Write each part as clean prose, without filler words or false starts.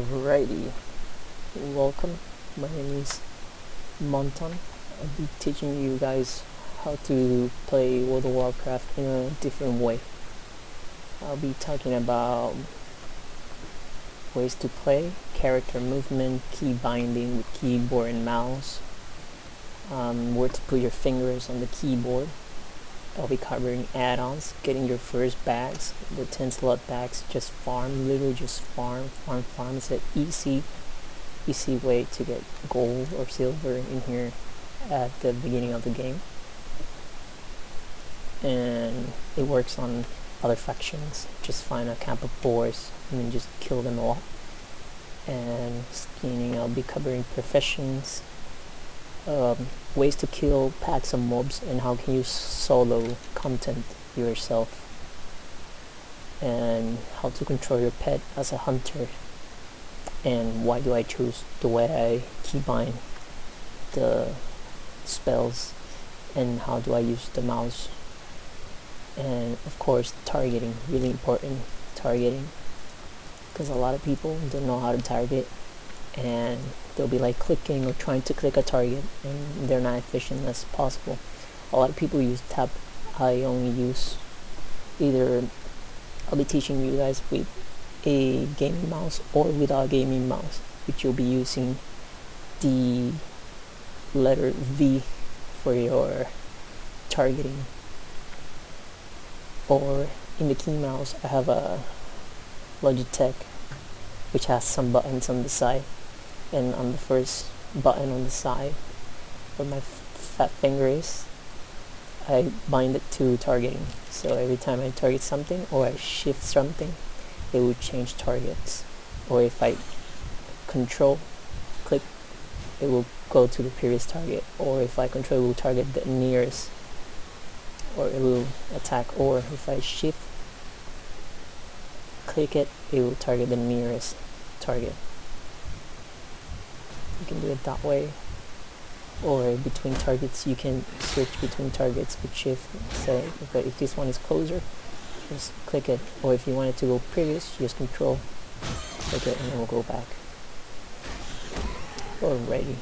Alrighty, welcome. My name is Monton. I'll be teaching you guys how to play World of Warcraft in a different way. I'll be talking about ways to play, character movement, key binding with keyboard and mouse, where to put your fingers on the keyboard. I'll be covering add-ons, getting your first bags, the 10 slot bags. Just farm, literally just farm. It's an easy way to get gold or silver in here at the beginning of the game, and it works on other factions. Just find a camp of boars and then just kill them all. And skinning, I'll be covering professions, ways to kill packs of mobs, and how can you solo content yourself, and how to control your pet as a hunter, and why do I choose the way I keybind the spells, and how do I use the mouse, and of course targeting, really important, targeting, because a lot of people don't know how to target, and they'll be like clicking or trying to click a target and they're not efficient as possible. A lot of people use tab. I only use either, I'll be teaching you guys with a gaming mouse or without a gaming mouse, which you'll be using the letter V for your targeting. Or in the key mouse I have a Logitech, which has some buttons on the side, and on the first button on the side where my fat finger is, I bind it to targeting. So every time I target something or I shift something, it will change targets. Or if I control click, it will go to the previous target. Or if I control, it will target the nearest, or it will attack. Or if I shift click it, it will target the nearest target. You can do it that way. Or between targets, you can switch between targets with shift. So if this one is closer, just click it. Or if you want it to go previous, just control click it and it will go back. Alrighty,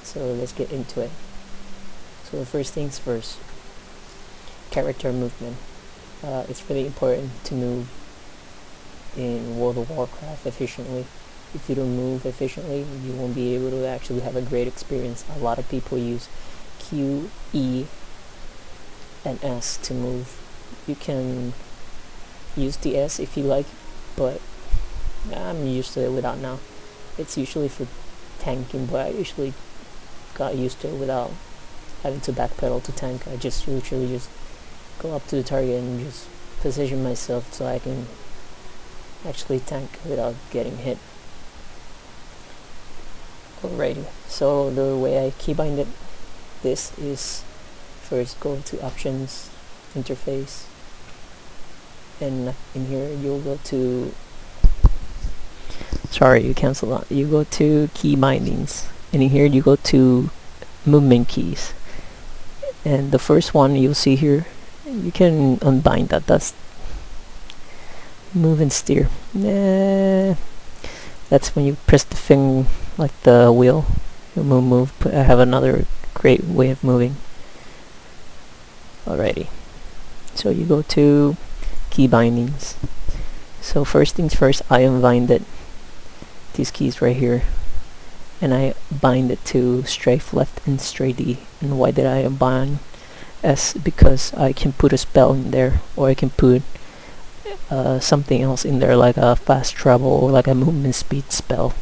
so let's get into it. So the first things first, character movement. It's really important to move in World of Warcraft efficiently. If you don't move efficiently, you won't be able to actually have a great experience. A lot of people use Q, E, and S to move. You can use the S if you like, but I'm used to it without now. It's usually for tanking, but I usually got used to it without having to backpedal to tank. I just literally just go up to the target and just position myself so I can actually tank without getting hit. Alrighty, so the way I keybind this is first go to options, interface, and in here you'll go to, sorry, you cancel that. You go to key bindings, and in here you go to movement keys, and the first one you'll see here, you can unbind that. That's move and steer. That's when you press the thing like the wheel, you move. But I have another great way of moving. Alrighty, so you go to key bindings. So first things first, I unbinded these keys right here, and I bind it to strafe left and straight D. And why did I unbind S? Because I can put a spell in there, or I can put something else in there, like a fast travel or like a movement speed spell.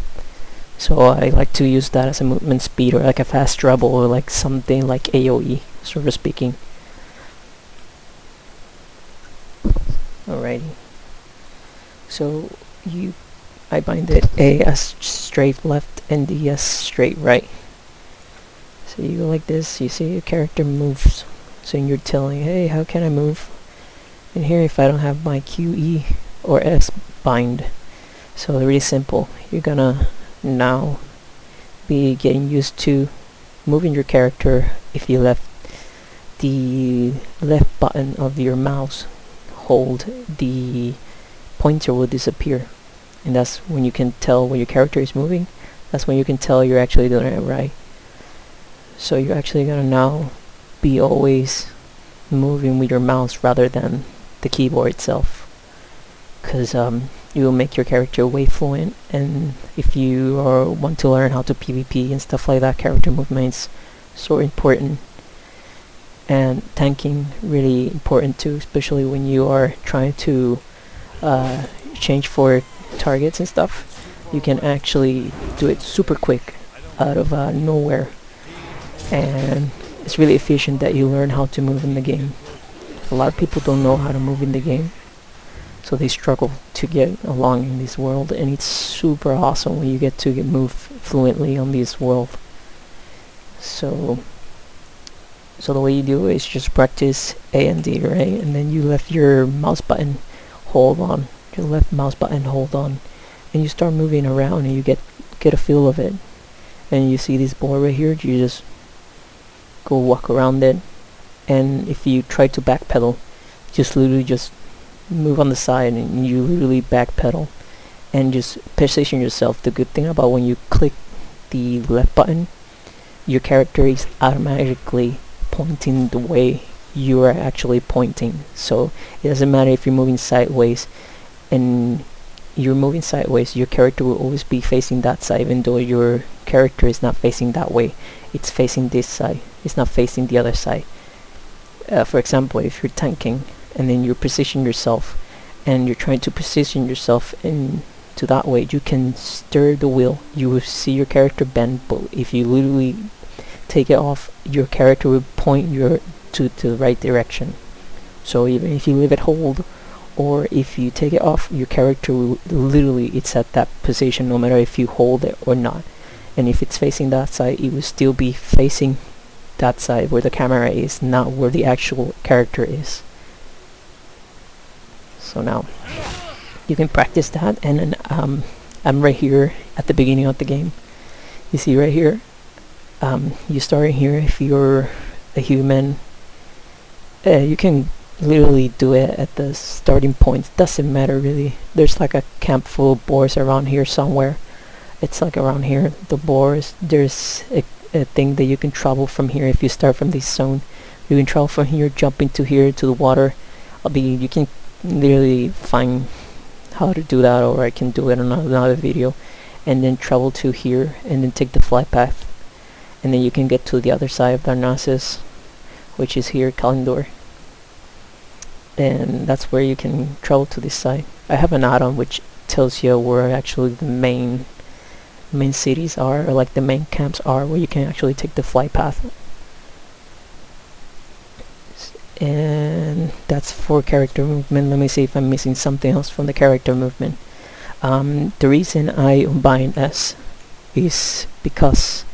So I like to use that as a movement speed, or like a fast travel, or like something like AoE, sort of speaking. Alrighty, so I bind it A as straight left and D as straight right. So you go like this, you see your character moves, so you're telling, hey, how can I move? And here, if I don't have my Q, E, or S bind, so really simple. You're gonna now be getting used to moving your character. If you left the left button of your mouse, hold, the pointer will disappear, and that's when you can tell when your character is moving. That's when you can tell you're actually doing it right. So you're actually gonna now be always moving with your mouse rather than the keyboard itself, because you will make your character way fluent. And if you want to learn how to PvP and stuff like that, character movement is so important, and tanking really important too, especially when you are trying to change for targets and stuff. You can actually do it super quick out of nowhere, and it's really efficient that you learn how to move in the game. A lot of people don't know how to move in the game, so they struggle to get along in this world, and it's super awesome when you get to move fluently on this world. So the way you do it is just practice A and D, right? And then you left your mouse button hold on, your left mouse button hold on, and you start moving around, and you get a feel of it. And you see this board right here, you just go walk around it, and if you try to backpedal, just literally just move on the side, and you literally backpedal and just position yourself. The good thing about when you click the left button, your character is automatically pointing the way you are actually pointing. So it doesn't matter if you're moving sideways, and you're moving sideways, your character will always be facing that side, even though your character is not facing that way. It's facing this side, it's not facing the other side. For example, if you're tanking and then you position yourself and you're trying to position yourself into that way, you can stir the wheel, you will see your character bend, but if you literally take it off, your character will point to the right direction. So even if you leave it hold, or if you take it off, your character will literally, it's at that position no matter if you hold it or not. And if it's facing that side, it will still be facing that side where the camera is, not where the actual character is. So now you can practice that, and then I'm right here at the beginning of the game. You see right here, you start here. If you're a human, you can literally do it at the starting point. Doesn't matter really. There's like a camp full of boars around here somewhere. It's like around here, the boars. There's a thing that you can travel from here. If you start from this zone, you can travel from here, jump into here to the water. You can literally find how to do that, or I can do it on another video, and then travel to here and then take the flight path, and then you can get to the other side of Darnassus, which is here, Kalendor, and that's where you can travel to this side. I have an add-on which tells you where actually the main cities are, or like the main camps are, where you can actually take the flight path. And that's for character movement. Let me see if I'm missing something else from the character movement. The reason I combine S is because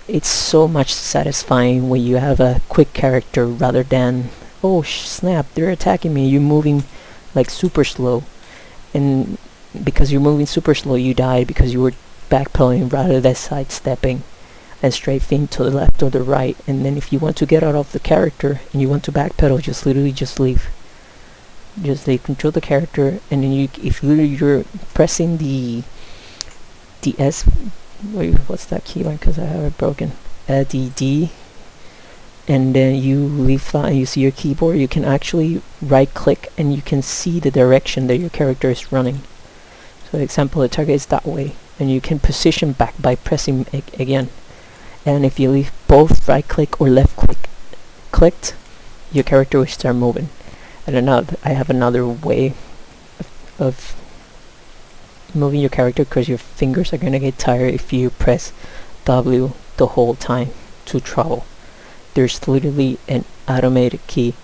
it's so much satisfying when you have a quick character rather than, oh snap, they're attacking me, you're moving like super slow, and because you're moving super slow you die because you were backpedaling rather than sidestepping and strafing to the left or the right. And then if you want to get out of the character and you want to backpedal, just literally just leave, control the character, and then if you're pressing the S, wait, what's that keyline, because I have it broken, the D, and then you leave that and you see your keyboard, you can actually right click and you can see the direction that your character is running. So for example, the target is that way, and you can position back by pressing again. And if you leave both right click or left click clicked, your character will start moving. And I have another way of moving your character, because your fingers are gonna get tired if you press W the whole time to travel. There's literally an automated key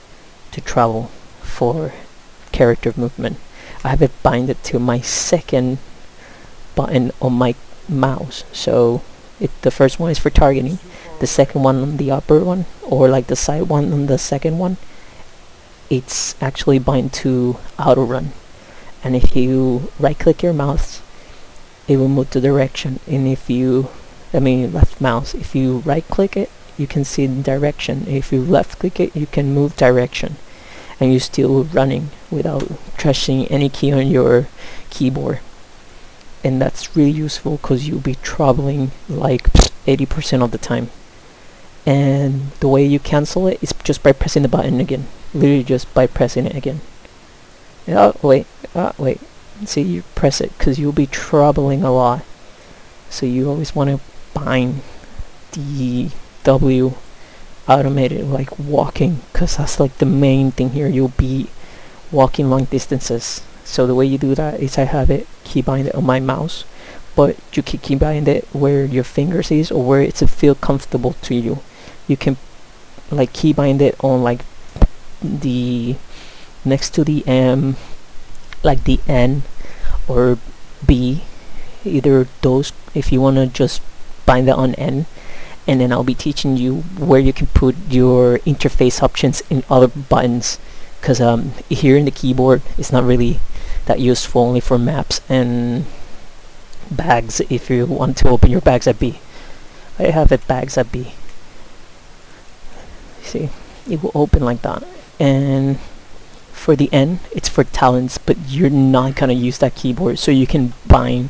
to travel for character movement. I have it binded to my second button on my mouse, so the first one is for targeting, the second one on the upper one, or like the side one on the second one, it's actually bind to auto run. And if you right click your mouse, it will move the direction, and if you left mouse, if you right click it, you can see the direction. If you left click it, you can move direction, and you're still running without touching any key on your keyboard. and that's really useful because you'll be traveling like 80% of the time. And the way you cancel it is just by pressing the button again, literally just by pressing it again. Oh wait, see, you press it because you'll be traveling a lot, so you always want to bind the W automated, like walking, because that's like the main thing here. You'll be walking long distances, so the way you do that is I have it keybinded on my mouse, but you can keybind it where your fingers is or where it's feel comfortable to you. You can like keybind it on like the next to the M, like the N or B, either those if you want to just bind it on N. And then I'll be teaching you where you can put your interface options in other buttons, because here in the keyboard it's not really that useful, only for maps and bags. If you want to open your bags at B, I have it bags at B. See, it will open like that. And for the N, it's for talents, but you're not gonna use that keyboard, so you can bind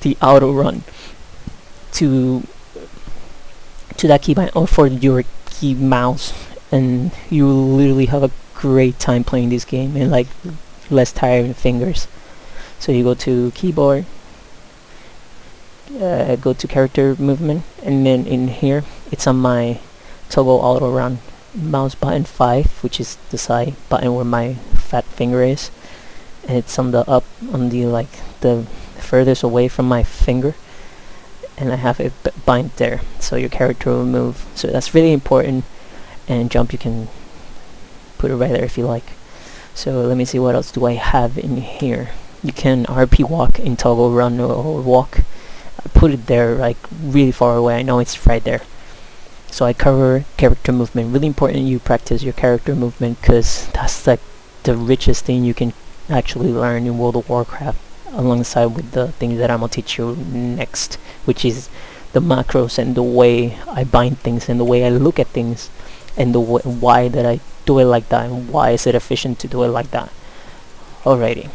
the auto run to that keybind or for your key mouse, and you will literally have a great time playing this game and like less tiring fingers. So you go to keyboard, go to character movement, and then in here it's on my toggle auto run mouse button 5, which is the side button where my fat finger is, and it's on the up, on the like the furthest away from my finger, and I have it bind there, so your character will move. So that's really important. And jump, you can put it right there if you like. So let me see, what else do I have in here? You can RP walk in toggle run or walk. I put it there like really far away, I know it's right there. So I cover character movement. Really important you practice your character movement, because that's like the richest thing you can actually learn in World of Warcraft, alongside with the things that I'm gonna teach you next, which is the macros and the way I bind things and the way I look at things, and the why that I do it like that, and why is it efficient to do it like that. Alrighty,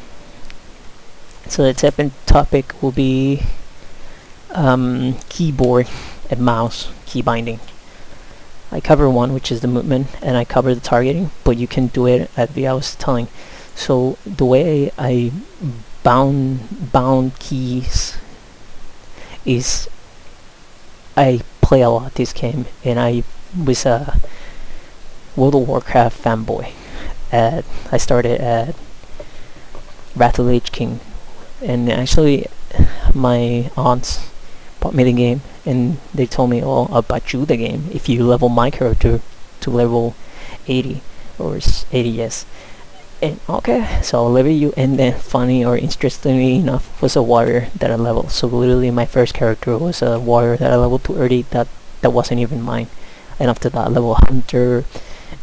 so the second topic will be keyboard and mouse key binding. I cover one, which is the movement, and I cover the targeting, but you can do it as I was telling. So the way I bound keys is I play a lot this game, and I was a World of Warcraft fanboy. I started at Wrath of the Lich King, and actually my aunts bought me the game, and they told me, oh, I'll buy you the game if you level my character to level 80 or 80, yes. And okay, so I'll level you. And then funny or interestingly enough was a warrior that I leveled. So literally my first character was a warrior that I leveled to 30. That wasn't even mine. And after that, level hunter,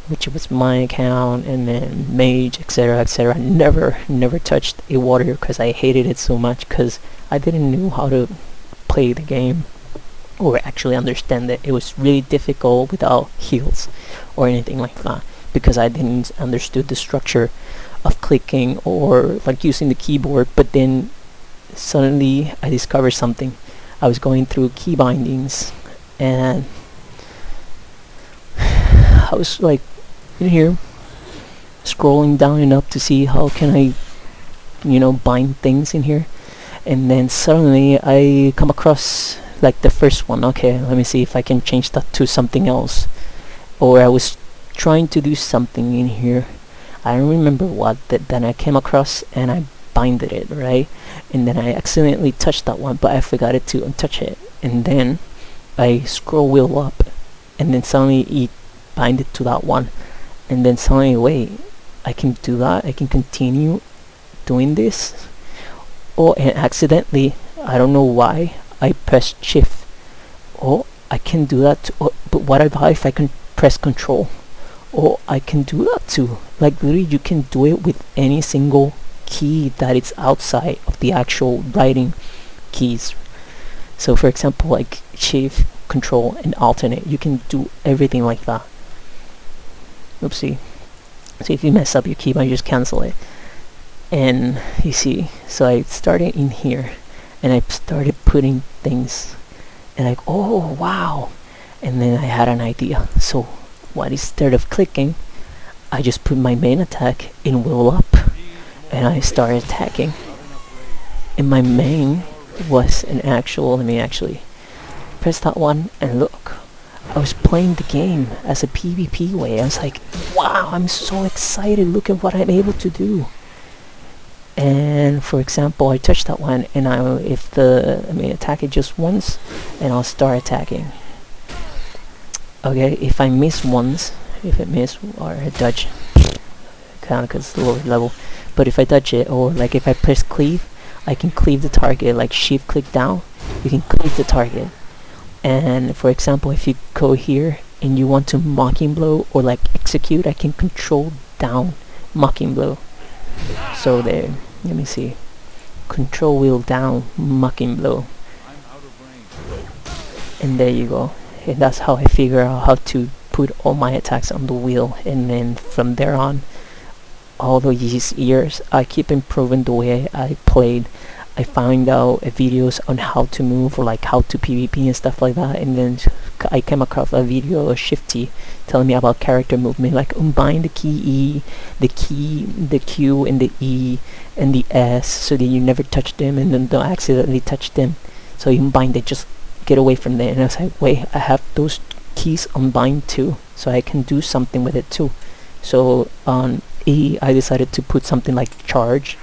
which was my account, and then mage, etc, etc. I never touched a warrior because I hated it so much, because I didn't know how to play the game or actually understand it. It was really difficult without heals or anything like that, because I didn't understood the structure of clicking or like using the keyboard. But then suddenly I discovered something. I was going through key bindings, and I was like in here scrolling down and up to see how can I, you know, bind things in here. And then suddenly I come across like the first one. Okay, let me see if I can change that to something else. Or I was trying to do something in here, I don't remember what, that then I came across and I binded it, right? And then I accidentally touched that one, but I forgot it to untouch it. And then I scroll wheel up, and then suddenly it binded to that one. And then suddenly, wait, I can do that? I can continue doing this? Oh, and accidentally, I don't know why, I pressed shift. Oh, I can do that too. Oh, but what about if I can press control? Oh, I can do that too. Like literally you can do it with any single key that is outside of the actual writing keys. So for example, like shift, control, and alternate, you can do everything like that. Oopsie. So if you mess up your keybind, you just cancel it. And you see, so I started in here, and I started putting things, and like, oh wow, and then I had an idea. So what, instead of clicking, I just put my main attack in wheel up, and I started attacking. And my main was an actual, let me actually press that one, and look, I was playing the game as a PvP way. I was like, wow, I'm so excited, look at what I'm able to do. And for example, I touch that one, and if I may attack it just once, and I'll start attacking. Okay, if I miss once, if it miss or I dodge, kind of because it's the lower level, but if I dodge it, or like if I press cleave, I can cleave the target, like shift click down, you can cleave the target. And for example, if you go here and you want to mocking blow or like execute, I can control down mocking blow. So there, let me see, control wheel down mocking blow, and there you go. And that's how I figure out how to put all my attacks on the wheel. And then from there on, all these years, I keep improving the way I played. I found out videos on how to move, or like how to PvP and stuff like that, and then I came across a video of Shifty telling me about character movement, like unbind the key E, the Q, and the E, and the S, so that you never touch them and then don't accidentally touch them. So you unbind it, just get away from there. And I was like, wait, I have those keys unbind too, so I can do something with it too. So on E, I decided to put something like charge,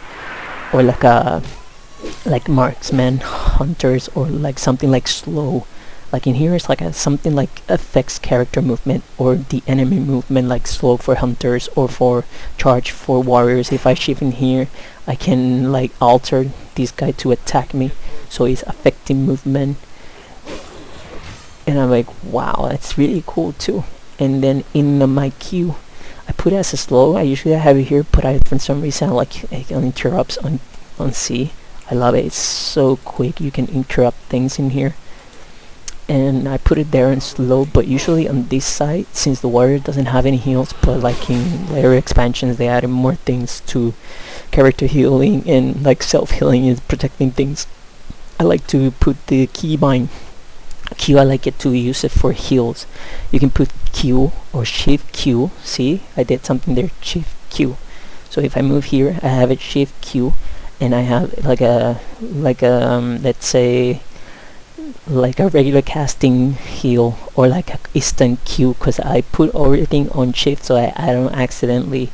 or like marksman, hunters, or like something like slow. Like in here, it's like something like affects character movement or the enemy movement, like slow for hunters or for charge for warriors. If I shift in here, I can like alter this guy to attack me, so it's affecting movement. And I'm like, wow, that's really cool too. And then in my queue, I put it as a slow. I usually have it here, but for some reason like it interrupts on C. I love it, it's so quick, you can interrupt things in here. And I put it there in slow, but usually on this side, since the warrior doesn't have any heals, but like in later expansions they added more things to character healing and like self-healing and protecting things, I like to put the keybind Q. I like it to use it for heals. You can put Q or shift Q. See, I did something there, shift Q. So if I move here, I have it shift Q, and I have like a let's say like a regular casting heal, or like a instant Q, because I put everything on shift so I don't accidentally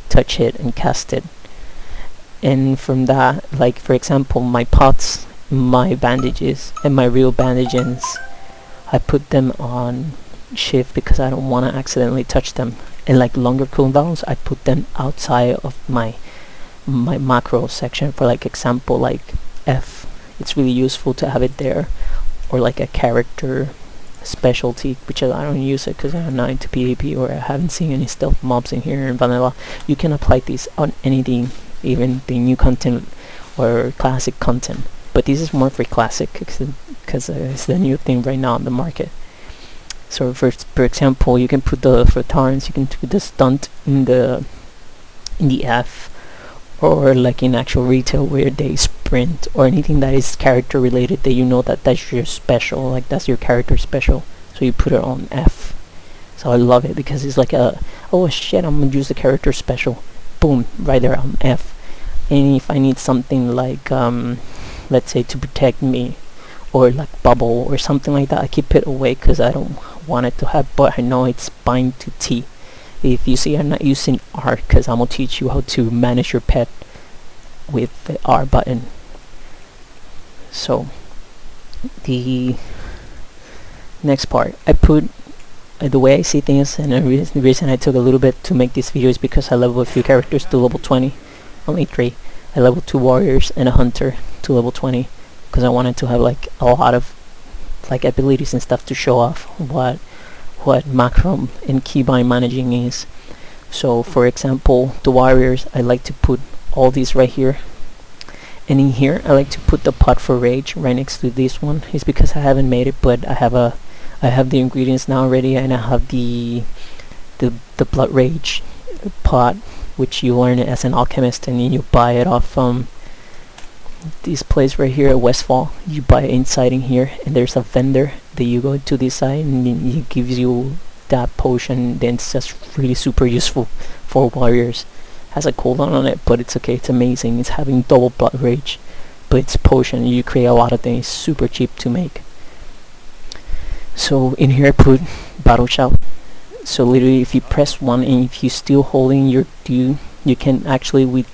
touch it and cast it. And from that, like for example, my pots, my bandages, and my real bandages, I put them on shift because I don't want to accidentally touch them. And like longer cooldowns, I put them outside of my macro section. For like example, like F, it's really useful to have it there, or like a character specialty, which I don't use it because I'm not into PvP, or I haven't seen any stealth mobs in here in vanilla. You can apply this on anything, even the new content or classic content, but this is more for classic because it's the new thing right now on the market. So for example, you can put the, for Tarns, you can put the stunt in the F, or like in actual retail where they sprint, or anything that is character related that you know that that's your special, like that's your character special, so you put it on F. So I love it because it's like a, oh shit, I'm gonna use the character special, boom, right there on F. And if I need something like let's say to protect me, or like bubble or something like that, I keep it away because I don't want it to have, but I know it's bind to T. If you see I'm not using R, because I'm gonna teach you how to manage your pet with the R button. So the next part, I put the way I see things, and the reason I took a little bit to make this video is because I level a few characters to level 20, only 3. I leveled 2 warriors and a hunter to level 20 because I wanted to have like a lot of like abilities and stuff to show off what macro and keybind managing is. So for example, the warriors, I like to put all these right here, and in here I like to put the pot for rage right next to this one. It's because I haven't made it, but I have the ingredients now ready, and I have the blood rage pot, which you learn it as an alchemist, and then you buy it off this place right here at Westfall, you buy inside in here, and there's a vendor that you go to this side, and he gives you that potion. Then it's just really super useful for warriors. Has a cooldown on it, but it's okay. It's amazing. It's having double blood rage, but it's potion. You create a lot of things. Super cheap to make. So in here I put battle shout. So literally, if you press 1 and if you're still holding your you can actually, with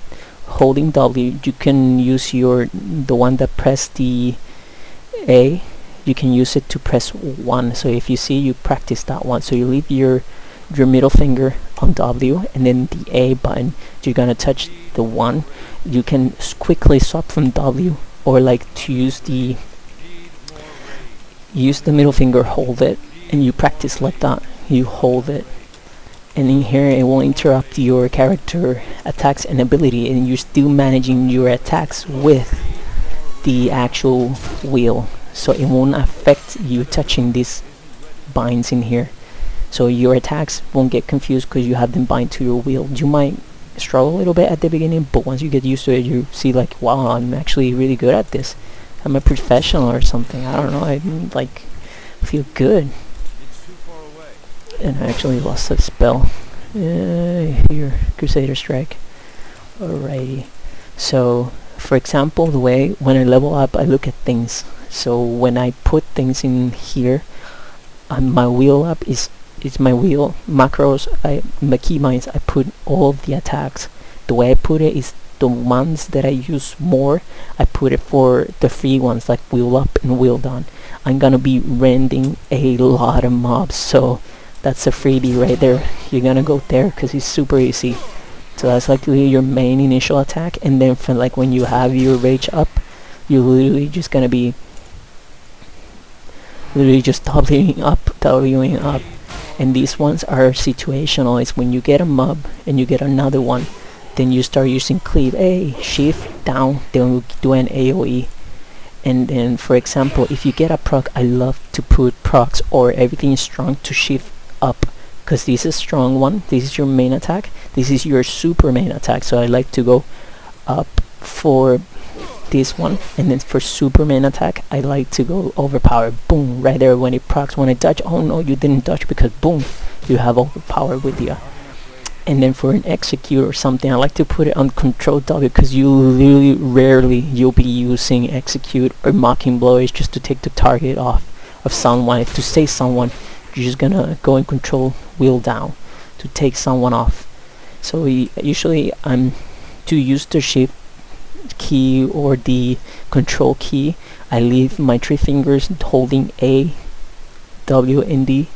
holding W, you can use the one that pressed the A, you can use it to press 1. So if you see, you practice that one. So you leave your middle finger on W, and then the A button, you're gonna touch the 1. You can quickly swap from W, or like to use the middle finger, hold it, and you practice like that. You hold it, and in here it will interrupt your character attacks and ability, and you're still managing your attacks with the actual wheel, so it won't affect you touching these binds in here. So your attacks won't get confused because you have them bind to your wheel. You might struggle a little bit at the beginning, but once you get used to it, you see like, wow, I'm actually really good at this. I'm a professional or something. I don't know, I like feel good. And I actually lost a spell. Here, Crusader Strike. Alrighty. So, for example, the way when I level up, I look at things. So when I put things in here, my wheel up is my wheel macros. My keybinds, I put all of the attacks. The way I put it is the ones that I use more, I put it for the free ones, like wheel up and wheel down. I'm gonna be rending a lot of mobs, so that's a freebie right there. You're gonna go there because it's super easy. So that's like your main initial attack, and then for like when you have your rage up, you're literally just gonna be just Wing up. And these ones are situational. It's when you get a mob and you get another one, then you start using cleave A, shift down, then we'll do an AoE. And then for example, if you get a proc, I love to put procs or everything is strong to shift up, because this is strong one, this is your main attack, this is your super main attack, so I like to go up for this one, and then for super main attack I like to go overpower. Boom, right there when it procs. When I dodge, oh no, you didn't dodge, because boom, you have overpower with you. And then for an execute or something, I like to put it on control W, because you really rarely you'll be using execute or mocking blow. It's just to take the target off of someone. If to save someone, you're just gonna go and control wheel down to take someone off. So usually I'm to use the shift key or the control key, I leave my 3 fingers holding A, W, and D,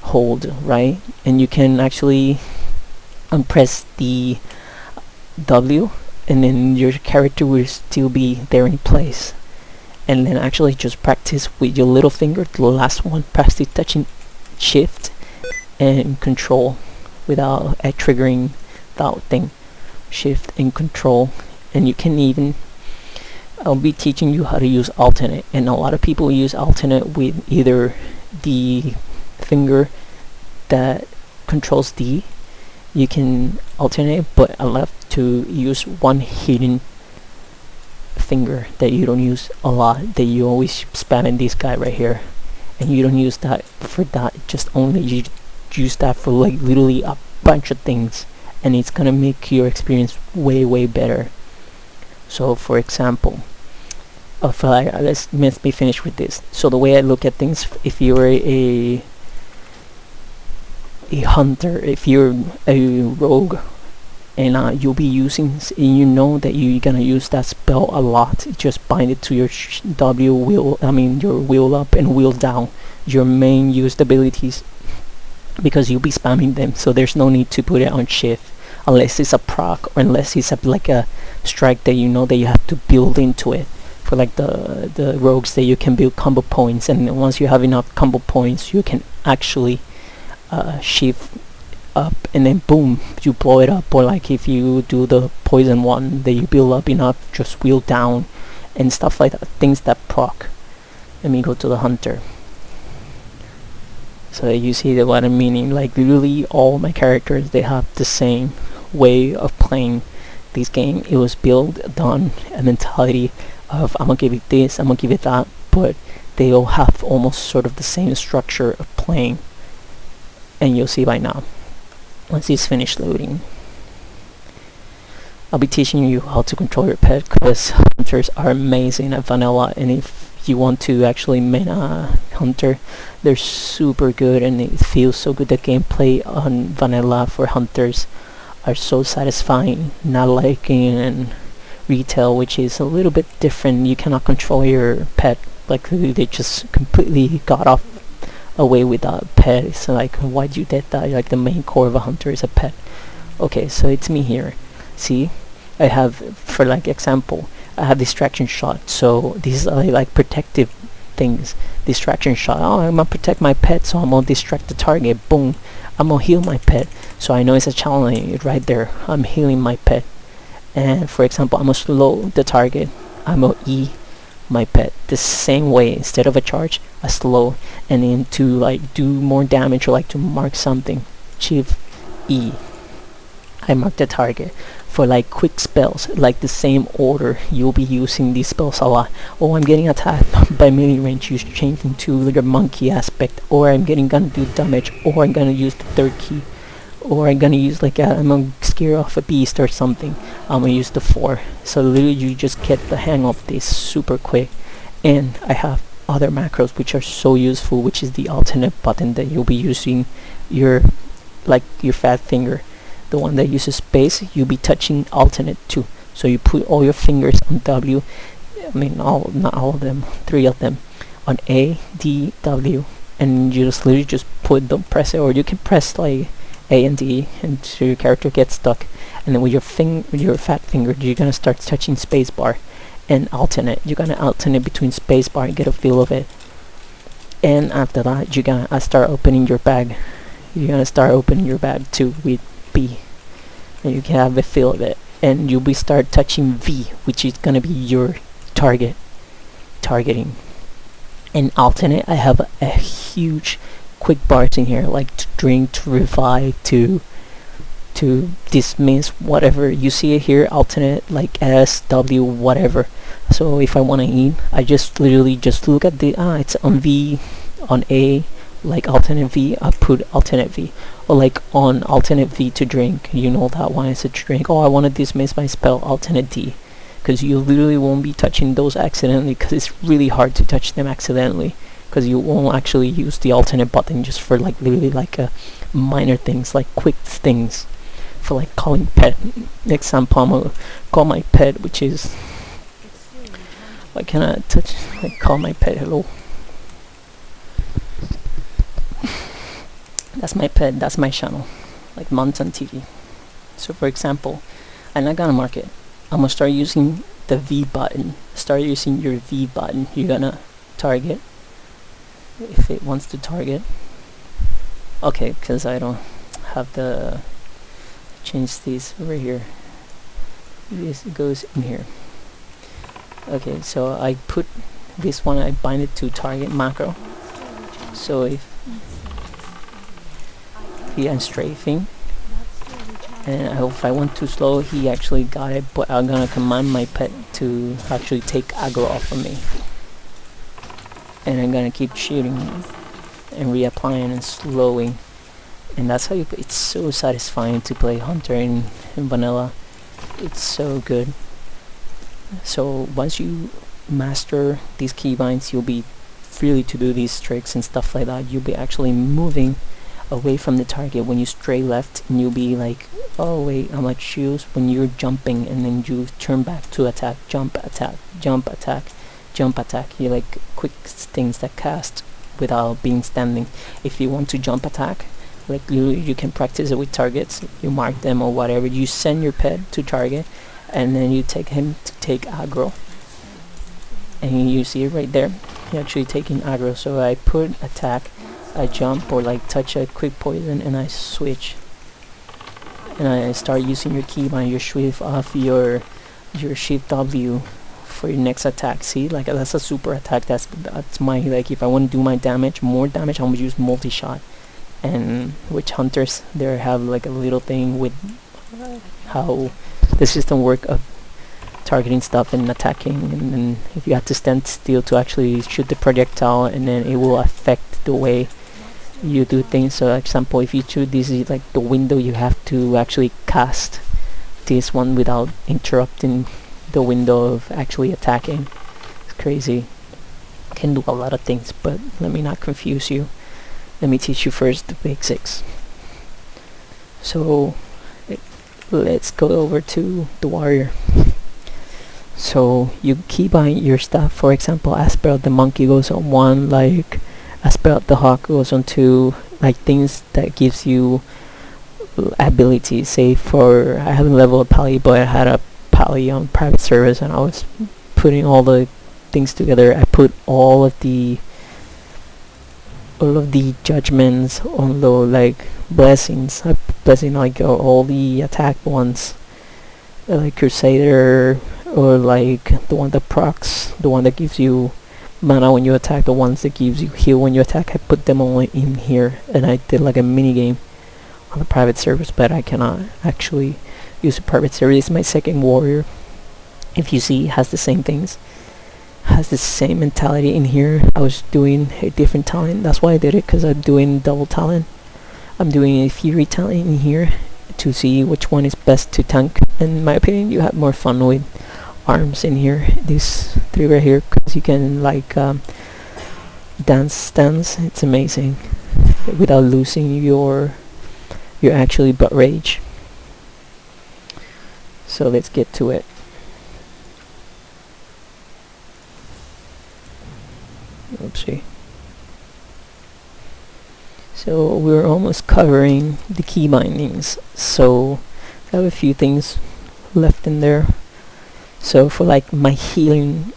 hold, right? And you can actually press the W, and then your character will still be there in place. And then actually just practice with your little finger, the last one, practice touching shift and control without triggering that thing. Shift and control. And you can even, I'll be teaching you how to use alternate, and a lot of people use alternate with either the finger that controls D, you can alternate, but I love to use one hidden finger that you don't use a lot, that you always spam in this guy right here, and you don't use that for that, just only you use that for like literally a bunch of things, and it's gonna make your experience way better. So for example, let's be finished with this. So the way I look at things, if you're a hunter, if you're a rogue, and you'll be using, and you know that you're gonna use that spell a lot, just bind it to your your wheel up and wheel down, your main used abilities, because you'll be spamming them. So there's no need to put it on shift unless it's a proc, or unless it's like a strike that you know that you have to build into it. For like the rogues, that you can build combo points, and once you have enough combo points, you can actually shift up, and then boom, you blow it up. Or like if you do the poison one, that you build up enough, just wheel down and stuff like that, things that proc. Let me go to the hunter. So you see what I'm meaning, like literally all my characters, they have the same way of playing this game. It was built on a mentality of I'm gonna give it this, I'm gonna give it that, but they all have almost sort of the same structure of playing, and you'll see by now once it's finished loading. I'll be teaching you how to control your pet, because hunters are amazing at vanilla, and if you want to actually main a hunter, they're super good, and it feels so good. The gameplay on vanilla for hunters are so satisfying, not like in retail, which is a little bit different. You cannot control your pet, like they just completely got off away with that pet. It's like, why'd you did that? Like the main core of a hunter is a pet. Okay, so it's me here. See, I have, for like example, I have distraction shot. So these are like protective things. Distraction shot. Oh, I'm gonna protect my pet, so I'm gonna distract the target. Boom. I'm gonna heal my pet. So I know it's a challenge right there. I'm healing my pet. And for example, I'm gonna slow the target. I'm gonna E my pet the same way. Instead of a charge, a slow, and then to like do more damage or like to mark something, Shift E. I mark the target. For like quick spells, like the same order, you'll be using these spells a lot. Oh, I'm getting attacked by melee range, you change into your monkey aspect, or I'm gonna do damage, or I'm gonna use the third key, or I'm gonna use like I'm gonna scare off a beast or something. I'm gonna use the 4. So literally you just get the hang of this super quick. And I have other macros which are so useful, which is the alternate button that you'll be using your fat finger. The one that uses space, you'll be touching alternate too. So you put all your fingers on W, I mean not all of them, 3 of them, on A, D, W, and you just literally just don't press it, or you can press like A and D and so your character gets stuck, and then with your fat finger you're gonna start touching spacebar and alternate. You're gonna alternate between spacebar and get a feel of it. And after that you're gonna start opening your bag. You're gonna start opening your bag too with B, and you can have a feel of it, and you'll be start touching V, which is gonna be your targeting. And alternate, I have a huge quick bars in here, like to drink, to revive, to dismiss, whatever you see it here. Alternate like S, W, whatever. So if I want to eat, I just literally just look at the it's on V, on A, like alternate V, I put alternate V. Or like on alternate V to drink, you know that one is a drink. Oh, I want to dismiss my spell, alternate D, because you literally won't be touching those accidentally, because it's really hard to touch them accidentally, because you won't actually use the alternate button just for like literally like minor things, like quick things, for like calling pet. Example, I'm gonna call my pet, which is, why can I touch, like call my pet, hello. That's my pet, that's my channel, like Mountain TV. So for example, I'm not gonna mark it. I'm gonna start using the V button. Start using your V button. You're gonna target, if it wants to target. Okay, because I don't have the, change this over here. This goes in here. Okay, so I put this one, I bind it to target macro. So if I'm strafing, and if I went too slow, he actually got it, but I'm gonna command my pet to actually take aggro off of me, and I'm gonna keep shooting and reapplying and slowing, and that's how you it's so satisfying to play hunter in vanilla. It's so good. So once you master these keybinds, you'll be free to do these tricks and stuff like that. You'll be actually moving away from the target. When you stray left, and you'll be like, oh wait, I'm like choose when you're jumping, and then you turn back to attack, jump, attack, jump, attack, jump, attack. You like quick things that cast without being standing. If you want to jump attack, like you can practice it with targets. You mark them or whatever. You send your pet to target, and then you take him to take aggro. And you see it right there. You're actually taking aggro. So I put attack, I jump or like touch a quick poison, and I switch, and I start using your keybind, your shift off your shift W for your next attack. See, like that's a super attack. That's my, like if I want to do my damage, more damage, I'm gonna use multi-shot. And which hunters there have like a little thing with how the system work of targeting stuff and attacking, and then if you have to stand still to actually shoot the projectile, and then it will affect the way you do things. So example, if you choose this is like the window, you have to actually cast this one without interrupting the window of actually attacking. It's crazy. Can do a lot of things, but let me not confuse you. Let me teach you first the basics. So let's go over to the warrior. So you keybind your stuff. For example, Aspect the monkey goes on 1, like Aspect the hawk goes on 2, like things that gives you abilities. Say for I haven't leveled Pally, but I had a Pally on private service, and I was putting all the things together. I put all of the judgments on the like blessings. I blessing like all the attack ones, like Crusader, or like the one that procs, the one that gives you mana when you attack, the ones that gives you heal when you attack. I put them all in here, and I did like a mini game on the private service, but I cannot actually use a private service. This is my second warrior. If you see, it has the same things, has the same mentality in here. I was doing a different talent, that's why I did it, because I'm doing double talent. I'm doing a fury talent in here to see which one is best to tank. In my opinion, you have more fun with arms in here, these 3 right here, because you can like dance stance. It's amazing without losing your actually butt rage. So let's get to it. Oopsie. So we're almost covering the key bindings, so I have a few things left in there. So for like my healing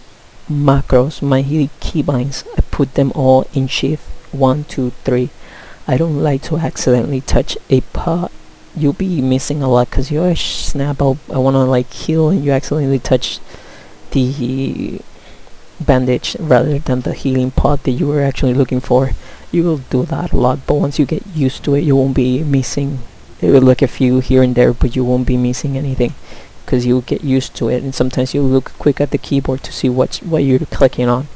macros, my healing keybinds, I put them all in shift 1, 2, 3. I don't like to accidentally touch a pot. You'll be missing a lot, because you snap out, I want to like heal, and you accidentally touch the bandage rather than the healing pot that you were actually looking for. You will do that a lot, but once you get used to it, you won't be missing. It will look a few here and there, but you won't be missing anything, because you'll get used to it. And sometimes you look quick at the keyboard to see what you're clicking on.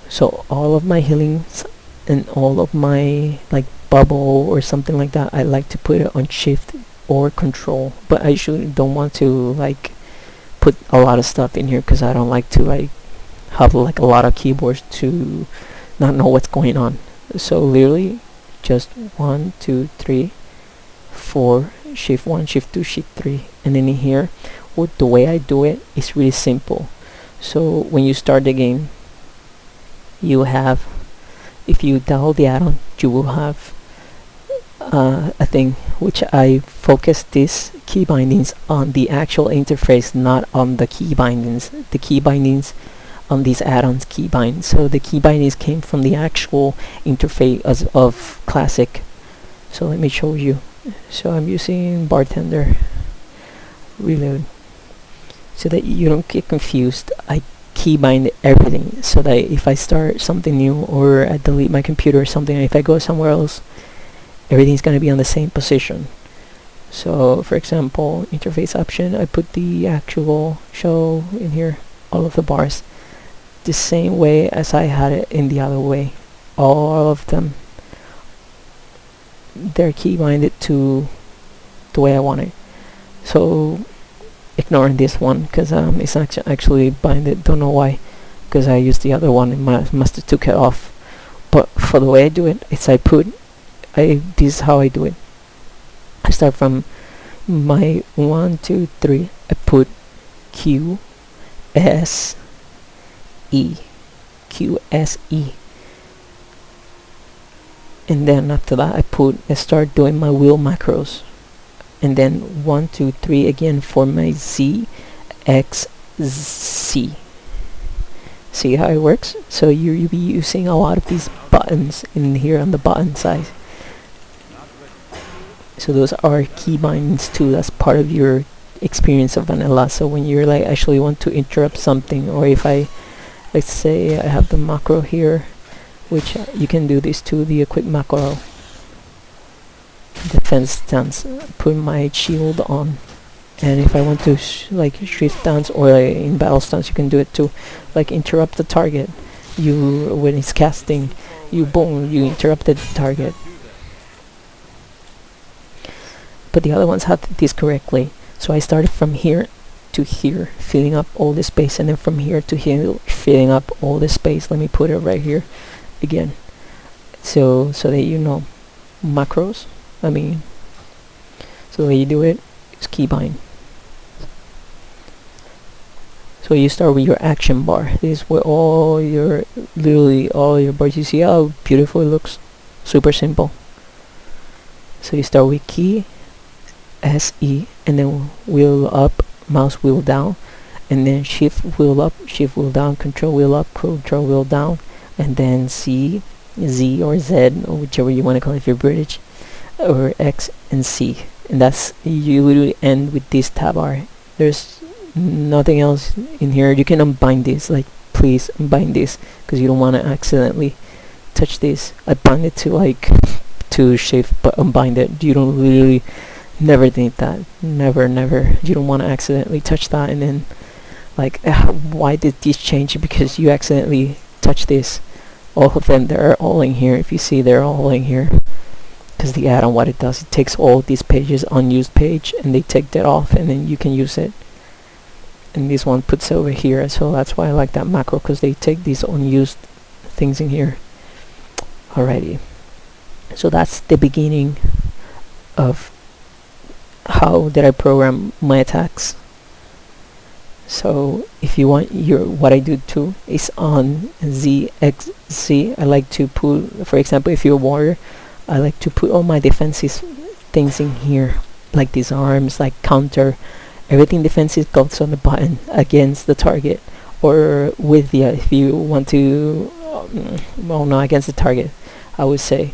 So all of my healings and all of my like bubble or something like that, I like to put it on shift or control, but I usually don't want to like put a lot of stuff in here, because I don't like to like have like a lot of keyboards to not know what's going on. So literally just 1, 2, 3, 4, shift 1, shift 2, shift 3, and then in here, the way I do it is really simple. So when you start the game, you have, if you download the add-on, you will have a thing which I focus these key bindings on the actual interface, not on the key bindings. The key bindings on these add-ons keybind. So the key bindings came from the actual interface of Classic. So let me show you. So I'm using Bartender. Reload. So that you don't get confused, I keybind everything, so that if I start something new or I delete my computer or something, if I go somewhere else, everything's going to be on the same position. So for example, interface option, I put the actual show in here, all of the bars, the same way as I had it in the other way. All of them, they're keybinded to the way I want it. So ignoring this one, because it's actually binded, don't know why, because I used the other one and must have took it off. But for the way I do it, it's this is how I do it. I start from my 1, 2, 3, I put Q, S, E, Q, S, E, and then after that I start doing my wheel macros, and then 1, 2, 3 again for my Z, X, Z. See how it works? So you'll be using a lot of these buttons in here on the button side. So those are key bindings too. That's part of your experience of vanilla. So when you're like actually want to interrupt something, or if let's say I have the macro here, which you can do this too, the quick macro defense stance, put my shield on, And if I want to like shift dance, or in battle stance you can do it too, like interrupt the target. You, when it's casting, you boom, you interrupted the target. But the other ones had this correctly, so I started from here to here, filling up all the space, and then from here to here, filling up all the space. Let me put it right here again, so that you know macros. I mean, so the way you do it is keybind. So you start with your action bar. This is where all your, literally all your bars. You see how beautiful it looks? Super simple. So you start with key, SE, and then wheel up, mouse wheel down, and then shift wheel up, shift wheel down, control wheel up, control wheel down, and then C, Z or Z, or whichever you want to call it if you're British, or X and C. And that's, you literally end with this tab bar. There's nothing else in here. You can unbind this, like please unbind this, because you don't want to accidentally touch this. I bind it to like to shift, but unbind it. You don't really, never think that, never. You don't want to accidentally touch that, and then like why did this change? Because you accidentally touch this. All of them, they're all in here. If you see, they're all in here, because the add-on, what it does, it takes all these pages, unused page, and they take that off, and then you can use it. And this one puts over here, so that's why I like that macro, because they take these unused things in here. Alrighty, so that's the beginning of how did I program my attacks. So if you want what I do too is on ZXZ. I like to put, for example, if you're a warrior, I like to put all my defensive things in here, like these arms, like counter. Everything defensive goes on the button against the target, or with the, if you want to, well, no, against the target, I would say.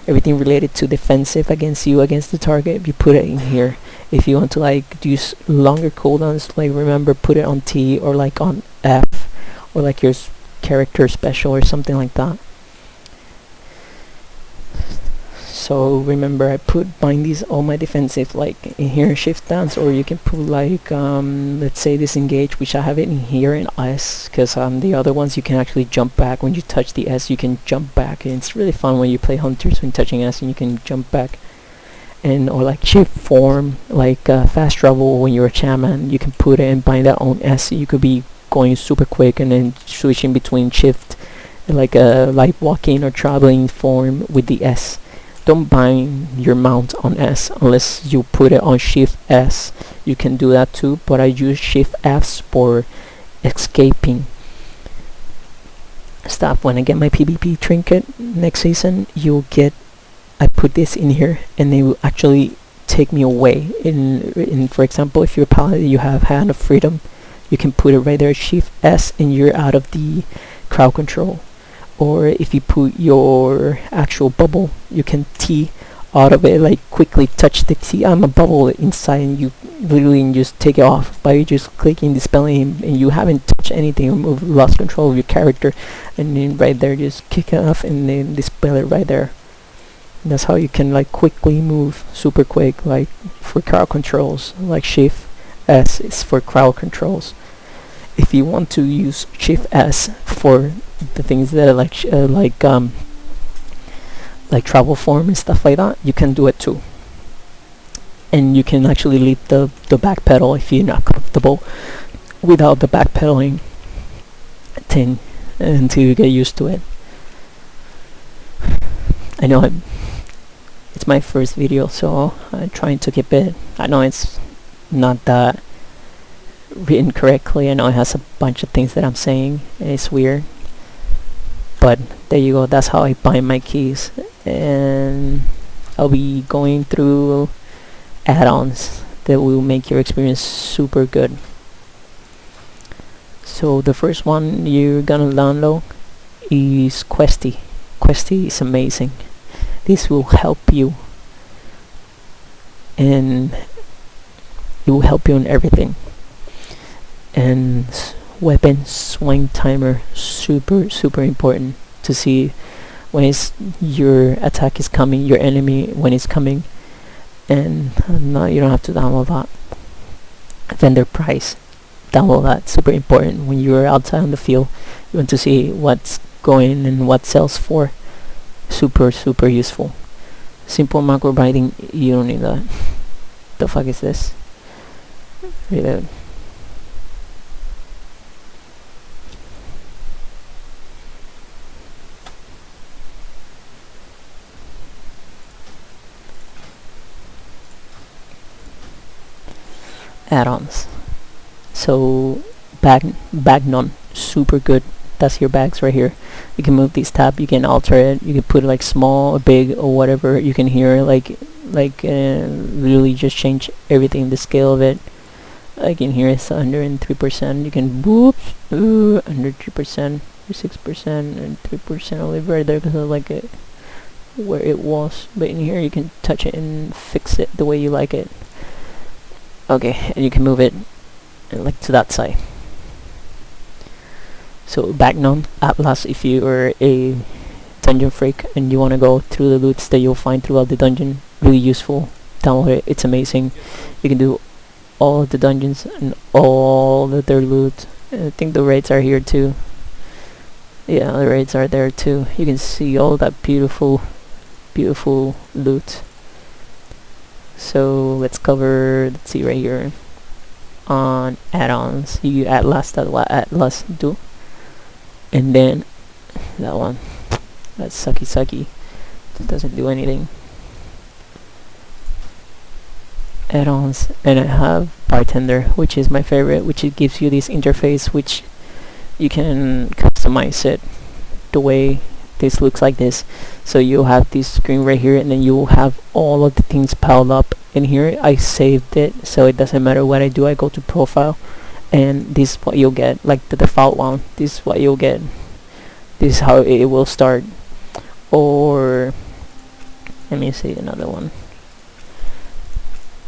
Everything related to defensive against you, against the target, you put it in here. If you want to like do longer cooldowns, like remember, put it on T, or like on F, or like your character special or something like that. So remember, I put bind these, all my defensive, like in here, shift dance, or you can put like let's say disengage, which I have it in here in S, because the other ones you can actually jump back. When you touch the S, you can jump back, and it's really fun when you play hunters, when touching S and you can jump back. And or like shift form, like fast travel. When you're a shaman, you can put it and bind that on S. You could be going super quick and then switching between shift, like light walking or traveling form with the S. Don't bind your mount on S unless you put it on shift S. You can do that too, but I use shift F for escaping stuff. When I get my PvP trinket next season, you'll get, I put this in here, and they will actually take me away. In for example, if you're a paladin, you have Hand of Freedom, you can put it right there, shift S, and you're out of the crowd control. Or if you put your actual bubble, you can T out of it, like quickly touch the T. I'm a bubble inside, and you literally just take it off by just clicking dispelling, and you haven't touched anything or lost control of your character, and then right there just kick it off and then dispel it right there. And that's how you can like quickly move, super quick, like for crowd controls. Like shift S is for crowd controls. If you want to use shift S for the things that are like travel form and stuff like that, you can do it too. And you can actually leave the back pedal if you're not comfortable without the back pedaling thing until you get used to it. I know it's my first video, so I'm trying to keep it. I know it's not that written correctly. I know it has a bunch of things that I'm saying, and it's weird. But there you go. That's how I bind my keys, and I'll be going through add-ons that will make your experience super good. So the first one you're gonna download is Questie. Questie is amazing. This will help you, and it will help you on everything. And weapon swing timer, super important to see when your attack is coming, your enemy when it's coming. And no, you don't have to download that. VendorPrice. Download that. Super important when you're outside on the field. You want to see what's going and what sells for. Super useful. Simple macro binding, you don't need that. The fuck is this? Reload. Add-ons. So bag none, super good. That's your bags right here. You can move these tab, you can alter it, you can put it like small or big or whatever. You can hear really just change everything, the scale of it. I can hear it's 103%. You can whoops, 103%, 6%, and 3% only right there because I like it where it was. But in here you can touch it and fix it the way you like it. Okay, and you can move it like to that side. So back none, at last, if you are a dungeon freak and you want to go through the loots that you'll find throughout the dungeon, really useful. Download it, it's amazing. You can do all of the dungeons and all of their loot. I think the raids are here too. Yeah, the raids are there too. You can see all that beautiful loot. So let's see right here on add-ons. You Atlas, that's what Atlas do. And then that one, that's sucky. It doesn't do anything. Add-ons, and I have Bartender, which is my favorite, which it gives you this interface which you can customize it the way this looks like this. So you'll have this screen right here, and then you'll have all of the things piled up in here. I saved it so it doesn't matter what I do. I go to profile, and this is what you'll get, like the default one. This is what you'll get. This is how it will start. Or let me see another one.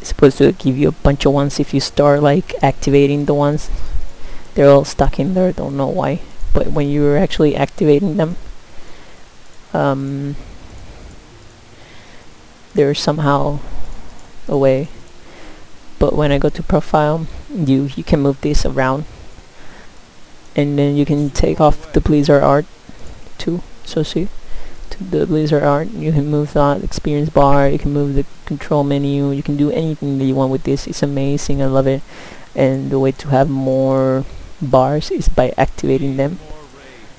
It's supposed to give you a bunch of ones if you start like activating the ones. They're all stuck in there, don't know why, but when you're actually activating them, they're somehow away. But when I go to profile, you can move this around, and then you can take off the Blizzard art too. So see, to the Blizzard art, you can move that experience bar, you can move the control menu, you can do anything that you want with this. It's amazing, I love it. And the way to have more bars is by activating them.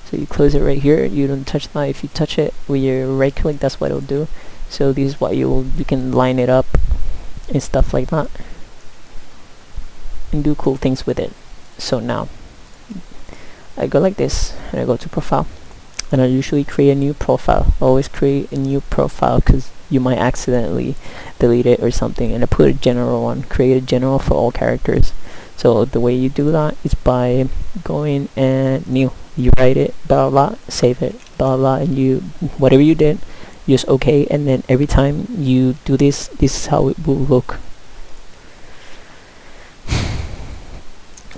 So you close it right here, you don't touch that. If you touch it with your right click, that's what it'll do. So this is what you can line it up and stuff like that, and do cool things with it. So now I go like this, and I go to profile, and I usually create a new profile. Always create a new profile because you might accidentally delete it or something. And I put a general one, create a general for all characters. So the way you do that is by going and new. You write it, blah blah, save it, blah blah, and you whatever you did, just OK. And then every time you do this, this is how it will look.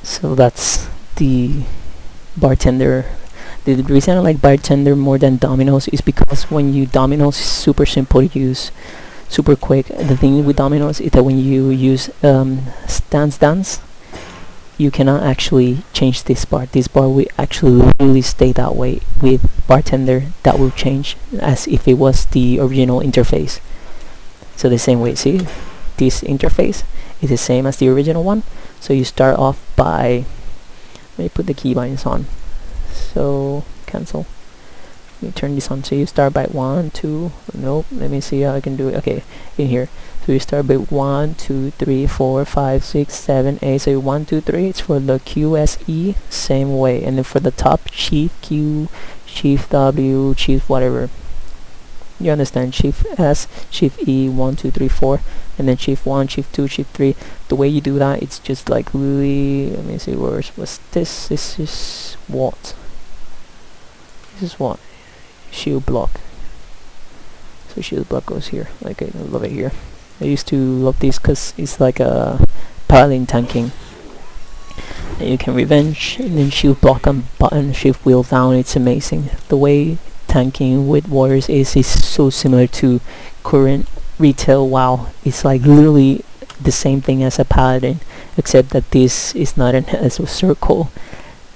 So that's the Bartender. The reason I like Bartender more than Dominoes is because when you Dominoes is super simple to use, super quick. The thing with Dominoes is that when you use dance, you cannot actually change this bar. This bar will actually really stay that way. With Bartender, that will change as if it was the original interface. So the same way, see, this interface is the same as the original one. So you start off by, let me put the keybinds on. So cancel. Let me turn this on. So you start by 1, 2. Nope. Let me see how I can do it. Okay, in here. So you start by 1, 2, 3, 4, 5, 6, 7, 8. So 1, 2, 3. It's for the QSE, same way. And then for the top, Shift Q, Shift W, Shift whatever. You understand? Shift S, Shift E, 1, 2, 3, 4, and then Shift 1, Shift 2, Shift 3. The way you do that, it's just like really. Let me see. What's this? This is what? This is what? Shield block. So shield block goes here. Like I love it here. I used to love this because it's like a paladin tanking. And you can revenge, and then shield block and button shift wheel down. It's amazing. The way tanking with warriors is so similar to current retail WoW. It's like literally the same thing as a paladin, except that this is not as a circle,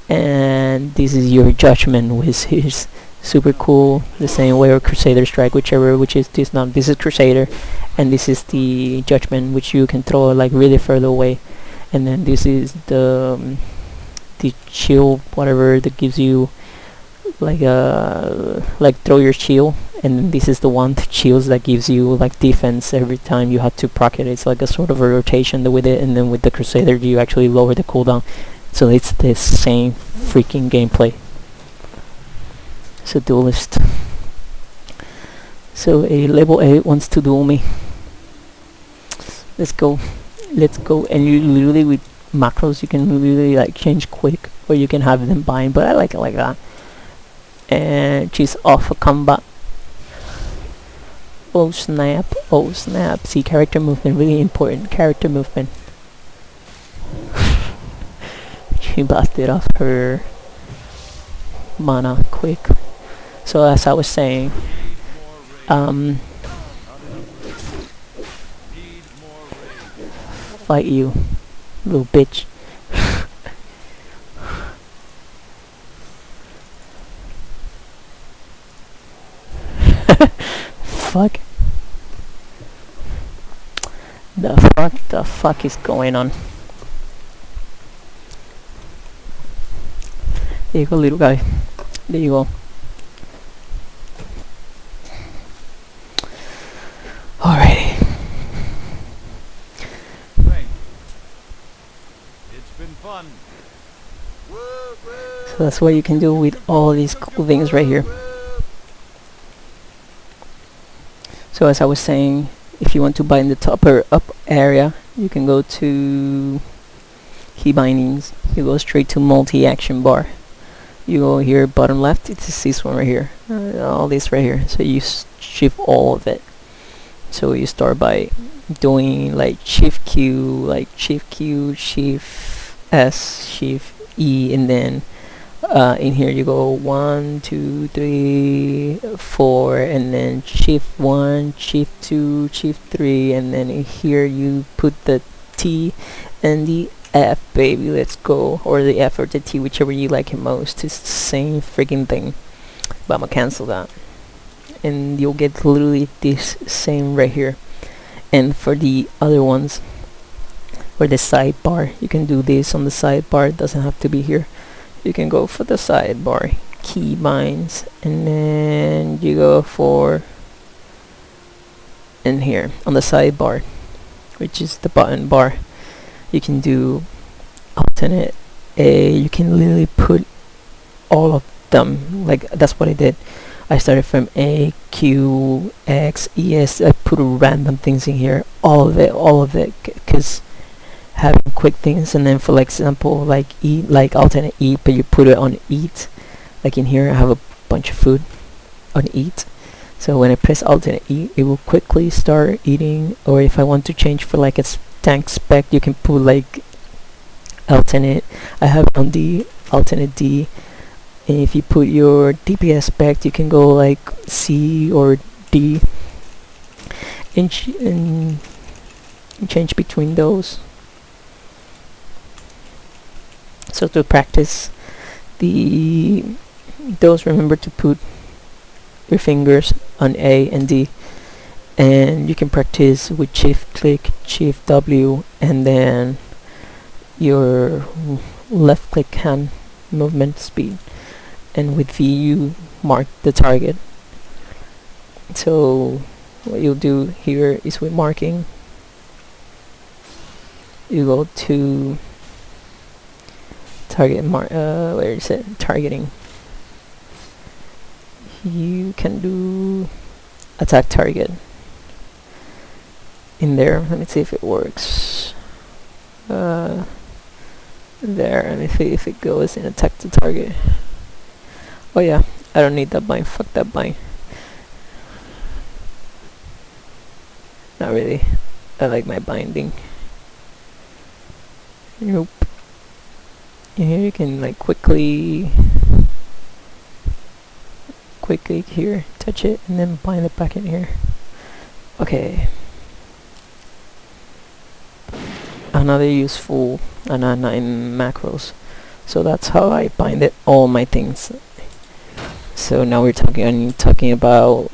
and this is your judgment, which is super cool, the same way, or Crusader Strike, whichever, which is this. Now this is Crusader, and this is the judgment, which you can throw like really further away, and then this is the shield, whatever, that gives you like throw your shield, and then this is the one that shields that gives you like defense every time you have to proc it. It's like a sort of a rotation with it, and then with the Crusader you actually lower the cooldown, so it's the same freaking gameplay. It's a duelist. So a level 8 wants to duel me. Let's go. And you literally, with macros, you can literally like change quick, or you can have them bind, but I like it like that. And she's off a combat. Oh snap, oh snap. See, character movement, really important. Character movement. She blasted off her mana quick. So as I was saying, fight you, little bitch. Fuck. The fuck is going on? There you go, little guy. There you go. Alrighty. It's been fun. So that's what you can do with all these cool things right here. So as I was saying, if you want to bind the top or up area, you can go to key bindings. You go straight to multi-action bar. You go here, bottom left, it's this one right here, all this right here. So you shift all of it. So you start by doing like shift Q, shift S, shift E, and then in here you go 1, 2, 3, 4, and then shift 1, shift 2, shift 3, and then in here you put the T and the F, baby. Let's go. Or the F or the T, whichever you like it most. It's the same freaking thing, but I'm gonna cancel that, and you'll get literally this same right here. And for the other ones, or the sidebar, you can do this on the sidebar. It doesn't have to be here. You can go for the sidebar, key binds, and then you go for in here on the sidebar, which is the button bar. You can do alternate A. You can literally put all of them. Like that's what I did. I started from A, Q, X, E, S. I put random things in here, all of it, because having quick things. And then for like example, like eat, like alternate eat, but you put it on eat. Like in here, I have a bunch of food on eat. So when I press alternate eat, it will quickly start eating. Or if I want to change for like a tank spec, you can put like alternate. I have on D, alternate D. And if you put your DPS spec, you can go like C or D, and change between those. So to practice those, remember to put your fingers on A and D, and you can practice with shift click, shift W, and then your left click hand movement speed, and with V you mark the target. So what you'll do here is with marking, you go to target where is it? Targeting. You can do attack target in there. Let me see if it works. There, let me see if it goes in attack to target. Oh yeah, I don't need that bind. Fuck that bind. Not really. I like my binding. Nope. And here you can like quickly here, touch it, and then bind it back in here. Okay. another useful anana in macros. So that's how I bind it all my things. So now we're talking about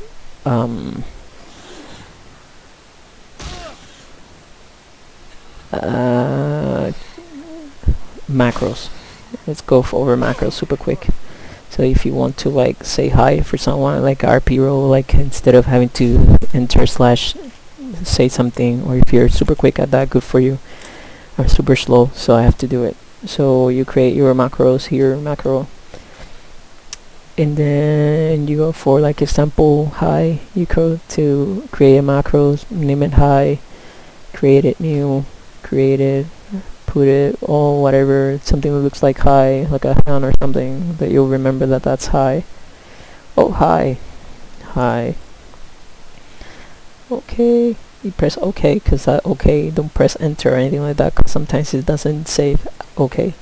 macros. Let's go over macros super quick. So if you want to like say hi for someone, like RP roll, like instead of having to enter slash say something, or if you're super quick at that, good for you, or super slow, so I have to do it. So you create your macros here, macro, and then you go for like example hi, you go to create a macros, name it hi, create it new, create it, put it all whatever, something that looks like hi, like a hand or something that you'll remember that that's hi. Oh, hi, hi. Okay, you press OK, because that OK, don't press enter or anything like that, because sometimes it doesn't save OK.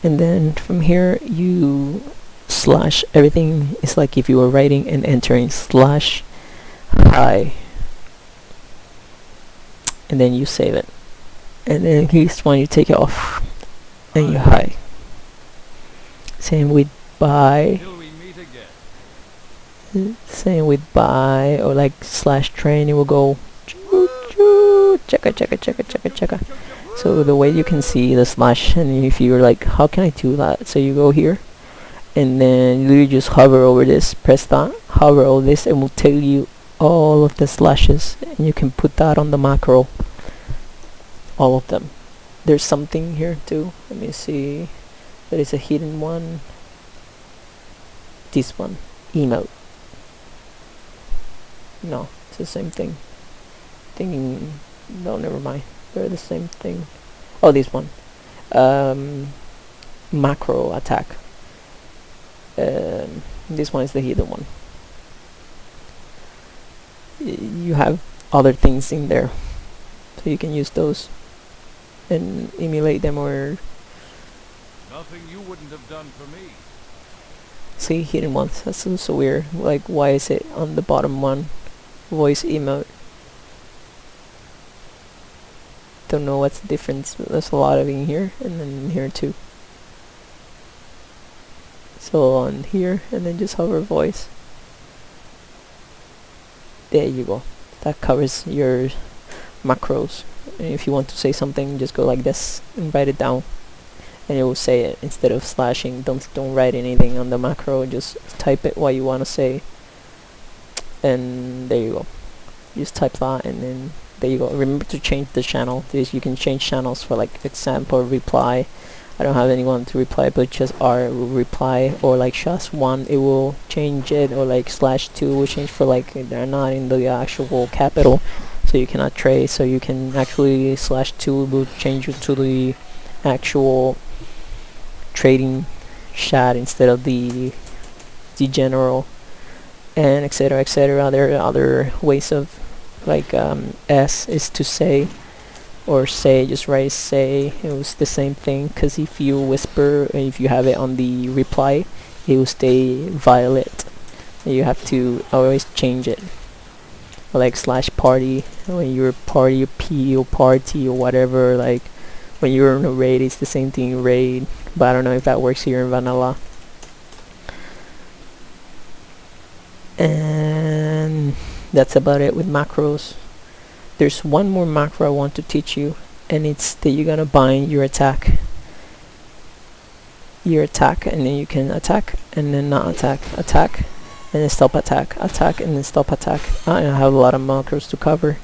And then from here you slash, everything is like if you were writing and entering slash hi, and then you save it. And then here's when you take it off and you hi. Same with bye. Same with bye, or like slash train, it will go choo choo, checka checka checka checka checka. So the way you can see the slash, and if you're like, how can I do that? So you go here, and then you just hover over this, press that, hover over this, and will tell you all of the slashes, and you can put that on the macro. All of them. There's something here too. Let me see. There is a hidden one. This one, email. No, it's the same thing. Thinking, no, never mind. They're the same thing. Oh, this one. Macro attack. This one is the hidden one. You have other things in there, so you can use those and emulate them, or nothing you wouldn't have done for me. See, hidden ones. That's so weird. Like, why is it on the bottom one? Voice emote. Don't know what's the difference. But there's a lot of in here, and then in here too. So on here, and then just hover voice. There you go. That covers your macros. And if you want to say something, just go like this and write it down, and it will say it instead of slashing. Don't write anything on the macro, just type it what you want to say, and there you go. Just type that, and then there you go. Remember to change the channel. You can change channels for like example reply. I don't have anyone to reply, but just R will reply, or like just one, it will change it, or like /2 will change for like they're not in the actual capital, so you cannot trace. So you can actually /2 will change it to the actual trading chat instead of the general, and etc etc. There are other ways of like S is to say, or say, just write say. It was the same thing, because if you whisper, if you have it on the reply, it will stay violet. You have to always change it. Like /party, when you're party P or party or whatever, like when you're in a raid, it's the same thing, raid, but I don't know if that works here in vanilla. And that's about it with macros. There's one more macro I want to teach you, and it's that you're gonna bind your attack. Your attack, and then you can attack and then not attack, attack and then stop attack, attack and then stop attack. I have a lot of macros to cover.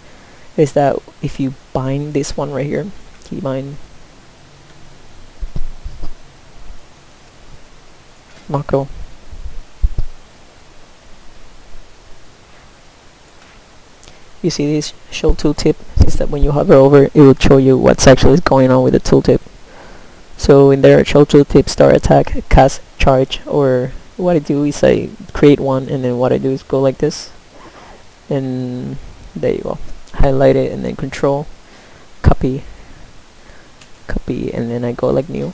Is that if you bind this one right here, keybind macro, you see this show tooltip, is that when you hover over it will show you what's actually going on with the tooltip. So in there, show tooltip, start attack, cast charge, or what I do is I create one, and then what I do is go like this, and there you go, highlight it, and then control copy, and then I go like new,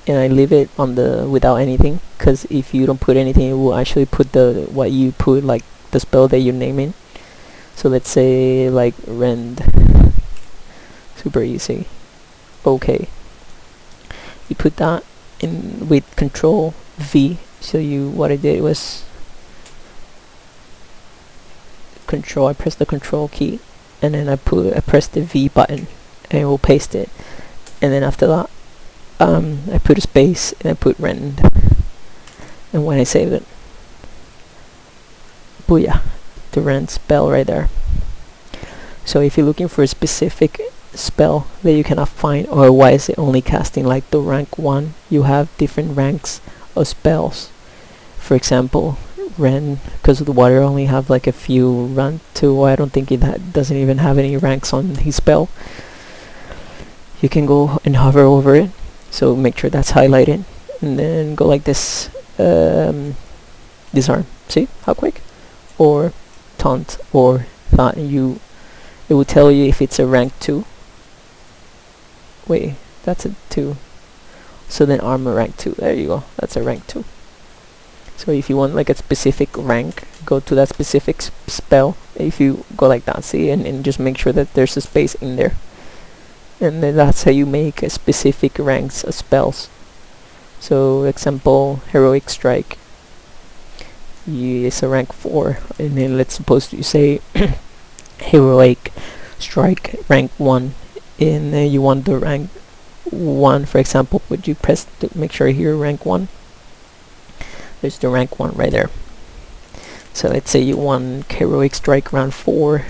and I leave it on the without anything, because if you don't put anything, it will actually put the what you put, like the spell that you name in. So let's say like rend, super easy, OK. You put that in with Control V. So what I did was I pressed the Control key, and then I pressed the V button, and it will paste it. And then after that, I put a space and I put rend. And when I save it, booyah, the rend spell right there. So if you're looking for a specific spell that you cannot find, or why is it only casting like the rank 1, you have different ranks of spells. For example, Ren, because of the water, only have like a few. Run 2, I don't think it doesn't even have any ranks on his spell. You can go and hover over it, so make sure that's highlighted, and then go like this. Disarm, see how quick? Or taunt, or that. It will tell you if it's a rank 2. Wait, that's a 2. So then armor rank 2. There you go. That's a rank 2. So if you want like a specific rank, go to that specific spell. If you go like that, see, and just make sure that there's a space in there. And then that's how you make a specific ranks of spells. So example, Heroic Strike. It's a rank 4. And then let's suppose you say Heroic Strike rank 1, and you want the rank 1, for example. Would you press to make sure here rank 1? There's the rank 1 right there. So let's say you want Heroic Strike rank 4.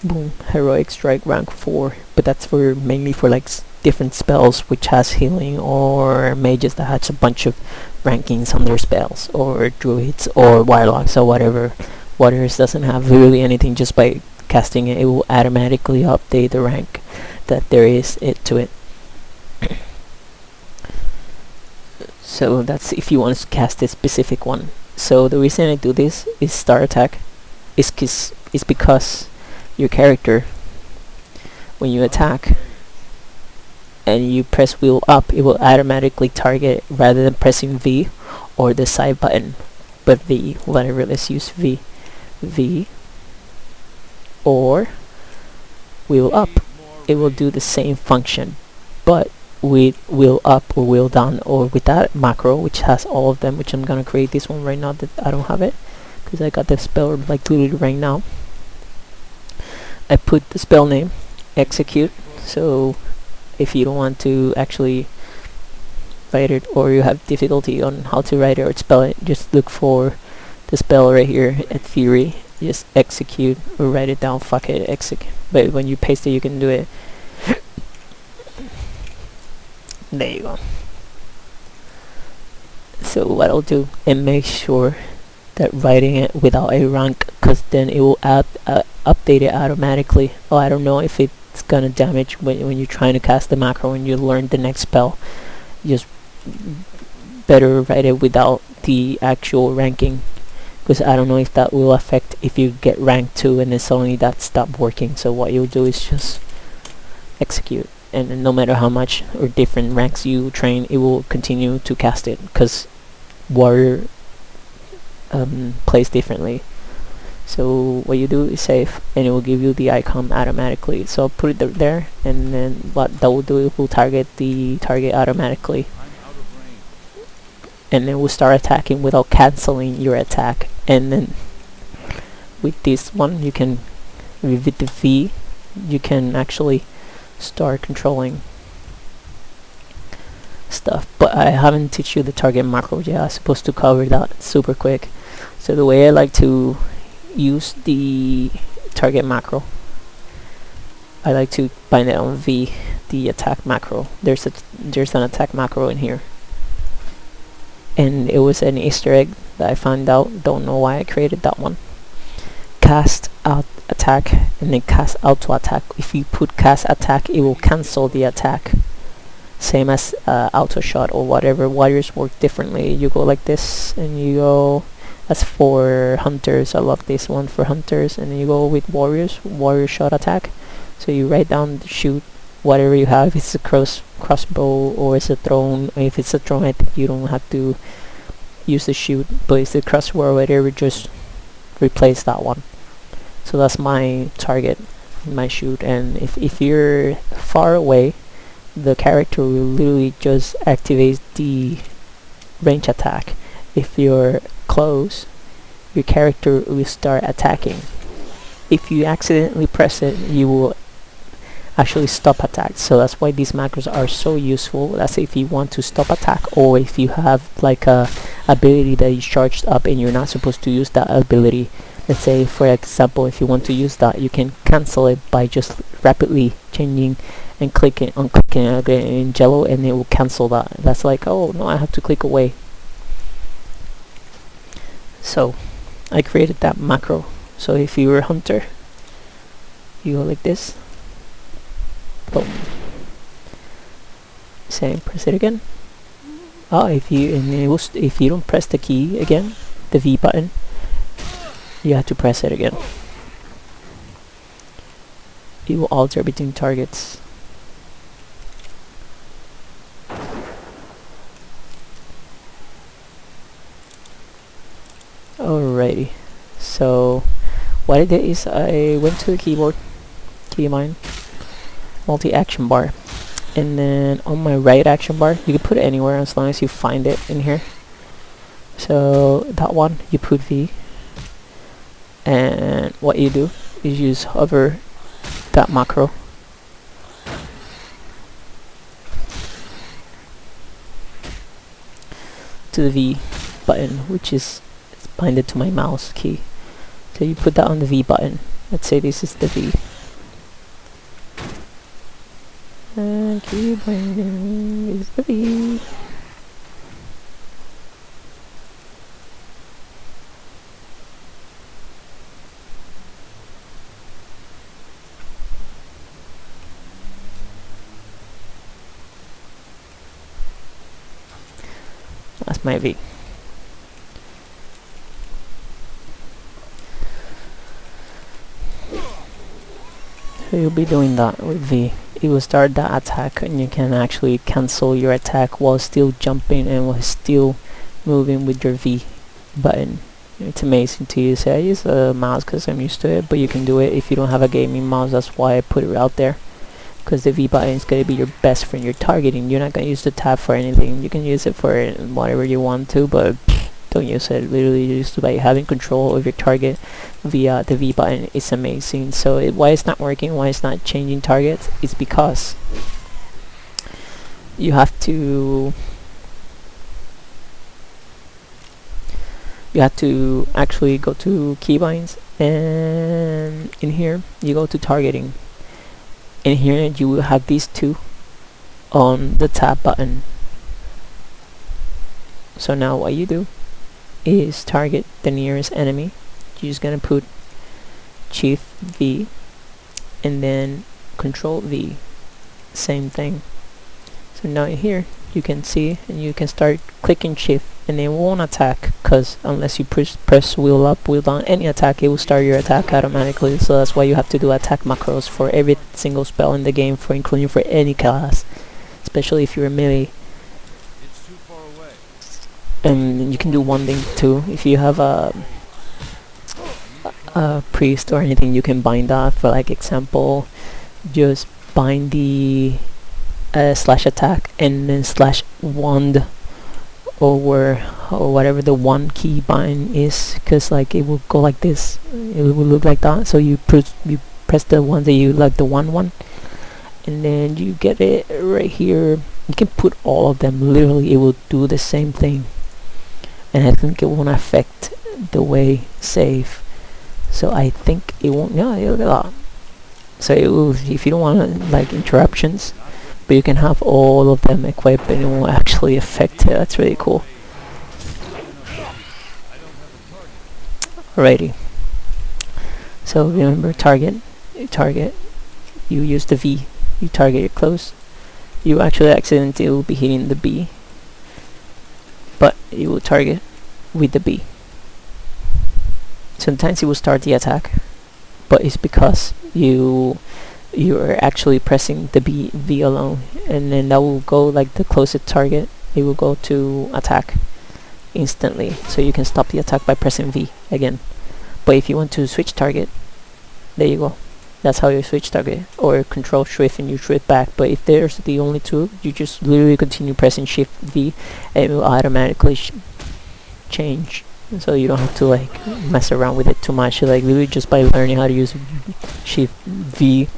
Boom, Heroic Strike rank 4. But that's for mainly for like different spells which has healing, or mages that has a bunch of rankings on their spells, or druids or warlocks or whatever. Warriors doesn't have really anything. Just by casting it, it will automatically update the rank that there is to it. So that's if you want to cast a specific one. So the reason I do this is startattack is because your character, when you attack and you press wheel up, it will automatically target rather than pressing V or the side button, but V, whatever. Let's use V or wheel up. It will do the same function, but with wheel up or wheel down, or with that macro which has all of them, which I'm gonna create this one right now that I don't have it because I got the spell like literally right now. I put the spell name, execute. So if you don't want to actually write it, or you have difficulty on how to write it or spell it, just look for the spell right here at Fury, just execute or write it down, fuck it, execute. But when you paste it, you can do it. There you go. So what I'll do, and make sure that writing it without a rank, because then it will update it automatically. Oh, I don't know if it's gonna damage when you're trying to cast the macro and you learn the next spell. Just better write it without the actual ranking, because I don't know if that will affect if you get rank 2 and then suddenly that stopped working. So what you'll do is just execute, and then no matter how much or different ranks you train, it will continue to cast it, because warrior plays differently. So what you do is save, and it will give you the icon automatically. So I'll put it there, and then what that will do, it will target the target automatically, and then we'll start attacking without canceling your attack. And then with this one, you can, with the V, you can actually start controlling stuff. But I haven't teach you the target macro yet. I'm supposed to cover that super quick. So the way I like to use the target macro, I like to bind it on V, the attack macro. There's an attack macro in here, and it was an Easter egg that I found out. Don't know why I created that one. Cast out attack, and then cast auto attack. If you put cast attack, it will cancel the attack, same as auto shot or whatever. Warriors work differently. You go like this, and you go. That's for hunters. I love this one for hunters. And then you go with warrior shot attack. So you write down the shoot, whatever you have. If it's a crossbow or it's a thrown. If it's a thrown, I think you don't have to use the shoot, but it's the crossbow or whatever, just replace that one. So that's my target, my shoot. And if you're far away, the character will literally just activate the range attack. If you're close, your character will start attacking. If you accidentally press it, you will actually stop attack. So that's why these macros are so useful. That's if you want to stop attack, or if you have like a ability that is charged up and you're not supposed to use that ability. Let's say, for example, if you want to use that, you can cancel it by just rapidly changing and clicking in yellow, and it will cancel that. That's like, oh no, I have to click away. So I created that macro. So if you were a hunter, you go like this. Boom. Same. Press it again. Oh, if you don't press the key again, the V button, you have to press it again. It will alter between targets. Alrighty. So what I did is I went to the keyboard, keybind, multi-action bar, and then on my right action bar, you can put it anywhere as long as you find it in here. So that one, you put V, and what you do is you just hover that macro to the V button, which is binded to my mouse key. So you put that on the V button. Let's say this is the V. And key binding is the V. That's my V. So you'll be doing that with V. It will start that attack, and you can actually cancel your attack while still jumping and while still moving with your V button. It's amazing to use. I use a mouse because I'm used to it, but you can do it if you don't have a gaming mouse. That's why I put it out there, because the V button is going to be your best friend. You're targeting. You're not going to use the tab for anything. You can use it for whatever you want to, but don't use it. Literally just by having control of your target via the V button. It's amazing. So why it's not working, why it's not changing targets, it's because you have to actually go to keybinds, and in here you go to targeting. In here you will have these two on the tab button. So now what you do is target the nearest enemy. You're just gonna put Shift V and then Control V, same thing. So now here you can see, and you can start clicking Shift, and it won't attack, because unless you press wheel up, wheel down, any attack, it will start your attack automatically. So that's why you have to do attack macros for every single spell in the game, for including for any class, especially if you're a melee. And you can do one thing too. If you have a priest or anything, you can bind that. For like example, just bind the slash attack and then slash wand or whatever the one key bind is, because like it will go like this. It will look like that. So you press the one that you like, the one, and then you get it right here. You can put all of them. Literally, it will do the same thing. And I think it won't affect the way save. So I think it won't. Yeah, look at that. So it will, if you don't want like interruptions, but you can have all of them equipped and it won't actually affect it. That's really cool. Alrighty. So remember, target. You use the V. You target your close. You actually accidentally will be hitting the B, but it will target with the B. Sometimes it will start the attack, but it's because you're actually pressing the V alone, and then that will go like the closest target. It will go to attack instantly, so you can stop the attack by pressing V again. But if you want to switch target, there you go. That's how you switch target, or control shift and you shift back. But if there's the only two, you just literally continue pressing shift V and it will automatically change. So you don't have to like mess around with it too much. Like literally just by learning how to use shift V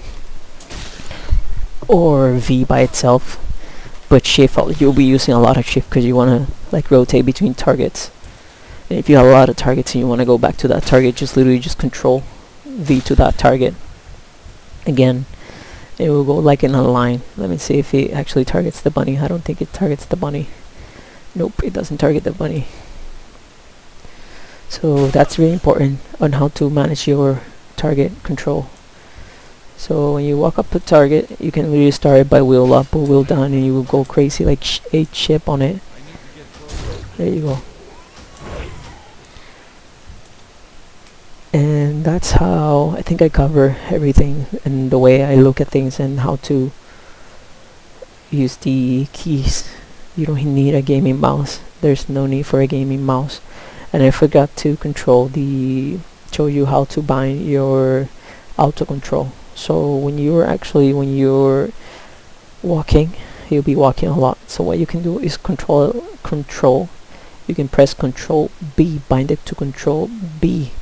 or V by itself. But shift, you'll be using a lot of shift because you want to like rotate between targets. And if you have a lot of targets and you want to go back to that target, just literally just control V to that target. Again, it will go like in a line. Let me see if it actually targets the bunny. I don't think it targets the bunny. Nope, it doesn't target the bunny. So that's really important on how to manage your target control. So when you walk up to target, you can really start it by wheel up or wheel down, and you will go crazy like 8 ship on it. There you go. And that's how I think I cover everything and the way I look at things and how to use the keys. You don't need a gaming mouse. There's no need for a gaming mouse. And I forgot to show you how to bind your auto control. So when you're walking, you'll be walking a lot. So what you can do is control. You can press Control B, bind it to Control B,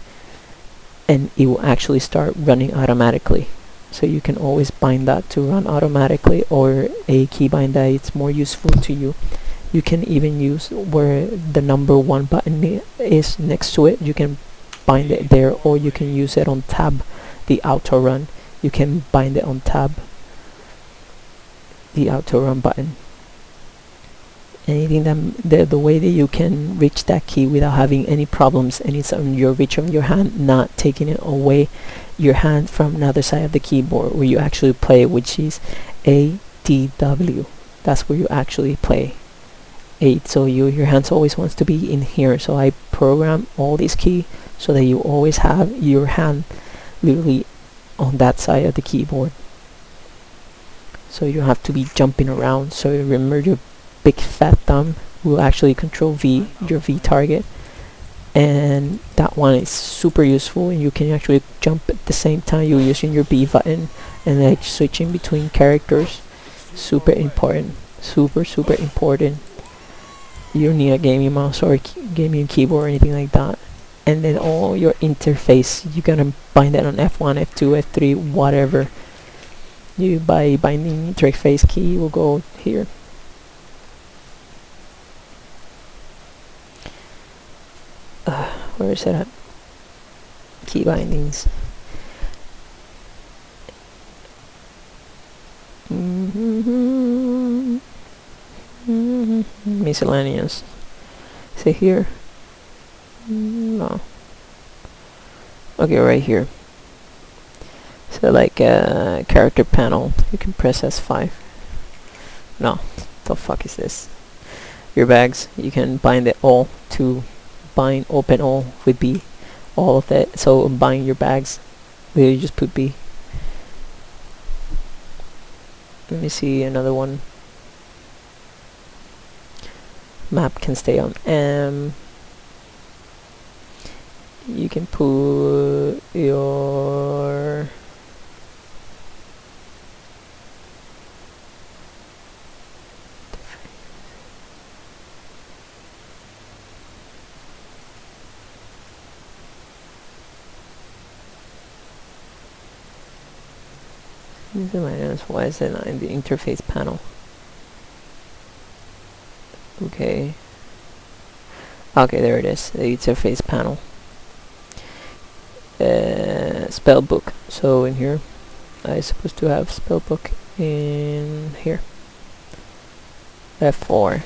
and it will actually start running automatically. So you can always bind that to run automatically, or a keybind that it's more useful to you. You can even use where the number 1 button is next to it. You can bind it there, or you can use it on tab, the auto run. You can bind it on tab, the auto run button. Anything that the way that you can reach that key without having any problems, and it's on your reach of your hand, not taking it away your hand from another side of the keyboard where you actually play, which is ADW. That's where you actually play. 8. So your hands always wants to be in here. So I program all these keys so that you always have your hand literally on that side of the keyboard. So you don't have to be jumping around. So remember, your big fat thumb will actually control V, your V target, and that one is super useful, and you can actually jump at the same time you're using your B button, and like switching between characters. Super important. Super important. You don't need a gaming mouse or gaming keyboard or anything like that. And then all your interface, you're gonna bind it on F1, F2, F3, whatever. You by binding interface key will go here. Where is it at? Key bindings. Miscellaneous. Is it here? No. Okay, right here. So like character panel, you can press S5. No, the fuck is this? Your bags, you can bind it all to bind open all with B, all of that. So bind your bags, you just put B. Let me see another one. Map can stay on M. You can put your why is it not in the interface panel? Okay, there it is, the interface panel. Spell book. So in here, I'm supposed to have spell book in here. F4,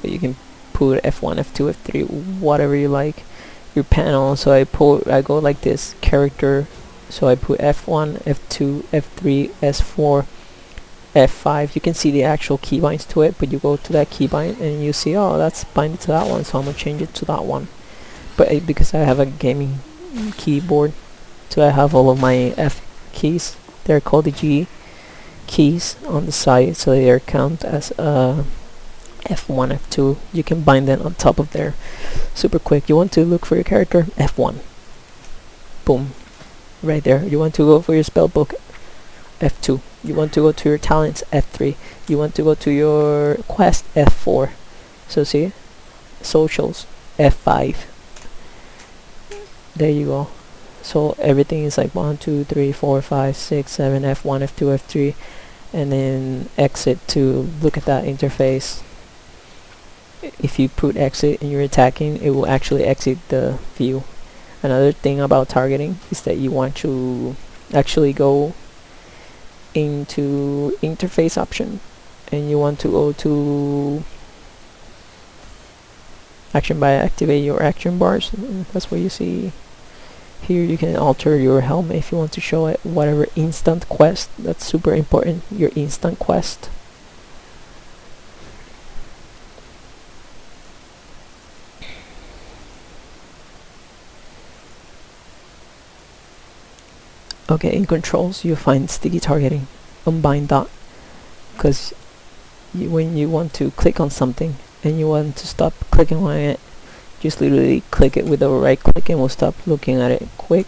but you can put F1, F2, F3, whatever you like. Your panel. So I go like this, character. So I put F1, F2, F3, S4, F5. You can see the actual keybinds to it, but you go to that keybind and you see, oh, that's binded to that one, so I'm gonna change it to that one. But because I have a gaming keyboard, so I have all of my F keys. They're called the G keys on the side, so they are count as F1, F2. You can bind them on top of there. Super quick. You want to look for your character, F1. Boom. right there. You want to go for your spellbook, F2. You want to go to your talents, F3. You want to go to your quest, F4. So see, socials, F5. There you go. So everything is like 1, 2, 3, 4, 5, 6, 7, F1, F2, F3, and then exit to look at that interface. If you put exit and you're attacking, it will actually exit the view. Another thing about targeting is that you want to actually go into interface option, and you want to go to action by activate your action bars. That's what you see here. You can alter your helmet if you want to show it whatever instant quest. That's super important, your instant quest. Okay, in controls you find sticky targeting, unbind dot, because when you want to click on something and you want to stop clicking on it, just literally click it with the right click and we'll stop looking at it. Quick.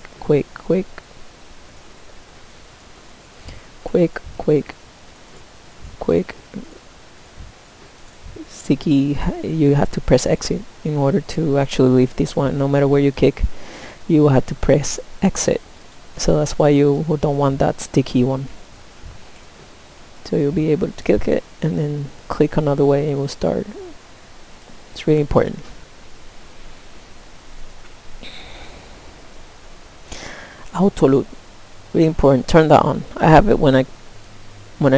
Sticky, you have to press exit in order to actually leave this one. No matter where you kick, you will have to press exit. So that's why you don't want that sticky one. So you'll be able to click it and then click another way and it will start. It's really important. Auto loot, really important. Turn that on. I have it when I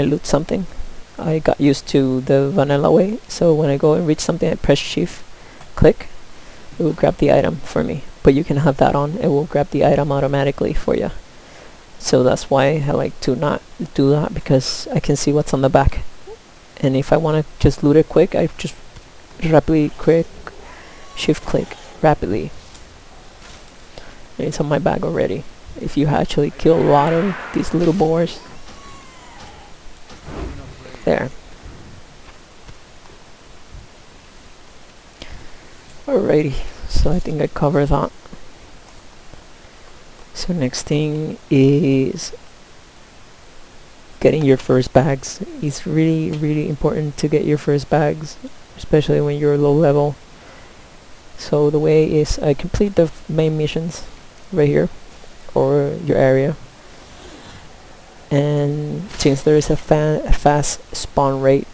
loot something. I got used to the vanilla way, so when I go and reach something, I press shift, click, it will grab the item for me. But you can have that on, it will grab the item automatically for you. So that's why I like to not do that, because I can see what's on the back. And if I want to just loot it quick, I just rapidly click, shift click, rapidly. And it's on my bag already. If you actually kill a lot of these little boars. There. Alrighty, so I think I covered that. So next thing is getting your first bags. It's really important to get your first bags, especially when you're low level. So the way is I complete the main missions right here, or your area, and since there is a fast spawn rate,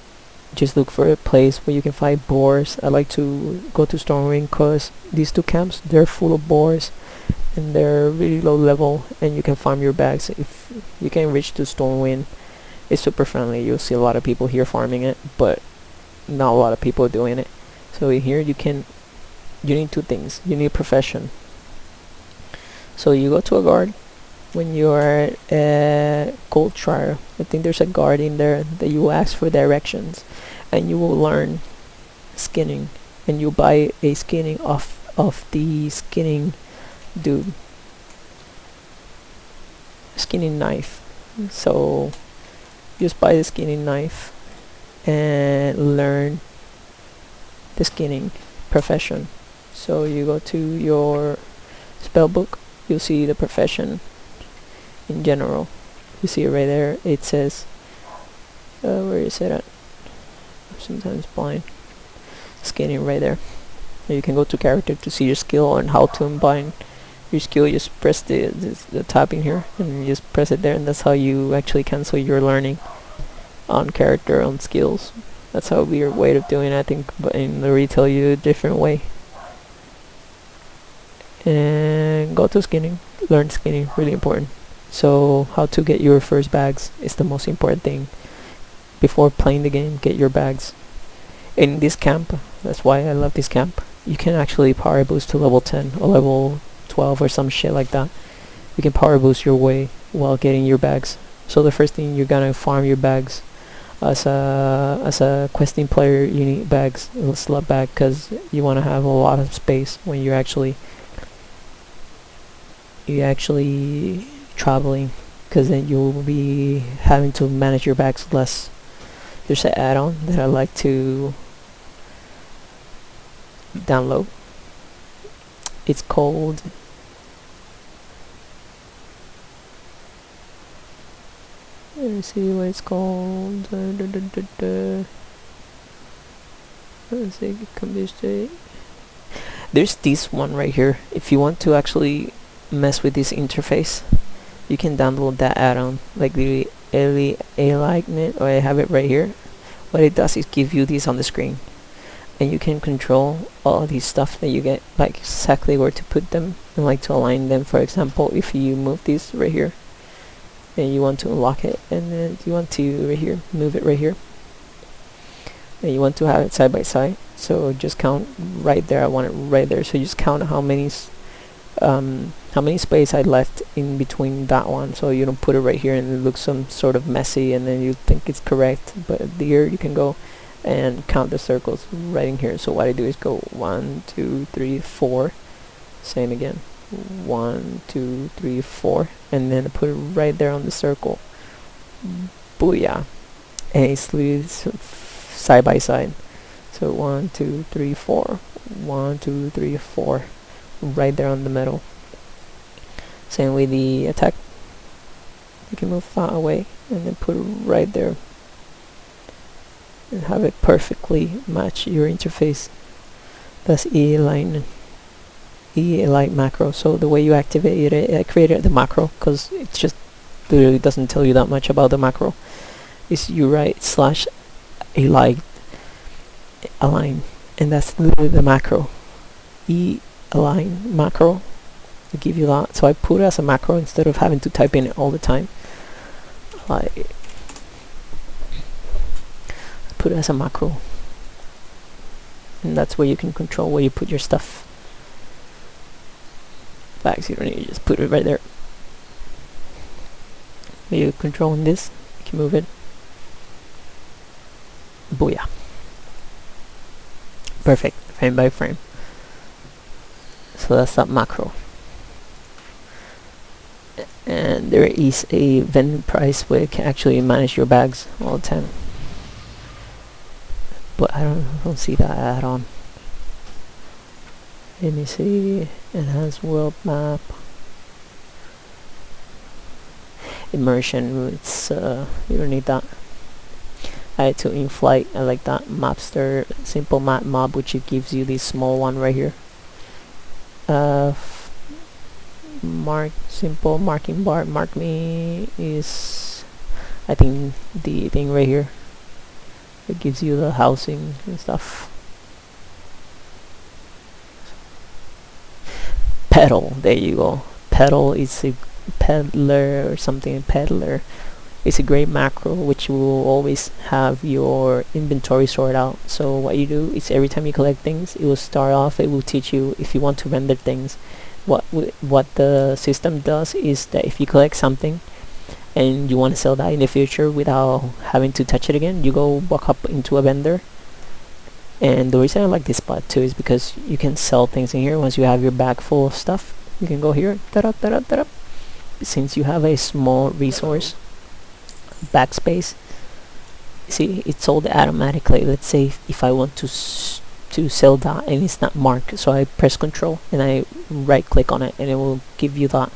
just look for a place where you can find boars. I like to go to Stormwind because these two camps, they're full of boars and they're really low level, and you can farm your bags. If you can reach to Stormwind, it's super friendly. You'll see a lot of people here farming it, but not a lot of people doing it. So in here you need two things. You need profession. So you go to a guard when you are at gold trial. I think there's a guard in there that you will ask for directions, and you will learn skinning, and you buy a skinning of the skinning dude, skinning knife. So just buy the skinning knife and learn the skinning profession. So you go to your spellbook, you'll see the profession in general. You see it right there. It says where is it at? I'm sometimes blind. Skinning right there. You can go to character to see your skill and how to combine your skill. You just press the tab in here and you just press it there, and that's how you actually cancel your learning on character, on skills. That's how weird way of doing it, I think, but in the retail you do it a different way. And go to skinning, learn skinning, really important. So how to get your first bags is the most important thing. Before playing the game, get your bags. In this camp, that's why I love this camp, you can actually power boost to level 10 or level 12 or some shit like that. You can power boost your way while getting your bags. So the first thing, you're gonna farm your bags. As a questing player, you need bags, a slot bag, because you want to have a lot of space when you're actually traveling, because then you'll be having to manage your bags less. There's an add-on that I like to download. It's called Let's see what it's called. Let's see, computer. There's this one right here. If you want to actually mess with this interface, you can download that add-on, like the EalignClassic, or I have it right here. What it does is give you these on the screen, and you can control all of these stuff that you get, like exactly where to put them and like to align them. For example, if you move this right here and you want to unlock it, and then you want to right here move it right here, and you want to have it side by side, so just count right there. I want it right there, so just count how many space I left in between that one, so you don't put it right here and it looks some sort of messy and then you think it's correct. But here you can go and count the circles right in here. So what I do is go 1 2 3 4, same again, 1 2 3 4, and then I put it right there on the circle. Booyah. And it's side by side, so 1 2 3 4, 1 2 3 4, right there on the middle. Same with the attack, you can move that away and then put it right there and have it perfectly match your interface. That's EalignClassic macro. So the way you activate it, I created the macro because it's just literally doesn't tell you that much about the macro. Is you write /align, and that's literally the macro. Align macro to give you that. So I put it as a macro instead of having to type in it all the time. I put it as a macro, and that's where you can control where you put your stuff. Bags, you don't need to just put it right there. When you're controlling this, you can move it. Booyah. Perfect, frame by frame. So that's that macro. And there is a VendorPrice where you can actually manage your bags all the time. But I don't see that add-on. Let me see. Enhance world map. Immersion. It's you don't need that. I had to in-flight. I like that. Mapster simple map mob, which it gives you this small one right here. Simple marking bar. Mark me is, I think, the thing right here. It gives you the housing and stuff. Peddle, there you go. Peddle is a Peddler or something. Peddler is a great macro which will always have your inventory sorted out. So what you do is every time you collect things, it will start off, it will teach you if you want to render things. What the system does is that if you collect something and you want to sell that in the future without having to touch it again, you go walk up into a vendor. And the reason I like this spot too is because you can sell things in here. Once you have your bag full of stuff, you can go here, since you have a small resource backspace. See, it's sold automatically. Let's say if I want to sell that and it's not marked, so I press Control and I right click on it and it will give you that.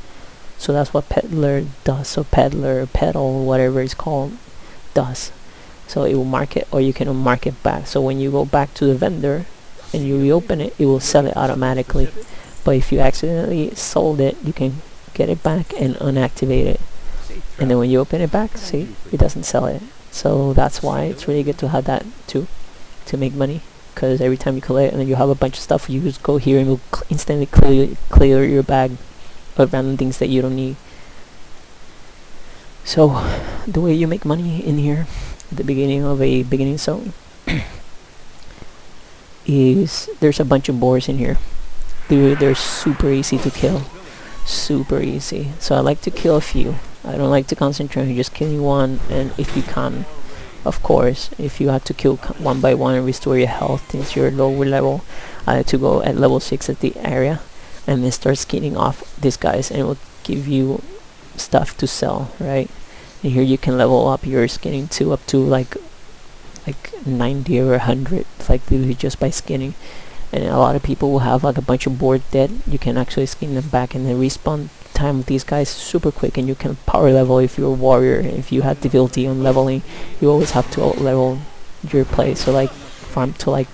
So that's what Peddler does. So Peddler, Pedal, whatever it's called, does. So it will mark it, or you can unmark it back. So when you go back to the vendor and you reopen it, it will sell it automatically. But if you accidentally sold it, you can get it back and unactivate it. And then when you open it back, see, it doesn't sell it. So that's why it's really good to have that too, to make money. Because every time you collect and then you have a bunch of stuff, you just go here and it will instantly clear your bag of random things that you don't need. So the way you make money in here at the beginning of a beginning zone is there's a bunch of boars in here. They're super easy to kill, super easy. So I like to kill a few. I don't like to concentrate on just killing one, and if you can, of course, if you have to kill one by one and restore your health since you're lower level, I had to go at level 6 at the area and then start skinning off these guys, and it will give you stuff to sell, right? And here you can level up your skinning to up to like 90 or 100, like literally just by skinning. And a lot of people will have like a bunch of board dead. You can actually skin them back and then respawn time with these guys super quick, and you can power level if you're a warrior. If you have difficulty on leveling, you always have to level your play. So like farm to like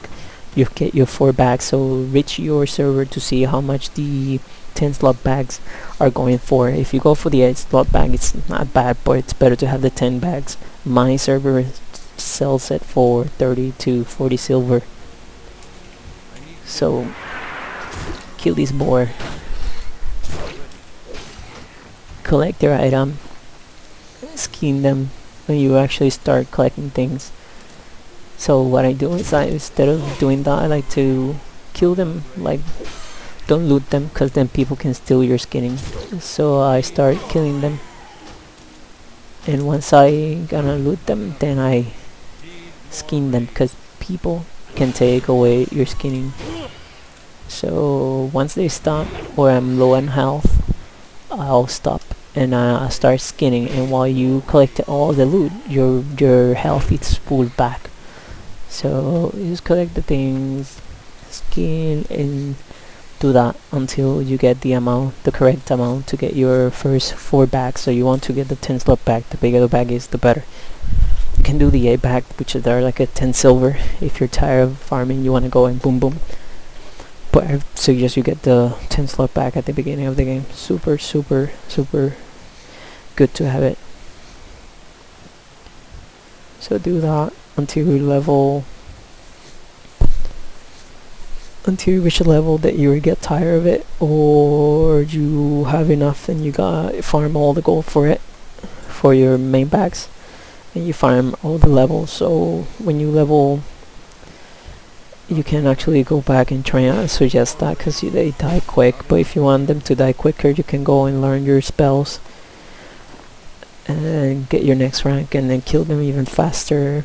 you get your 4 bags. So reach your server to see how much the 10 slot bags are going for. If you go for the 8 slot bag, it's not bad, but it's better to have the 10 bags. My server sells it for 30 to 40 silver. So kill this boar, collect their item, skin them when you actually start collecting things. So what I do is, instead of doing that, I like to kill them. Like, don't loot them, because then people can steal your skinning. So I start killing them, and once I gonna loot them, then I skin them, because people can take away your skinning. So once they stop, or I'm low on health, I'll stop and start skinning. And while you collect all the loot, your health is pulled back. So you just collect the things, skin, and do that until you get the correct amount to get your first 4 bags. So you want to get the 10 slot bag. The bigger the bag is, the better. You can do the 8 bag, which is there like a 10 silver. If you're tired of farming, you want to go and boom boom. But I suggest you get the 10 slot bag at the beginning of the game. Super good to have it. So do that until you reach a level that you get tired of it, or you have enough and you got farm all the gold for it, for your main bags, and you farm all the levels. So when you level, you can actually go back and try and suggest that, because they die quick. But if you want them to die quicker, you can go and learn your spells and get your next rank, and then kill them even faster.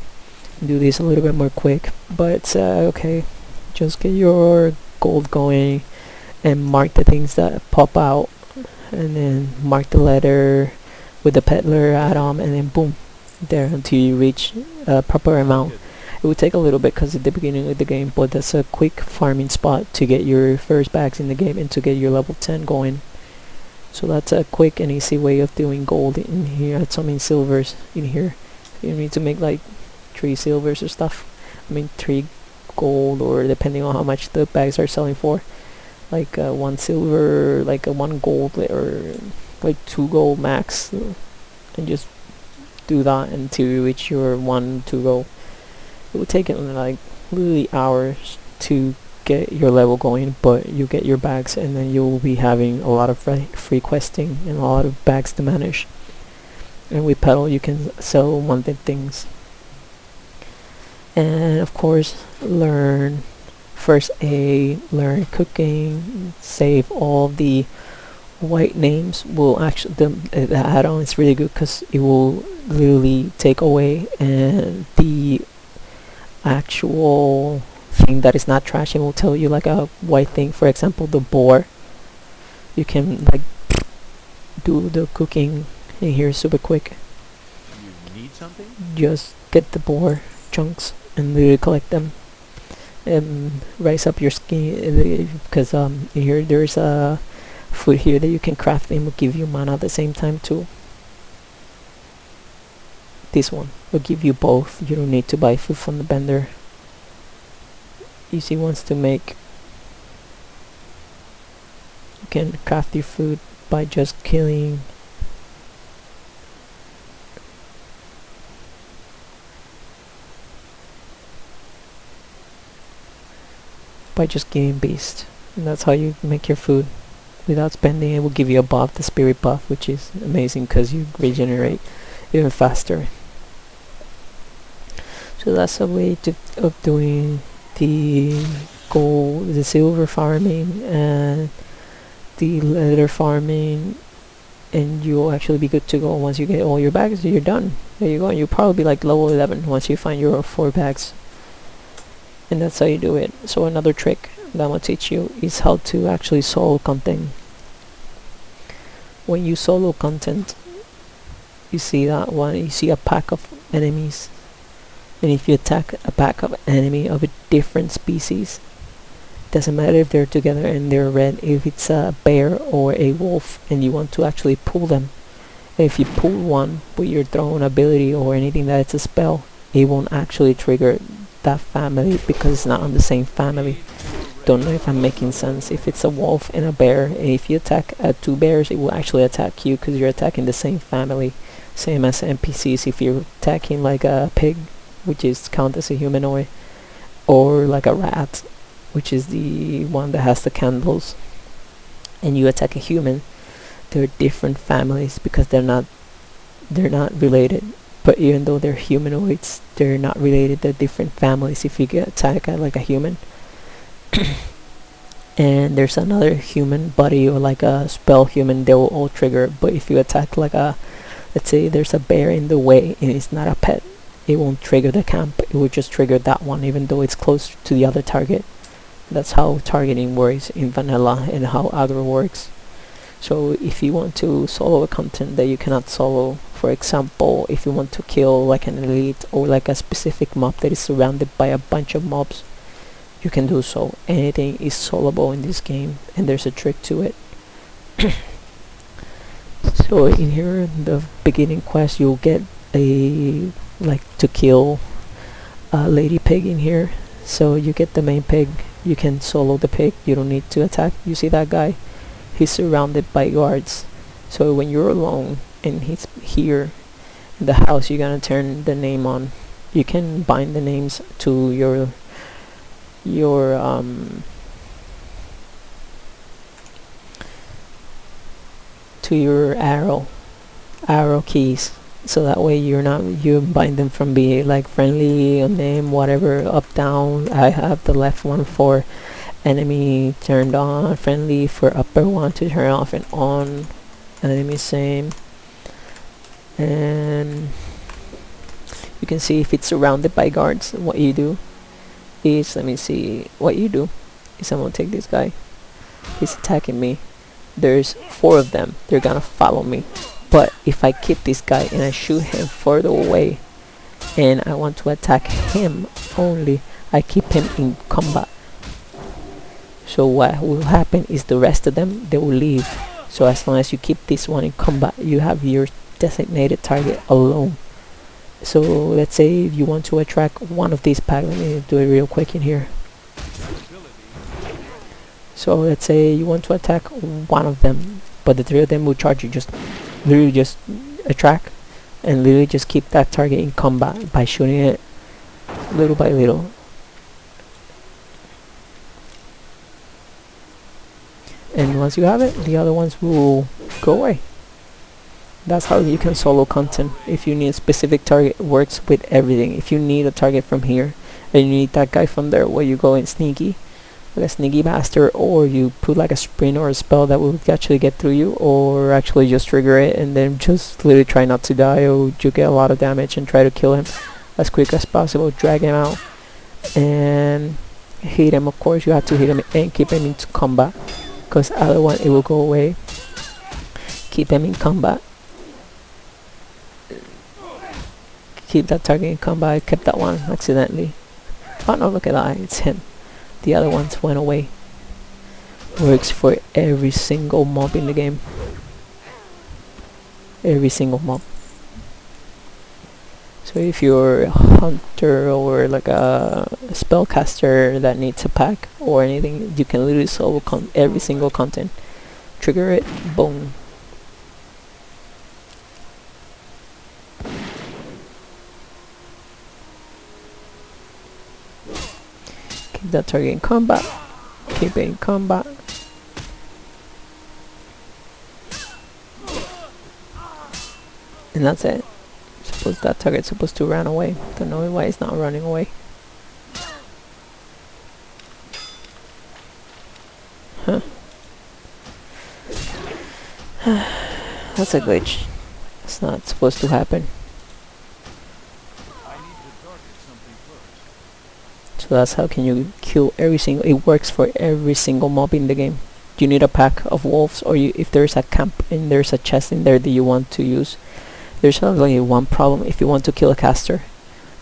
Do this a little bit more quick, but okay. Just get your gold going and mark the things that pop out, and then mark the letter with the Peddler add-on, and then boom, there, until you reach a proper amount. It will take a little bit because at the beginning of the game, but that's a quick farming spot to get your first bags in the game and to get your level 10 going. So that's a quick and easy way of doing gold in here. Add some in silvers in here. You need to make like 3 silvers or stuff. I mean 3 gold, or depending on how much the bags are selling for. Like 1 silver, like 1 gold, or like 2 gold max. And just do that until you reach your 1-2 gold. It will take it like literally hours to get your level going, but you get your bags, and then you will be having a lot of free questing and a lot of bags to manage. And with Peddler you can sell wanted things. And of course, learn first aid, learn cooking, save all the white names. Will actually, the add-on is really good because it will literally take away and the actual thing that is not trash. It will tell you like a white thing. For example, the boar, you can like do the cooking in here super quick. You need something? Just get the boar chunks and literally collect them and rise up your skin, because in here there's a food here that you can craft and will give you mana at the same time too. This one will give you both. You don't need to buy food from the vendor. Easy ones to make. You can craft your food by just killing killing beast, and that's how you make your food without spending. It will give you a buff, the spirit buff, which is amazing because you regenerate even faster. So that's a way of doing the gold, the silver farming, and the leather farming, and you'll actually be good to go. Once you get all your bags, you're done. There you go. You'll probably be like level 11 once you find your 4 bags. And that's how you do it. So another trick that I'm going to teach you is how to actually solo content. When you solo content, you see that one, you see a pack of enemies, and if you attack a pack of enemy of a different species, doesn't matter if they're together and they're red. If it's a bear or a wolf and you want to actually pull them, if you pull one with your throwing ability or anything that it's a spell, it won't actually trigger that family because it's not on the same family. Don't know if I'm making sense. If it's a wolf and a bear, and if you attack two bears, it will actually attack you because you're attacking the same family. Same as NPCs. If you're attacking like a pig, which is count as a humanoid, or like a rat, which is the one that has the candles, and you attack a human, they're different families because they're not related. But even though they're humanoids, they're not related. They're different families. If you get attacked like a human and there's another human buddy or like a spell human, they will all trigger. But if you attack like a, let's say there's a bear in the way and it's not a pet, it won't trigger the camp. It will just trigger that one even though it's close to the other target. That's how targeting works in vanilla and how aggro works. So if you want to solo a content that you cannot solo, for example, if you want to kill like an elite or like a specific mob that is surrounded by a bunch of mobs, you can do so. Anything is soloable in this game, and there's a trick to it. So in here, in the beginning quest, you'll get a like to kill a lady pig in here. So you get the main pig, you can solo the pig, you don't need to attack. You see that guy? He's surrounded by guards. So when you're alone and he's here in the house, you're gonna turn the name on. You can bind the names to your arrow keys, so that way you bind them from being like friendly, a name, whatever, up, down. I have the left one for enemy turned on, friendly for upper one to turn off and on, enemy same. And you can see if it's surrounded by guards, what you do is, let me see, what you do is I'm gonna take this guy, he's attacking me, there's 4 of them, they're gonna follow me. But if I keep this guy and I shoot him further away and I want to attack him only, I keep him in combat. So what will happen is the rest of them, they will leave. So as long as you keep this one in combat, you have your designated target alone. So let's say you want to attract one of these packs. Let me do it real quick in here. So let's say you want to attack one of them, but the 3 of them will charge you. Just literally just attract and literally just keep that target in combat by shooting it little by little. And once you have it, the other ones will go away. That's how you can solo content. If you need a specific target, it works with everything. If you need a target from here and you need that guy from there, where you go in sneaky, like a sneaky bastard, or you put like a sprint or a spell that will actually get through you, or actually just trigger it and then just literally try not to die, or you get a lot of damage and try to kill him as quick as possible. Drag him out and hit him. Of course you have to hit him and keep him into combat, because otherwise it will go away. Keep him in combat. Keep that target in combat. I kept that one accidentally. Oh no, look at that, it's him. The other ones went away. Works for every single mob in the game. Every single mob. So if you're a hunter or like a spellcaster that needs a pack or anything, you can literally solo every single content. Trigger it, boom. Keep that target in combat. Keep it in combat. And that's it. Suppose that target's supposed to run away. Don't know why it's not running away. Huh. That's a glitch. It's not supposed to happen. So that's how can you kill every single, it works for every single mob in the game. You need a pack of wolves, or if there's a camp and there's a chest in there that you want to use. There's only one problem. If you want to kill a caster,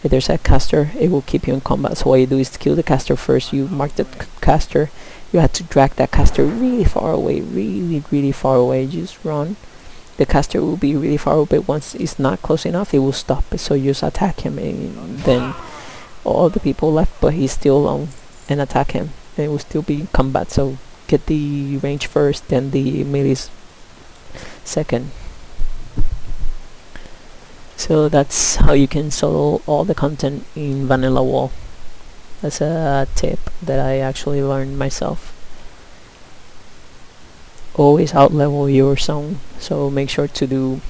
if there's a caster, it will keep you in combat. So what you do is to kill the caster first. You mark the caster. You have to drag that caster really far away, really far away. Just run. The caster will be really far away. Once it's not close enough, it will stop. So you just attack him, and then all the people left, but he's still alone, and attack him, and it will still be in combat. So get the range first, then the melee second. So that's how you can solo all the content in Vanilla WoW. That's a tip that I actually learned myself. Always outlevel your zone, so make sure to do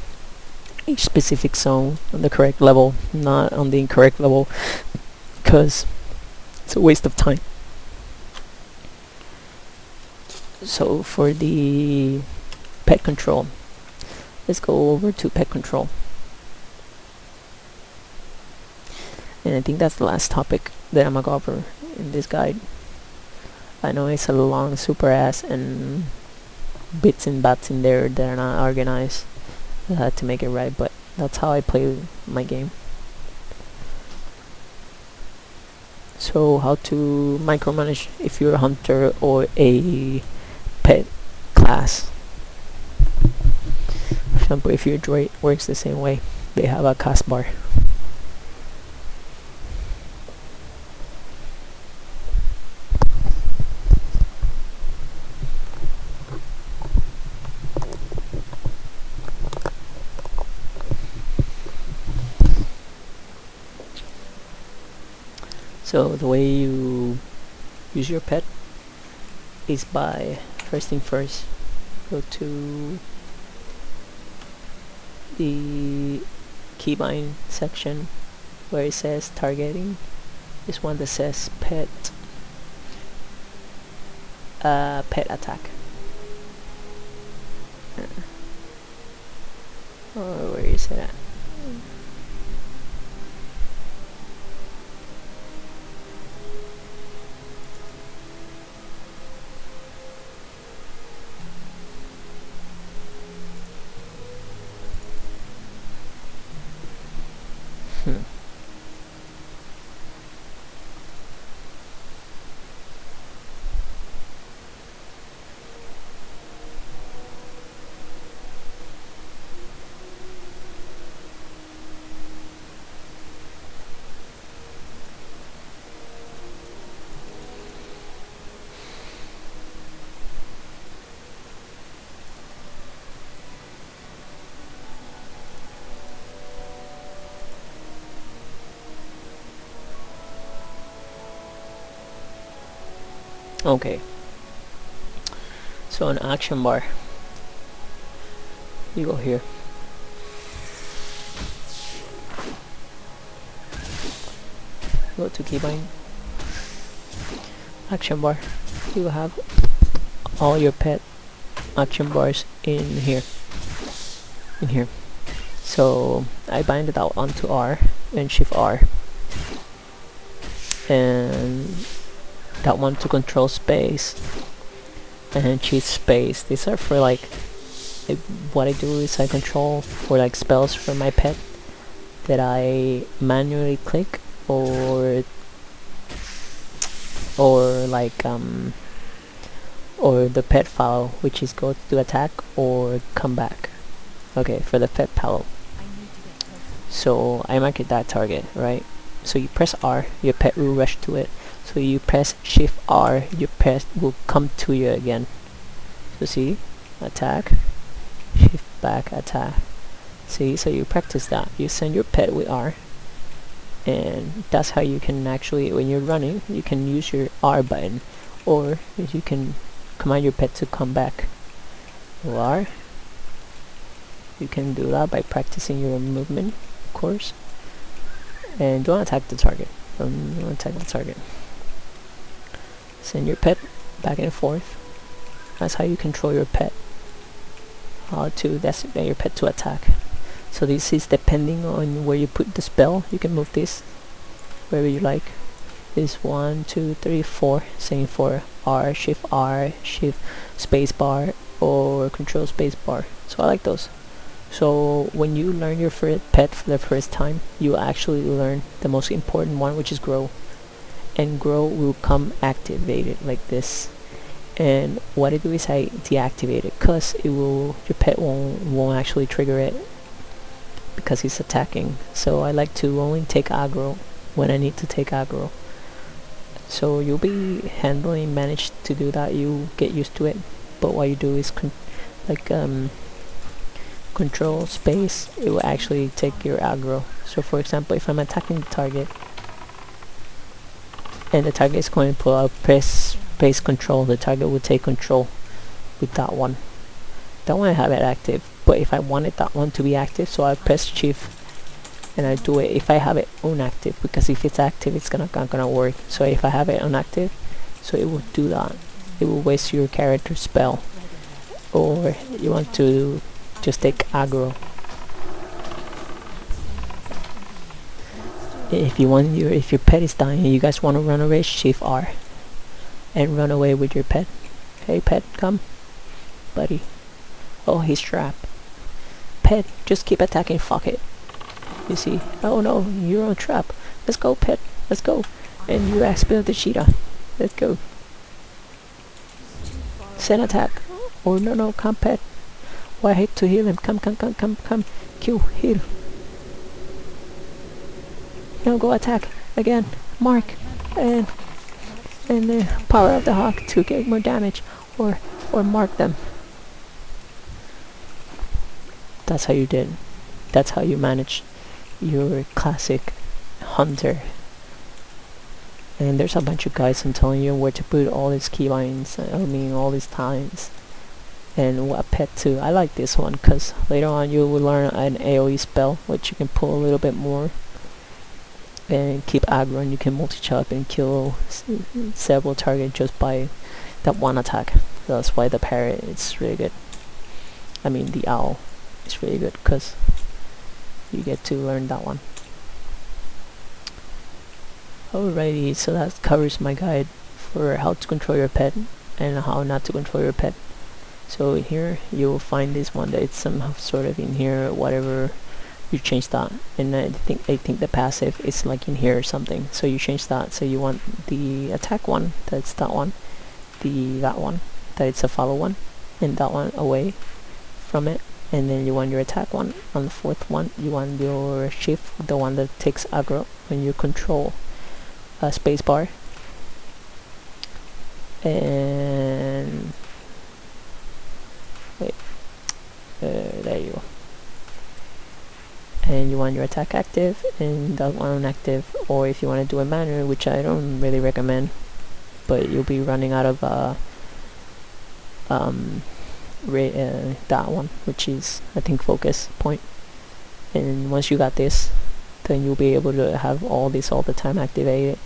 each specific zone on the correct level, not on the incorrect level, because it's a waste of time. So for the pet control, let's go over to pet control. And I think that's the last topic that I'm gonna go over in this guide. I know it's a long super ass and bits and bats in there that are not organized to make it right, but that's how I play my game. So how to micromanage if you're a hunter or a pet class. For example, if you're a droid, works the same way. They have a cast bar. So the way you use your pet is by first thing first, go to the keybind section where it says targeting. This one that says pet attack. Oh, where is it at? Okay, so an action bar, you go here, go to keybind, action bar, you have all your pet action bars in here. So I bind it out onto R and Shift R, and that one to control space and cheat space. These are for like what I do is I control for like spells for my pet that I manually click or like or the pet file, which is go to attack or come back. Okay, for the pet file, so I mark it that target, right? So you press R, your pet will rush to it. So you press Shift R, your pet will come to you again. So see, attack, shift back, attack. See, so you practice that. You send your pet with R, and that's how you can actually, when you're running, you can use your R button, or you can command your pet to come back. R. You can do that by practicing your movement, of course. And don't attack the target. Don't attack the target. Send your pet back and forth. That's how you control your pet. How to designate your pet to attack. So this is depending on where you put the spell. You can move this wherever you like. This 1, 2, 3, 4. Same for R, Shift space bar, or control space bar. So I like those. So when you learn your pet for the first time, you actually learn the most important one, which is grow. And grow will come activated like this. And what I do is I deactivate it, cause your pet won't actually trigger it because he's attacking. So I like to only take aggro when I need to take aggro. So you'll be manage to do that. You get used to it. But what you do is control space. It will actually take your aggro. So for example, if I'm attacking the target and the target is going to pull out, press space control, the target will take control with that one. That one I have it active, but if I wanted that one to be active, so I press shift and I do it if I have it inactive, because if it's active it's not gonna work. So if I have it inactive, so it will do that. It will waste your character spell. Or you want to just take aggro. If your pet is dying and you guys want to run away, shift R and run away with your pet. Hey pet, come buddy. Oh, he's trapped. Pet, just keep attacking, fuck it. You see? Oh no, you're on trap. Let's go pet, let's go. And you expel the cheetah. Let's go. Send attack. Or no, come pet. Oh, I hate to heal him. Come. Q, heal. Now go attack again. Mark and then power of the hawk to get more damage, or mark them. That's how you did. That's how you manage your classic hunter. And there's a bunch of guys I'm telling you where to put all these keybinds. I mean all these times. And what pet too. I like this one because later on you will learn an AoE spell which you can pull a little bit more and keep aggro, and you can multi-chop and kill several targets just by that one attack. So that's why the parrot is really good. I mean the owl is really good because you get to learn that one. Alrighty, so that covers my guide for how to control your pet and how not to control your pet. So here you will find this one that it's somehow sort of in here or whatever. You change that, and I think the passive is like in here or something. So you change that. So you want the attack one, that's that one, that one, that it's a follow one, and that one away from it. And then you want your attack one. On the fourth one, you want your shift, the one that takes aggro when you control space bar. And wait, there you go. And you want your attack active and that one active, or if you want to do a manual, which I don't really recommend, but you'll be running out of that one, which is I think focus point. And once you got this, then you'll be able to have all this all the time activated.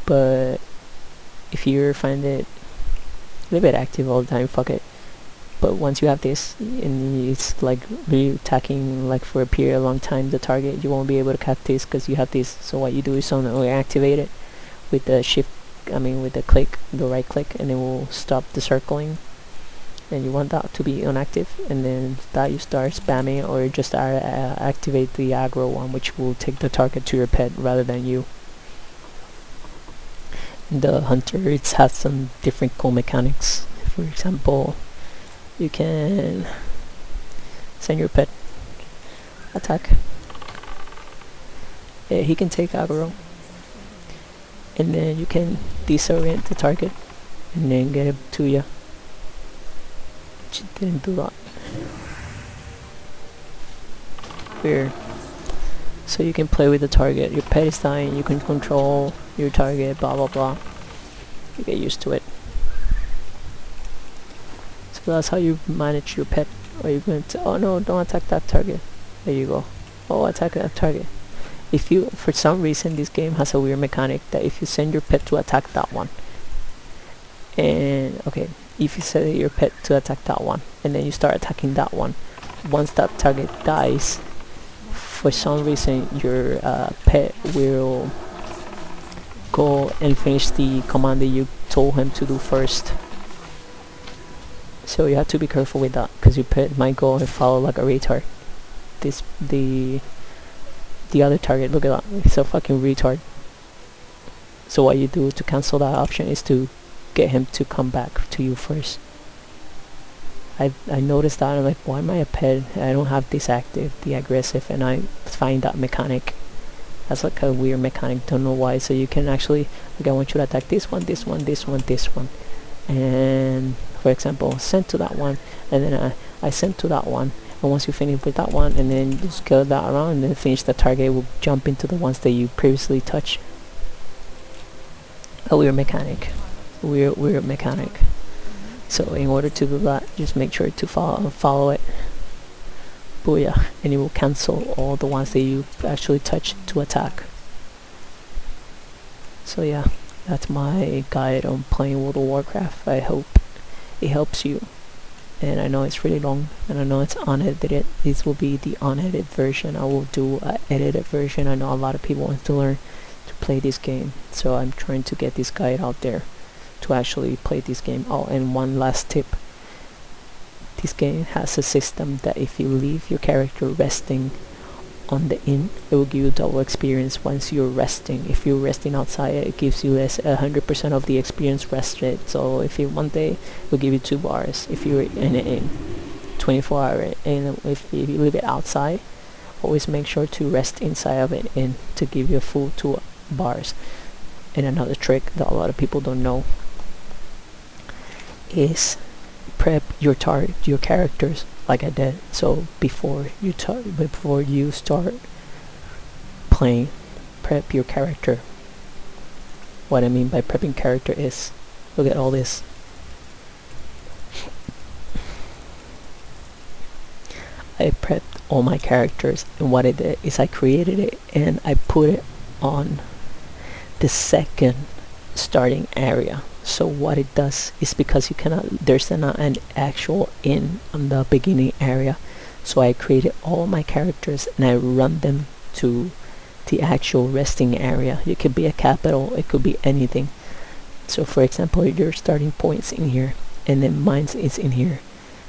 But if you find it a little bit active all the time, fuck it. But once you have this and it's like really attacking like for a period of long time the target, you won't be able to catch this because you have this. So what you do is only activate it with the shift, with the click, the right click, and it will stop the circling. And you want that to be inactive, and then that you start spamming or just activate the aggro one, which will take the target to your pet rather than you. The hunter, it has some different cool mechanics. For example, you can send your pet attack. He can take aggro, and then you can disorient the target and then get it to you. Which it didn't do that. Weird. So you can play with the target. Your pet is dying, you can control your target, blah blah blah. You get used to it. So that's how you manage your pet. Or you're going to, oh no, don't attack that target. There you go. Oh, attack that target. If you, for some reason, this game has a weird mechanic that if you send your pet to attack that one, and okay, if you set your pet to attack that one, and then you start attacking that one, once that target dies, for some reason your pet will go and finish the command that you told him to do first. So you have to be careful with that, because your pet might go and follow like a retard. the other target. Look at that, he's a fucking retard. So what you do to cancel that option is to get him to come back to you first. I noticed that, I'm like, why am I a pet? I don't have this active, the aggressive, and I find that mechanic. That's like a weird mechanic, don't know why. So you can actually, like, I want you to attack this one, this one, this one, this one, and for example, send to that one, and then I send to that one, and once you finish with that one, and then just go that around, and then finish the target, it will jump into the ones that you previously touched. A weird mechanic, weird mechanic. So in order to do that, just make sure to follow it. Booyah, and it will cancel all the ones that you actually touch to attack. So yeah, that's my guide on playing World of Warcraft. I hope it helps you. And I know it's really long, and I know it's unedited. This will be the unedited version. I will do an edited version. I know a lot of people want to learn to play this game, so I'm trying to get this guide out there to actually play this game. Oh, and one last tip. This game has a system that if you leave your character resting on the inn, it will give you double experience once you're resting. If you're resting outside, it gives you less 100% of the experience rested. So if you one day, it will give you 2 bars if you're in an inn, 24 hour. And if you leave it outside, always make sure to rest inside of an inn to give you a full 2 bars. And another trick that a lot of people don't know is prep your characters like I did. So before you start playing, prep your character. What I mean by prepping character is, look at all this. I prepped all my characters, and what I did is I created it and I put it on the second starting area. So what it does is, because you cannot, there's not an actual inn on the beginning area, so I created all my characters and I run them to the actual resting area. It could be a capital, it could be anything. So for example, your starting points in here, and then mine is in here.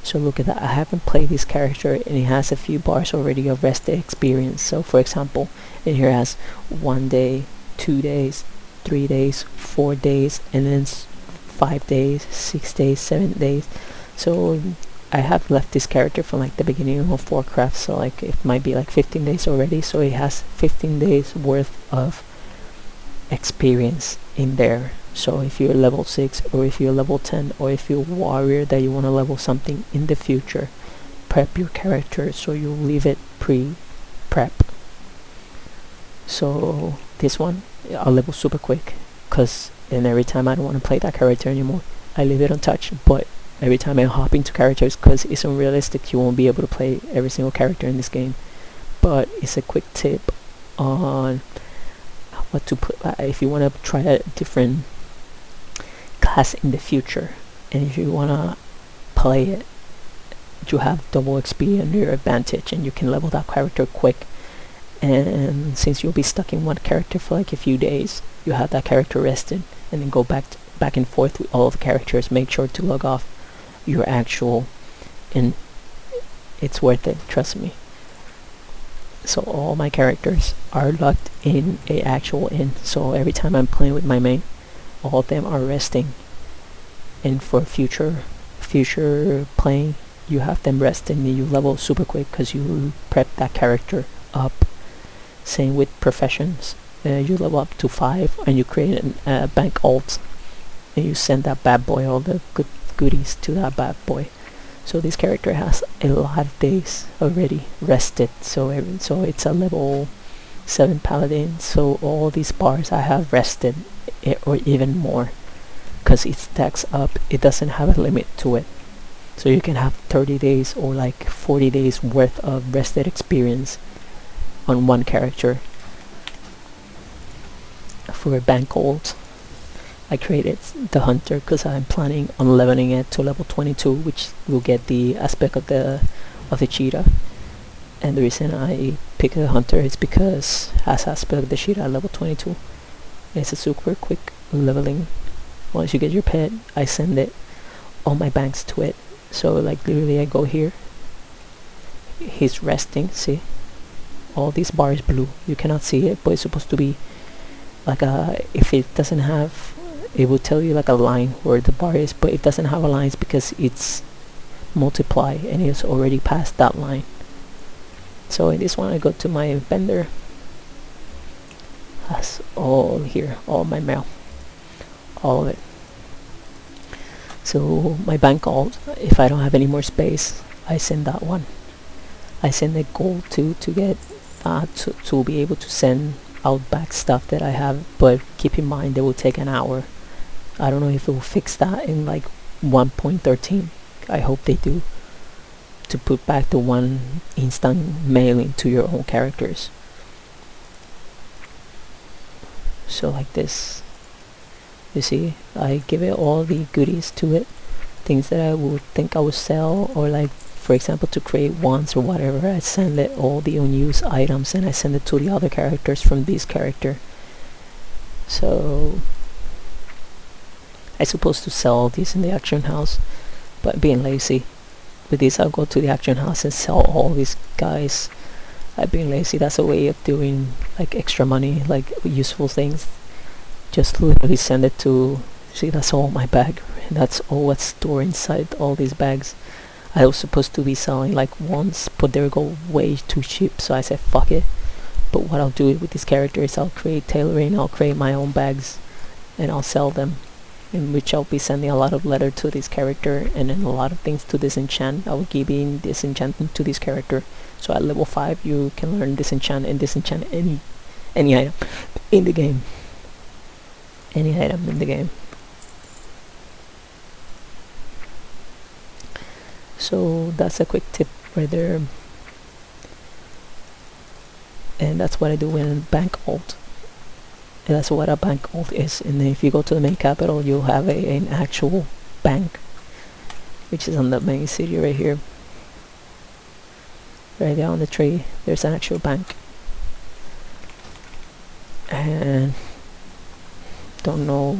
So look at that, I haven't played this character and it has a few bars already of rested experience. So for example, in here has 1 day, 2 days, 3 days, 4 days, and then 5 days, 6 days, 7 days. So I have left this character from like the beginning of Warcraft, so like it might be like 15 days already, so it has 15 days worth of experience in there. So if you're level 6, or if you're level 10, or if you're a warrior that you want to level something in the future, prep your character so you leave it pre-prep. So this one I'll level super quick, and every time I don't want to play that character anymore, I leave it untouched. But every time I hop into characters, because it's unrealistic, you won't be able to play every single character in this game. But it's a quick tip on what to put if you want to try a different class in the future, and if you want to play it, you have double XP under your advantage, and you can level that character quick. And since you'll be stuck in one character for like a few days, you have that character rested, and then go back and forth with all of the characters. Make sure to log off your actual, and it's worth it, trust me. So all my characters are locked in a actual inn, so every time I'm playing with my main, all of them are resting. And for future playing, you have them resting, and you level super quick because you prep that character up. Same with professions, you level up to 5 and you create a bank alt, and you send that bad boy all the goodies to that bad boy. So this character has a lot of days already rested, so it's a level 7 paladin, so all these bars I have rested, or even more, because it stacks up. It doesn't have a limit to it, so you can have 30 days or like 40 days worth of rested experience on one character. For bank ult, I created the hunter because I'm planning on leveling it to level 22, which will get the aspect of the cheetah. And the reason I pick a hunter is because it has aspect of the cheetah at level 22. It's a super quick leveling. Once you get your pet, I send it all my banks to it. So like literally I go here, he's resting. See, all these bars blue, you cannot see it, but it's supposed to be like a, if it doesn't have, it will tell you like a line where the bar is, but it doesn't have a line because it's multiply and it's already past that line. So in this one I go to my vendor, that's all here, all my mail, all of it. So my bank alt, if I don't have any more space, I send that one. I send the gold to get to be able to send out back stuff that I have, but keep in mind they will take an hour. I don't know if it will fix that in like 1.13. I hope they do, to put back the one instant mailing to your own characters. So like this, you see, I give it all the goodies to it, things that I would think I would sell, or like for example to create wands or whatever. I send it all the unused items and I send it to the other characters from this character. So I'm supposed to sell this in the auction house, but being lazy. With this I'll go to the auction house and sell all these guys. I've been lazy. That's a way of doing like extra money, like useful things. Just literally send it to, see, that's all my bag, and that's all what's stored inside all these bags. I was supposed to be selling like once, but they go way too cheap, so I said fuck it. But what I'll do with these characters, I'll create tailoring, I'll create my own bags and I'll sell them, in which I'll be sending a lot of letter to this character and then a lot of things to disenchant. I will give in disenchantment to this character, so at level 5 you can learn disenchant and disenchant any item in the game. Any item in the game. So that's a quick tip right there, and that's what I do in bank alt. And that's what a bank alt is. And then if you go to the main capital, you'll have an actual bank, which is on the main city right here, right there on the tree. There's an actual bank, and don't know,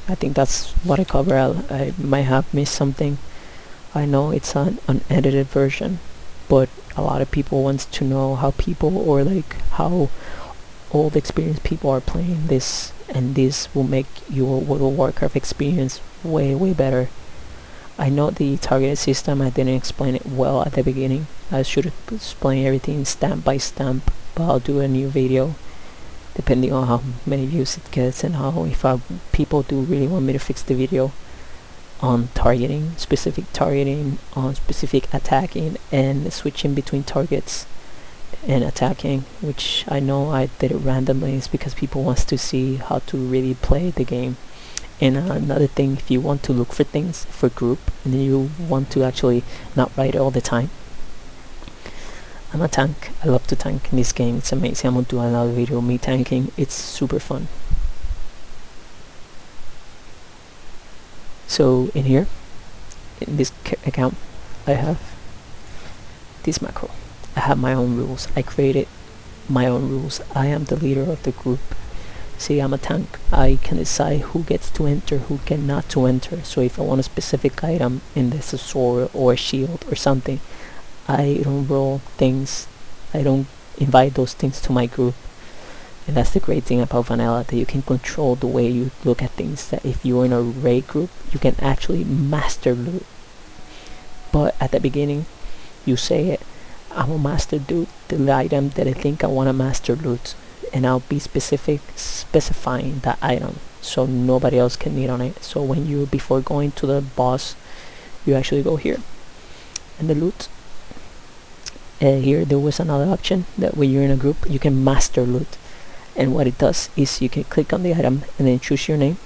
I think that's what I cover. I might have missed something. I know it's an unedited version, but a lot of people wants to know how people, or like how old experienced people are playing this, and this will make your World of Warcraft experience way better. I know the targeted system, I didn't explain it well at the beginning. I should have explained everything stamp by stamp, but I'll do a new video depending on how many views it gets, and how, if people do really want me to fix the video on targeting, specific targeting, on specific attacking, and switching between targets and attacking, which I know I did it randomly. It's because people wants to see how to really play the game. And another thing, if you want to look for things for group and you want to actually not write it all the time, I'm a tank. I love to tank in this game. It's amazing. I'm gonna do another video of me tanking. It's super fun. So in here, in this account, I have this macro. I have my own rules. I created my own rules. I am the leader of the group. See, I'm a tank. I can decide who gets to enter, who cannot to enter. So if I want a specific item, and there's a sword or a shield or something, I don't roll things. I don't invite those things to my group. And that's the great thing about vanilla, that you can control the way you look at things. That if you're in a raid group, you can actually master loot. But at the beginning, you say it, I'm a master loot the item that I think I want to master loot, and I'll be specifying that item so nobody else can eat on it. So when you, before going to the boss, you actually go here and the loot. Here there was another option that when you're in a group, you can master loot, and what it does is you can click on the item and then choose your name,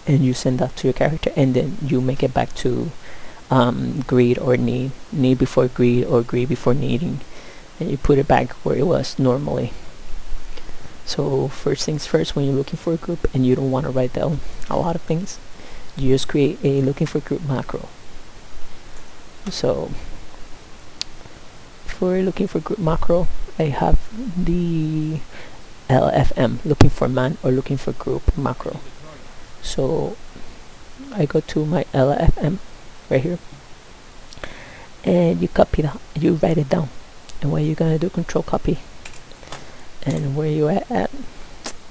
and you send that to your character, and then you make it back to greed or need before greed, or greed before needing, and you put it back where it was normally. So first things first, when you're looking for a group and you don't want to write down a lot of things, you just create a looking for group macro. So for looking for group macro, I have the LFM, looking for man or looking for group macro. So I go to my LFM right here, and you copy that, you write it down, And what you're gonna do, control copy, and where you at,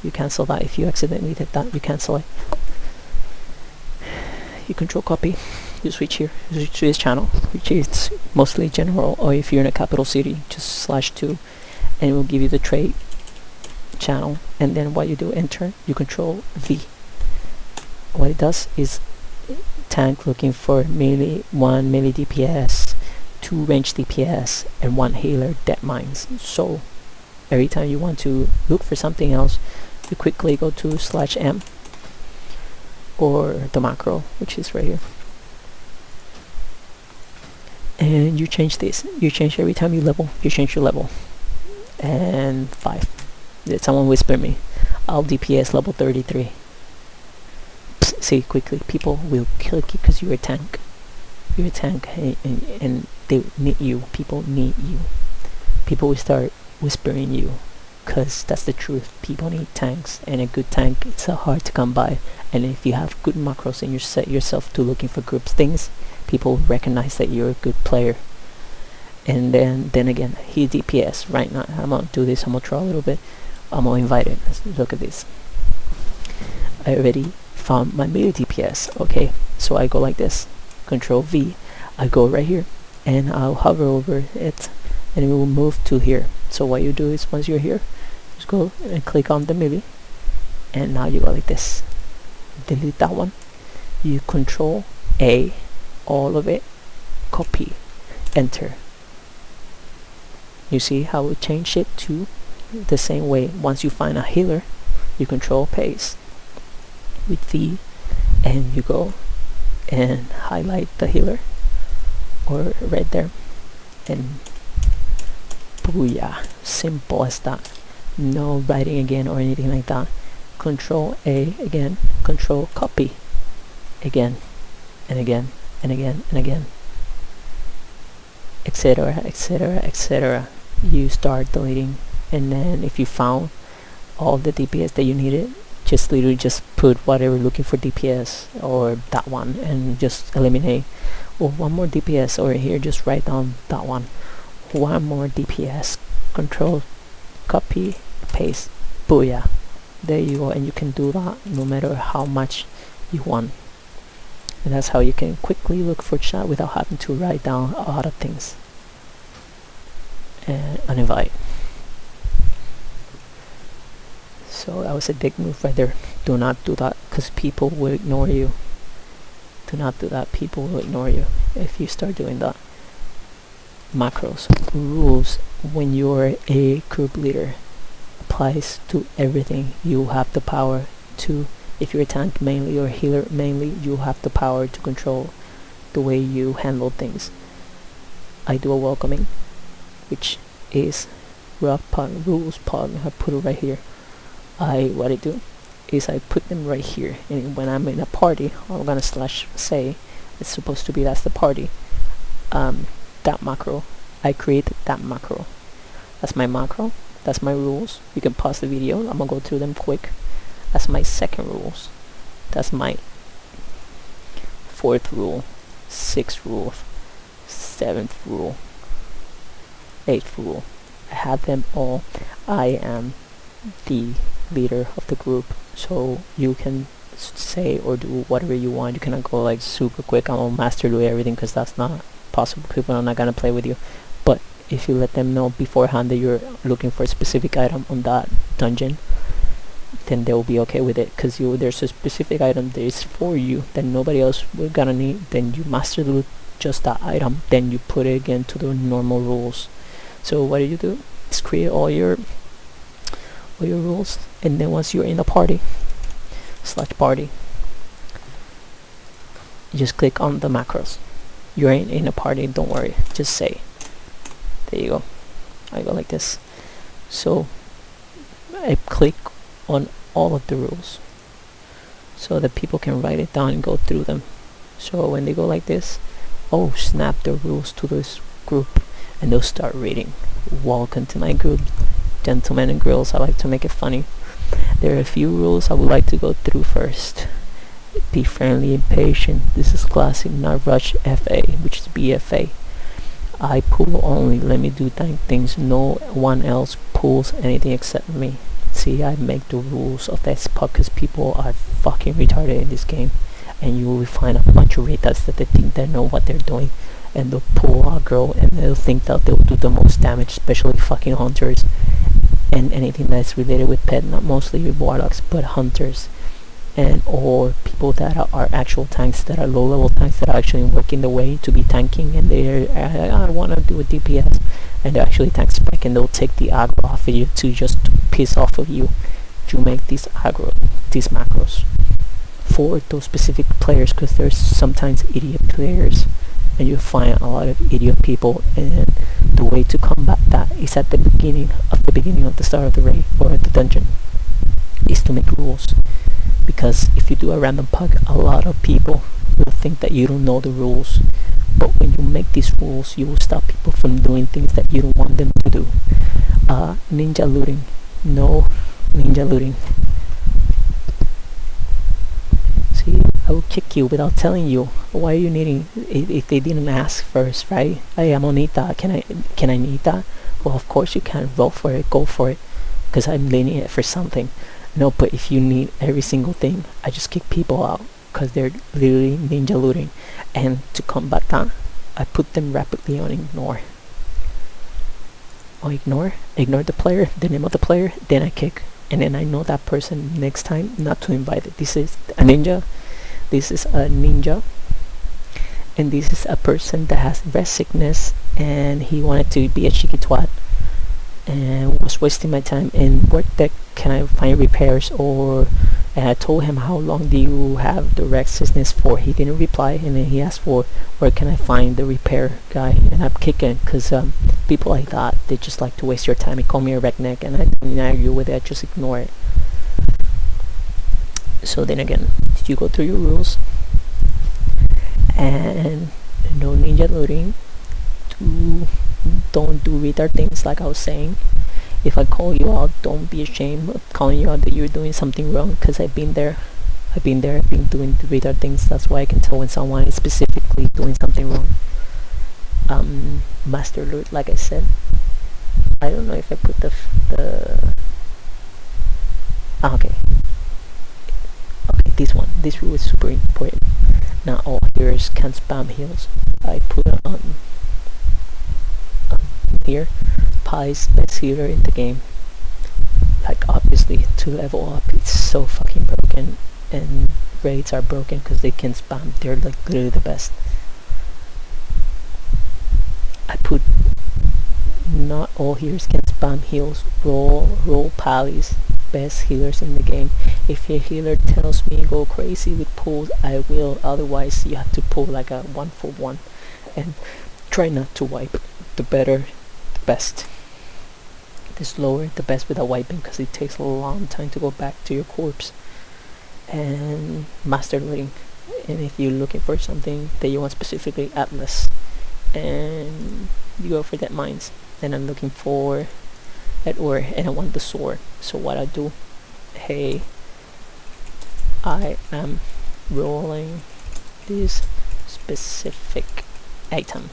you cancel that. If you accidentally did that, you cancel it. You control copy, you switch here, you switch to this channel, which is mostly general, or if you're in a capital city, just /2, and it will give you the trade channel. And then what you do, enter, you control V. What it does is tank looking for melee 1 melee DPS, 2 range DPS, and 1 healer dead mines. So every time you want to look for something else, you quickly go to /M or the macro, which is right here, and you change this. You change every time you level, you change your level. And 5. Did someone whisper me? I'll DPS level 33. Psst, see, quickly, people will kill you because you're a tank. You're a tank, and they need you. People need you. People will start whispering you, because that's the truth. People need tanks, and a good tank, it's hard to come by. And if you have good macros and you set yourself to looking for groups things, people recognize that you're a good player. And then again, he DPS right now. I'm gonna do this. I'm gonna try a little bit. I'm gonna invite it. Let's look at this. I already found my melee DPS. Okay, so I go like this, control V. I go right here, and I'll hover over it, and it will move to here. So what you do is, once you're here, just go and click on the melee, and now you go like this. Delete that one. You control A, all of it, copy, enter. You see how we changed it to the same way. Once you find a healer, you control paste with V, and you go and highlight the healer, or right there, and booyah. Simple as that. No writing again or anything like that. Control A again, control copy again, and again, and again, and again, etc, etc, etc. You start deleting, and then if you found all the DPS that you needed, just literally just put whatever looking for DPS, or that one, and just eliminate. Or one more DPS, or here just write down that one. One more DPS, control copy, paste, booyah. There you go. And you can do that no matter how much you want. And that's how you can quickly look for chat without having to write down a lot of things. And uninvite. So that was a big move right there. Do not do that, because people will ignore you. Do not do that. People will ignore you if you start doing that. Macros, rules, when you're a group leader, applies to everything. You have the power to, if you're a tank mainly or healer mainly, you have the power to control the way you handle things. I do a welcoming, which is rules pod. I put it right here. What I do is I put them right here, and when I'm in a party, I'm gonna say it's supposed to be that's the party. That macro, I created that macro. That's my macro. That's my rules. You can pause the video. I'm gonna go through them quick. That's my second rules. That's my 4th rule, 6th rule, 7th rule, 8th rule. I have them all. I am the leader of the group, so you can say or do whatever you want. You cannot go like super quick. I'm gonna master do everything, because that's not possible. People are not gonna play with you. But if you let them know beforehand that you're looking for a specific item on that dungeon, then they will be okay with it, because there's a specific item that is for you that nobody else will gonna need. Then you master do just that item, then you put it again to the normal rules. So what do? Is create all your rules, and then once you're in the party, /party, you just click on the macros. You're in a party, don't worry, just say. There you go. I go like this. So I click on all of the rules so that people can write it down and go through them. So when they go like this, oh snap, the rules to this group, and they'll start reading. Welcome to my group, gentlemen and girls. I like to make it funny. There are a few rules I would like to go through first. Be friendly and patient. This is classic, not rush FA, which is BFA. I pull only. Let me do things. No one else pulls anything except me. See, I make the rules of this because people are fucking retarded in this game, and you will find a bunch of retards that they think they know what they're doing, and they'll pull aggro and they'll think that they'll do the most damage, especially fucking hunters and anything that's related with pet, not mostly with warlocks, but hunters and or people that are actual tanks, that are low level tanks that are actually working the way to be tanking, and they're I want to do a DPS, and they're actually tank spec, and they'll take the aggro off of you to just piss off of you to make these macros for those specific players, because there's sometimes idiot players and you find a lot of idiot people, and the way to combat that is at the beginning of the start of the raid or the dungeon is to make rules. Because if you do a random pug, a lot of people will think that you don't know the rules, but when you make these rules, you will stop people from doing things that you don't want them to do. Ninja looting. No ninja looting. See, I will kick you without telling you. Why are you needing if they didn't ask first, right? Hey, I'm gonna need that. Can I need that? Well, of course you can. Roll for it. Go for it. Because I'm needing it for something. No, but if you need every single thing, I just kick people out because they're literally ninja looting. And to combat that, I put them rapidly on ignore. On ignore the player, the name of the player, then I kick. And then I know that person next time not to invite it. This is a ninja. This is a ninja. And this is a person that has rest sickness and he wanted to be a cheeky twat and was wasting my time in work deck. Can I find repairs? And I told him, how long do you have the rest sickness for? He didn't reply, and then he asked for where can I find the repair guy, and I'm kicking because people like that, they just like to waste your time. He called me a redneck and I didn't argue with it, I just ignore it. So then again, you go through your rules and no ninja looting. Don't do retard things like I was saying. If I call you out, don't be ashamed of calling you out that you're doing something wrong, because I've been there. I've been doing the retard things. That's why I can tell when someone is specifically doing something wrong. Master loot, like I said. I don't know if I put okay, this rule is super important. Not all heroes can spam heals. I put it on here. Pi's best healer in the game. Like, obviously to level up it's so fucking broken, and raids are broken because they can spam. They're like literally the best. I put not all healers can spam heals. Roll Pally's best healers in the game. If your healer tells me go crazy with pulls, I will. Otherwise you have to pull like a 1-for-1 and try not to wipe. The better, the best. The slower, the best without wiping, because it takes a long time to go back to your corpse. And master looting. And if you're looking for something that you want, specifically Atlas, and you go for that mines. And I'm looking for that ore, and I want the sword. So what I do, hey, I am rolling this specific item,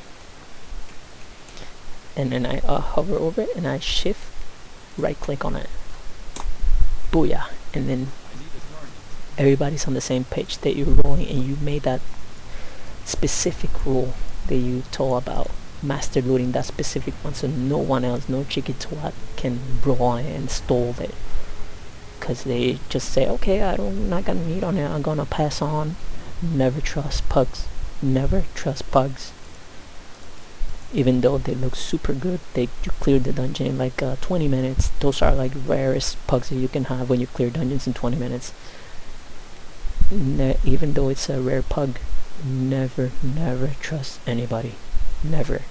and then I hover over it and I shift right click on it, booyah, and then everybody's on the same page that you're rolling, and you made that specific rule that you told about master looting, that specific one, so no one else, no cheeky twat can roll and stole it, because they just say, okay, I'm not gonna need on it, I'm gonna pass on. Never trust pugs. Never trust pugs. Even though they look super good, you clear the dungeon in like 20 minutes. Those are like rarest pugs that you can have when you clear dungeons in 20 minutes. Even though it's a rare pug, never trust anybody. Never.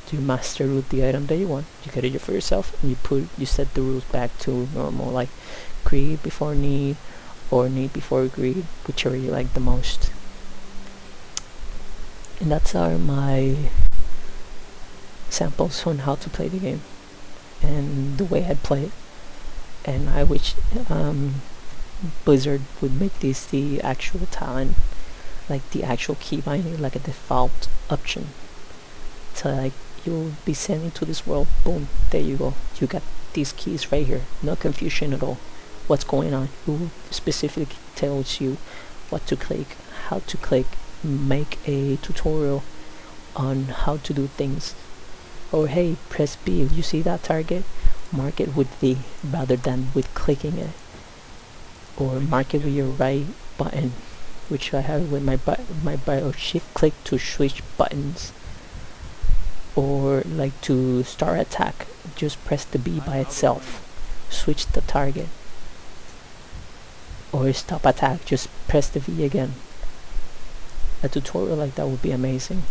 Do you master loot the item that you want, you get it for yourself, and you set the rules back to normal, like greed before need or need before greed, whichever you like the most. And that's my samples on how to play the game and the way I'd play it. And I wish Blizzard would make this the actual talent, like the actual keybinding, like a default option. So like you'll be sent into this world. Boom, there you go. You got these keys right here. No confusion at all. What's going on? It specifically tells you what to click, how to click, make a tutorial on how to do things. Or hey, press B. You see that target? Mark it with V rather than with clicking it. Or mark it with your right button, which I have with my shift click to switch buttons. Or like to start attack, just press the B by itself, switch the target. Or stop attack, just press the V again. A tutorial like that would be amazing,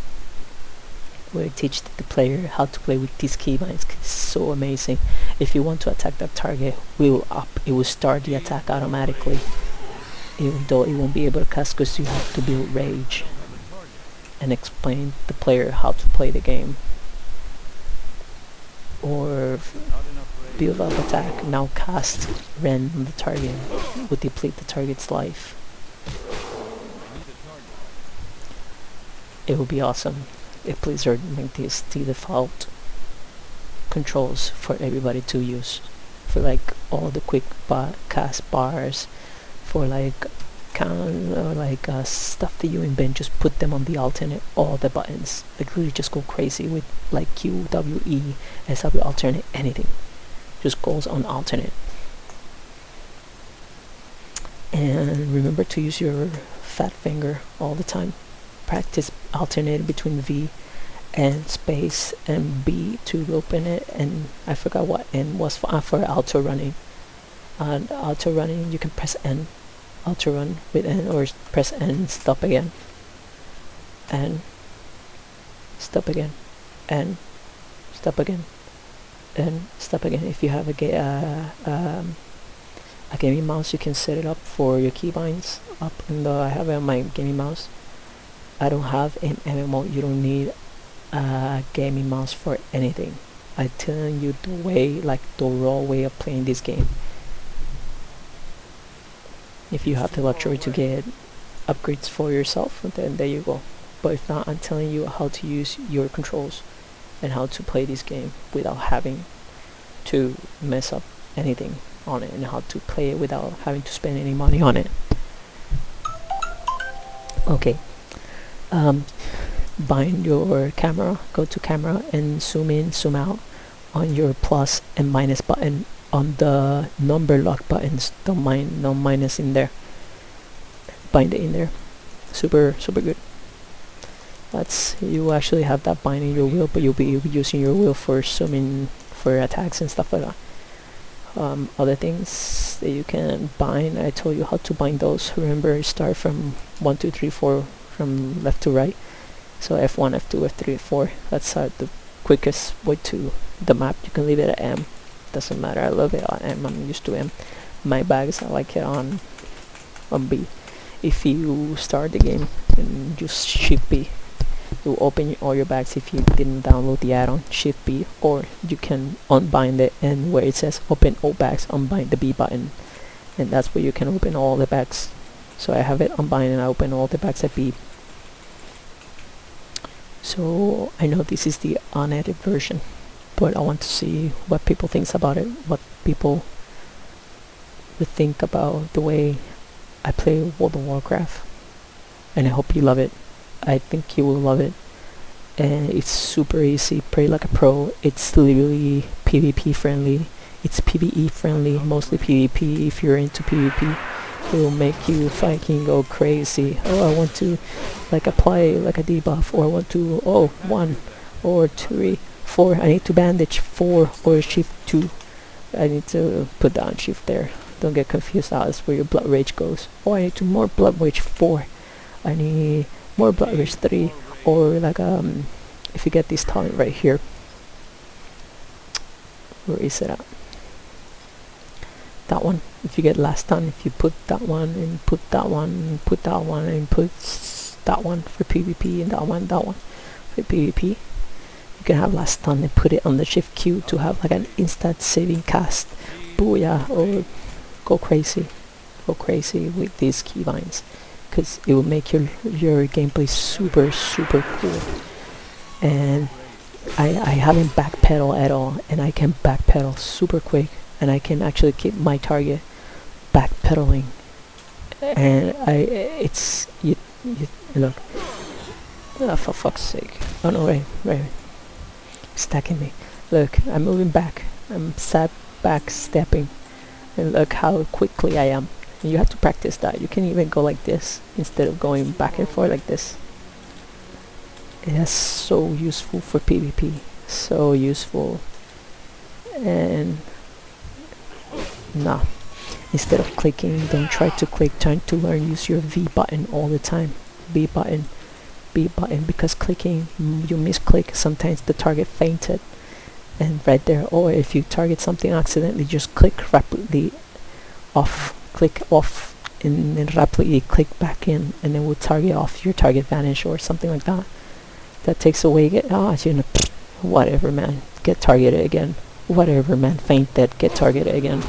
where it teaches the player how to play with these keybinds. It's so amazing. If you want to attack that target, it will start the attack automatically, even though it won't be able to cast because you have to build rage and explain the player how to play the game. Or build up attack, now cast Ren on the target, would deplete the target's life. It would be awesome if Blizzard make this the default controls for everybody to use, for like all the quick cast bars, for like count or like stuff that you invent. Just put them on the alternate, all the buttons. Like really just go crazy with like Q, W, E, S, W, alternate, anything just goes on alternate. And remember to use your fat finger all the time. Practice alternating between V and space and B to open it, and I forgot what N was for auto running. And auto running, you can press N, auto run with N, or press N and stop again, and stop again, and stop again, and stop again. If you have a gaming mouse, you can set it up for your keybinds up. And I have it on my gaming mouse. I don't have an MMO. You don't need a gaming mouse for anything. I'm telling you the way, like the raw way of playing this game. If you have the luxury to get upgrades for yourself, then there you go. But if not, I'm telling you how to use your controls and how to play this game without having to mess up anything on it, and how to play it without having to spend any money on it. Okay. Bind your camera, go to camera and zoom in, zoom out on your plus and minus button on the number lock buttons. Don't mind no minus in there. Bind it in there. Super good. You actually have that binding your wheel, but you'll be using your wheel for zooming, for attacks and stuff like that. Other things that you can bind, I told you how to bind those. Remember, start from 1, 2, 3, 4 from left to right. So F1, F2, F3, F4. That's the quickest way to the map. You can leave it at M. Doesn't matter. I love it on M. I'm used to M. My bags, I like it on B. If you start the game and just Shift B, it will open all your bags. If you didn't download the add-on, Shift B, or you can unbind it, and where it says open all bags, unbind the B button, and that's where you can open all the bags. So I have it unbind and I open all the bags at B. So I know this is the unedited version, but I want to see what people think about it, what people would think about the way I play World of Warcraft, and I hope you love it. I think you will love it, and it's super easy. Play like a pro. It's literally PvP friendly. It's PvE friendly, mostly PvP. If you're into PvP, it will make you fucking go crazy. Oh, I want to like apply like a debuff, or I want to 1 or 3, 4. I need to bandage 4 or shift 2. I need to put down shift there. Don't get confused. That's where your blood rage goes. Oh, I need to more blood rage 4. I need more blood rage 3. Or like if you get this talent right here, where is it at? That one. If you get last time, if you put that one and put that one and put that one and put that one for PvP and that one for PvP, you can have last time and put it on the shift Q to have like an instant saving cast. Booyah! Or go crazy with these keybinds, because it will make your gameplay super cool. And I haven't backpedal at all, and I can backpedal super quick, and I can actually keep my target backpedaling. And it's you look. Oh, for fuck's sake! Oh no, right, stacking me. Look, I'm moving back. I'm back stepping, and look how quickly I am. And you have to practice that. You can even go like this instead of going back and forth like this. It's so useful for PvP. So useful. And nah. Instead of clicking, don't try to click. Try to learn use your V button all the time. B button, because clicking, you misclick, sometimes the target fainted, and right there. Or if you target something accidentally, just click rapidly off, and then rapidly click back in, and then we'll target off. Your target vanish or something like that. That takes away. Whatever, man. Get targeted again. Whatever, man. Fainted. Get targeted again.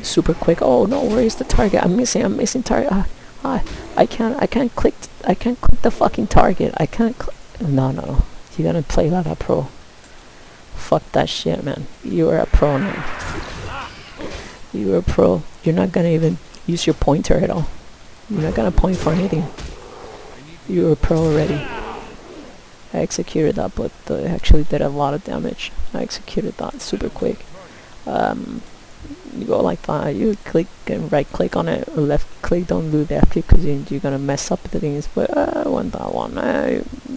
Super quick. Oh no, where is the target? I'm missing target. I can't click the fucking target. I can't no. You're gonna play like a pro. Fuck that shit, man. You are a pro now. You are a pro. You're not gonna even use your pointer at all. You're not gonna point for anything. You're a pro already. I executed that, but I actually did a lot of damage. I executed that super quick. You go like that, you click and right click on it, or left click, don't do left click because you're gonna mess up the things. But I want that one.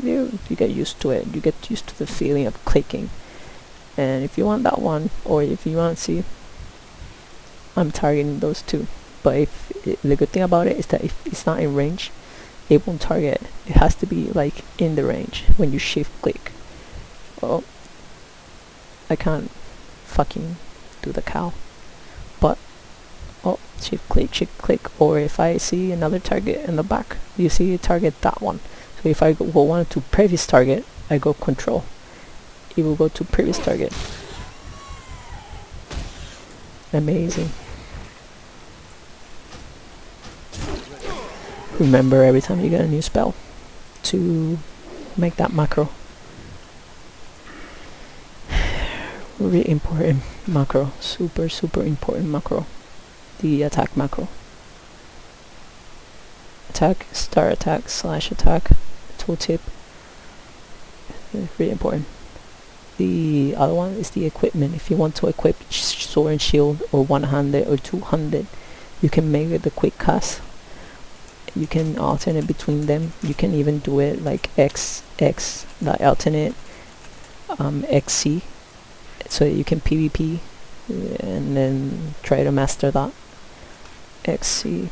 You get used to it. You get used to the feeling of clicking. And if you want that one, or if you want to see, I'm targeting those two. But the good thing about it is that if it's not in range, it won't target. It has to be like in the range when you shift click. Oh, I can't fucking do the cow. But shift click, or if I see another target in the back, you see target that one. So if I want to previous target, I go control. It will go to previous target. Amazing. Remember every time you get a new spell to make that macro. Really important macro. Super important macro. The attack macro. Attack, start attack, slash attack, tooltip. Really important. The other one is the equipment. If you want to equip sword and shield, or one-handed or two-handed, you can make it the quick cast. You can alternate between them. You can even do it like X, like alternate XC, so you can PvP and then try to master that. XC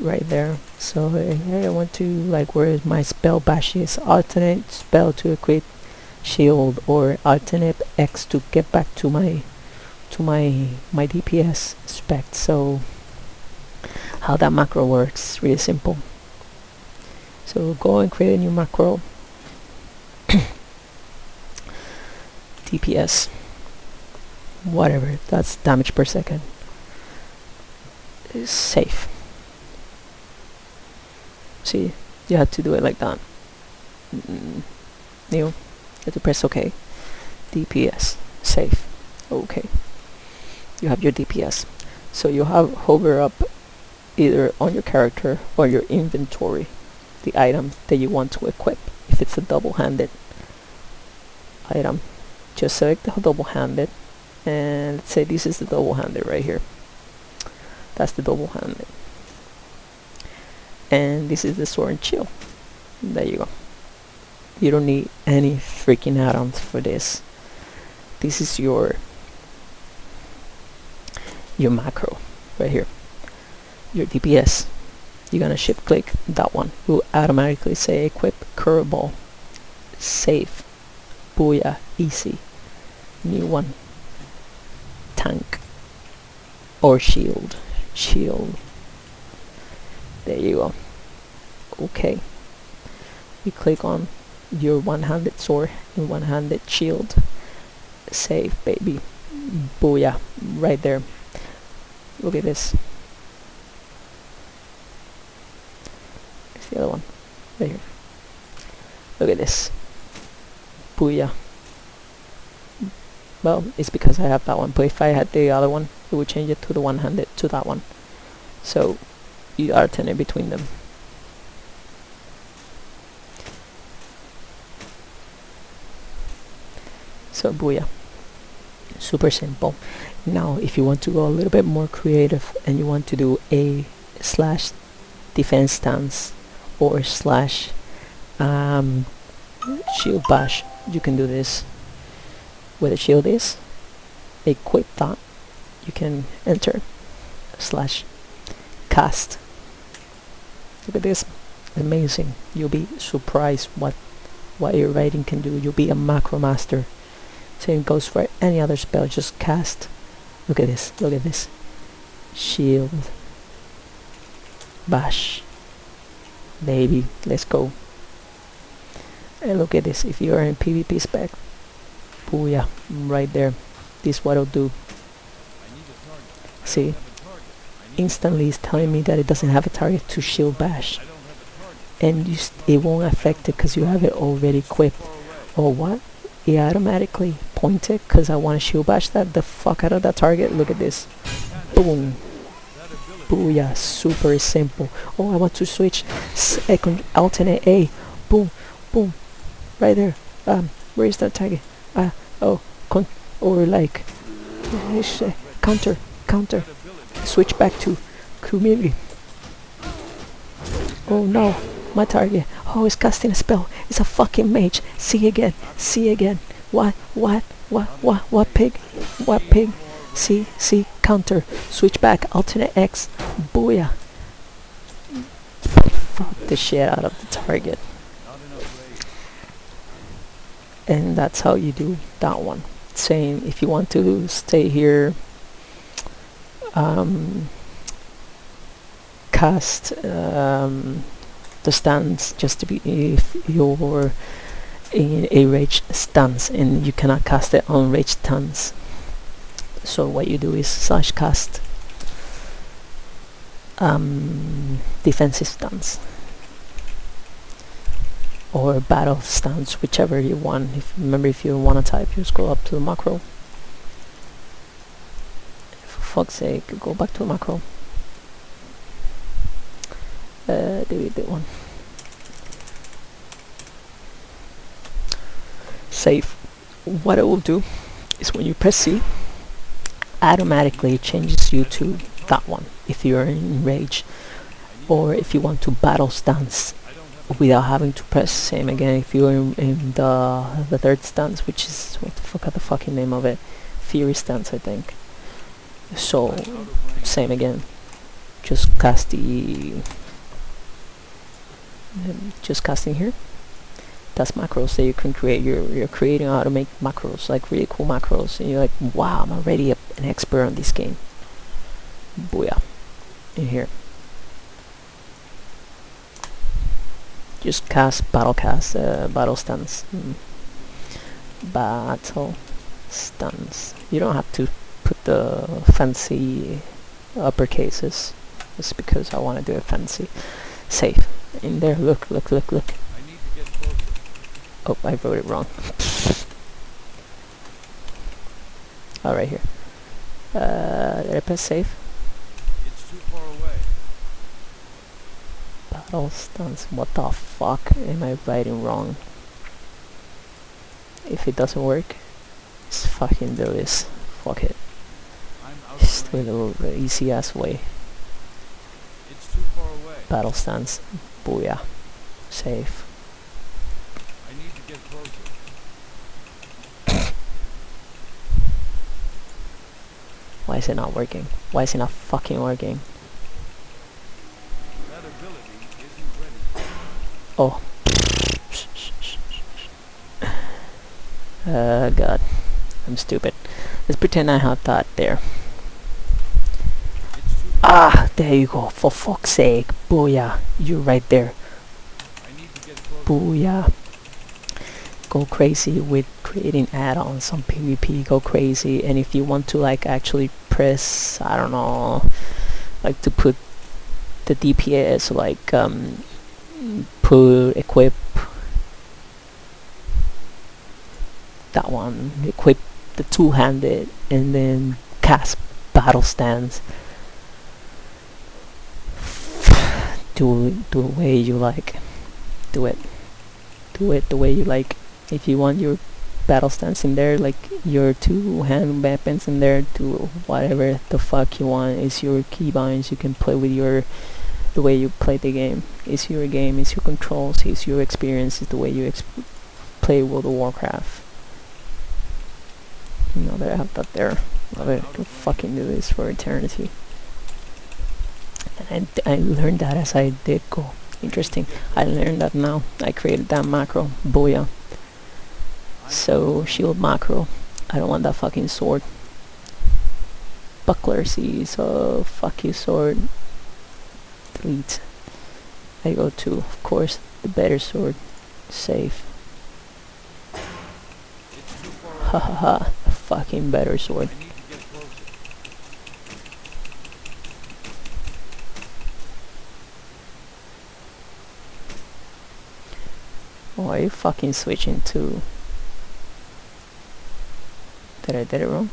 right there. So I want to, like, where is my spell bashes? Alternate spell to equip shield, or alternate X to get back to my DPS spec. So how that macro works, really simple. So go and create a new macro. DPS, whatever, that's damage per second. It's safe. See, you have to do it like that. You have to press OK. DPS, safe. OK. You have your DPS. So you have hover up either on your character or your inventory the item that you want to equip. If it's a double-handed item, just select the double-handed, and let's say this is the double-handed right here. That's the double-handed, and this is the sword and shield. There you go. You don't need any freaking add-ons for this. This is your macro right here. Your DPS, you're gonna shift click that one, will automatically say equip curveball, safe, booyah, easy. New one, tank, or shield. There you go. Okay, you click on your one-handed sword and one-handed shield. Save, baby. Booyah, right there. Look at this. Here's the other one right here. Look at this. Booyah. Well, it's because I have that one, but if I had the other one, it would change it to the one-handed, to that one. So you alternate between them. So booyah. Super simple. Now if you want to go a little bit more creative and you want to do a slash defense stance or slash shield bash, you can do this. Where the shield is, equip that, you can enter slash cast. Look at this, amazing. You'll be surprised what your writing can do. You'll be a macro master. Same goes for any other spell, just cast. Look at this, look at this. Shield bash, baby, let's go. And look at this, if you're in PvP spec, booyah, right there. This is what it'll do. See, instantly it's telling me that it doesn't have a target to shield bash, and it won't affect it because you have it already equipped. Or what? It automatically pointed because I want to shield bash that the fuck out of that target. Look at this, boom, booyah, super simple. Oh, I want to switch alternate A, boom, boom, right there. Where is that target? Oh, or like counter, switch back to community. Oh no, my target. Oh, it's casting a spell. It's a fucking mage. See again. What pig? What pig? See, counter, switch back, alternate X, booyah. Fuck the shit out of the target. And that's how you do that one. Same if you want to stay here, cast the stance just to be if you're in a rage stance and you cannot cast it on rage stance. So what you do is slash cast defensive stance or battle stance, whichever you want. Remember, if you want to type, just go up to the macro. For fuck's sake, go back to the macro. Delete that one. Save. What it will do is when you press C, automatically it changes you to that one if you're in rage, or if you want to battle stance without having to press same again. If you're in the third stance, which is what the fuck, the fucking name of it, fury stance, I think. So same again, just cast the just casting here. That's macros that you can create. You're creating how to make macros, like really cool macros, and you're like, wow, I'm already an expert on this game. Booyah. In here, just cast battle stance. Battle stance. You don't have to put the fancy uppercases, just because I want to do it fancy. Save. In there, look. Oh, I wrote it wrong. Oh, right here. Did I press save? It's too far away. Battle stance. What the fuck am I writing wrong? If it doesn't work, just fucking do this. Fuck it. Just do it a little easy ass way. It's too far away. Battle stance. Booyah. Save. I need to get closer. Why is it not working? Why is it not fucking working? That ability isn't ready. Oh. God. I'm stupid. Let's pretend I have that there. Ah, there you go. For fuck's sake. Booyah. You're right there. I need to get closer. Booyah. Go crazy with creating add-ons on PvP. Go crazy. And if you want to like actually press, I don't know, like to put the DPS, like that one, equip the two-handed, and then cast battle stance. Do the way you like. Do it the way you like. If you want your battle stance in there, like your two-hand weapons in there, do whatever the fuck you want. It's your keybinds. You can play with the way you play the game. It's your game, it's your controls, it's your experience, it's the way you play World of Warcraft. You know that I have that there. Love it. I can fucking do this for eternity. And I learned that as I did go. Interesting. I learned that now. I created that macro. Booyah. So, shield macro. I don't want that fucking sword. Buckler sees, so fuck you sword. Delete. I go to, of course, the better sword. Save. Hahaha, fucking better sword. Oh, are you fucking switching to... Did I did it wrong?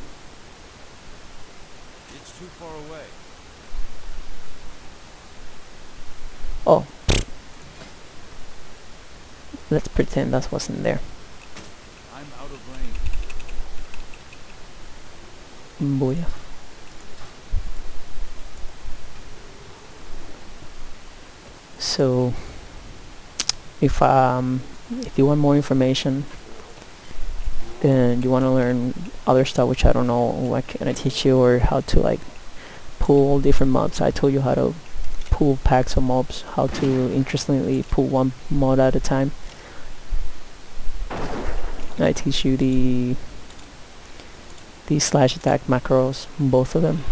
It's too far away. Oh. Let's pretend that wasn't there. I'm out of range. Booyah. So, if you want more information, and you want to learn other stuff which I don't know, what can I teach you, or how to like pull different mobs. I told you how to pull packs of mobs, how to interestingly pull one mod at a time. I teach you the slash attack macros, both of them.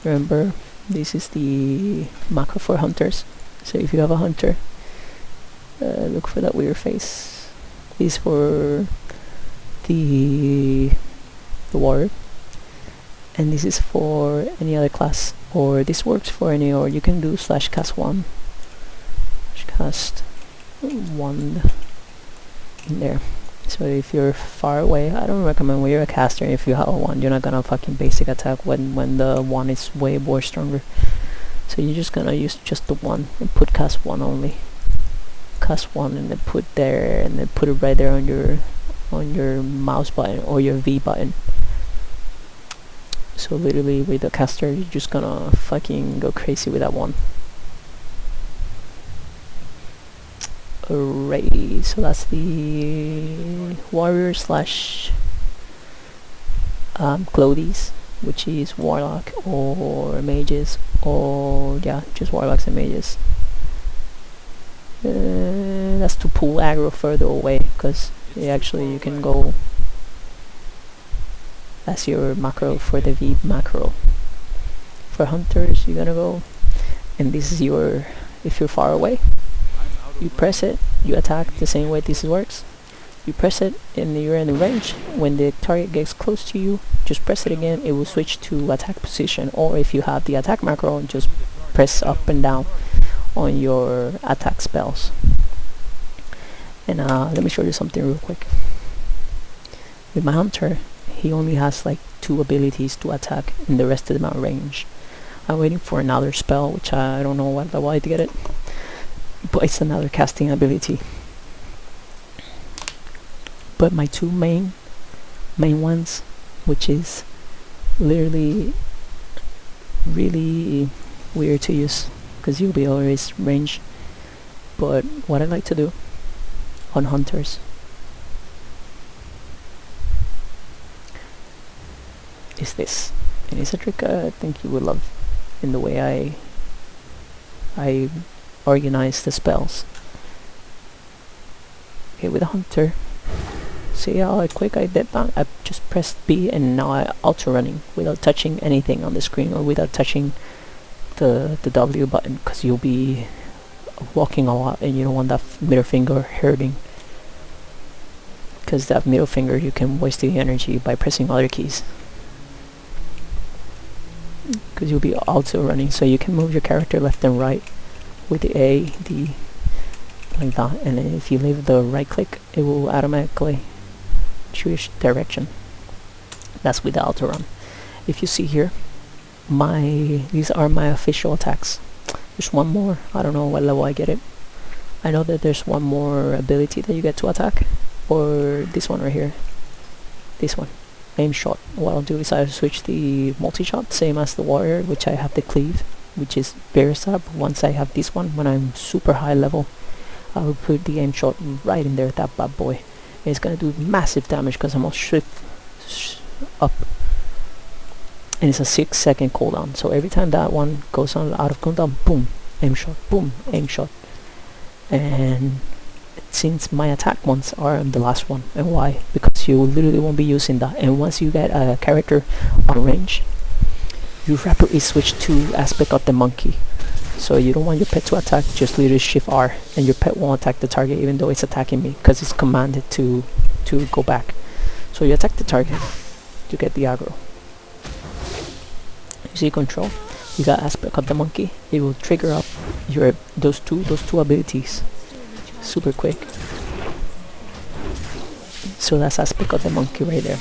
Remember, this is the macro for hunters. So if you have a hunter, look for that weird face. This for the warrior, and this is for any other class, or this works for any, or you can do slash cast one in there. So if you're far away, I don't recommend when you're a caster, if you have a one, you're not gonna fucking basic attack when the one is way more stronger. So you're just gonna use just the one and put cast one only. Cast one and then put there, and then put it right there on your mouse button or your V button. So literally with the caster, you're just gonna fucking go crazy with that one. Alrighty, so that's the warrior slash clothies, which is warlock or mages, or yeah, just warlocks and mages. That's to pull aggro further away, because actually you can go. That's your macro for the V macro. For hunters, you're gonna go, and this is your, if you're far away, you press it, you attack the same way this works. You press it and you're in the range. When the target gets close to you, just press it again, it will switch to attack position. Or if you have the attack macro, just press up and down on your attack spells. And let me show you something real quick. With my hunter, he only has like 2 abilities to attack, and the rest of them are range. I'm waiting for another spell, which I don't know why to get it, but it's another casting ability. But my 2 main ones, which is literally really weird to use, because you'll be always range. But what I like to do on hunters is this, and it's a trick I think you would love in the way I organize the spells. Okay, with a hunter, see how quick I did that? I just pressed B and now I auto running without touching anything on the screen, or without touching the W button, because you'll be walking a lot and you don't want that middle finger hurting, because that middle finger you can waste the energy by pressing other keys, because you'll be auto running. So you can move your character left and right with the A, like that, and then if you leave the right click, it will automatically choose direction. That's with the auto run. If you see here, these are my official attacks. There's one more. I don't know what level I get it. I know that there's one more ability that you get to attack, or this one right here. This one, aim shot. What I'll do is I'll switch the multi-shot, same as the warrior, which I have the cleave, which is very sad. Once I have this one, when I'm super high level, I will put the aim shot right in there, that bad boy. And it's gonna do massive damage because I'm all shift up. And it's a 6-second cooldown. So every time that one goes on out of cooldown, boom, aim shot, boom, aim shot. And since my attack ones are on the last one, and why? Because you literally won't be using that. And once you get a character on range, you rapidly switch to aspect of the monkey. So you don't want your pet to attack, just literally shift R, and your pet won't attack the target even though it's attacking me, because it's commanded to go back. So you attack the target to get the aggro. You see control, you got aspect of the monkey. It will trigger up your those two abilities super quick. So that's aspect of the monkey right there.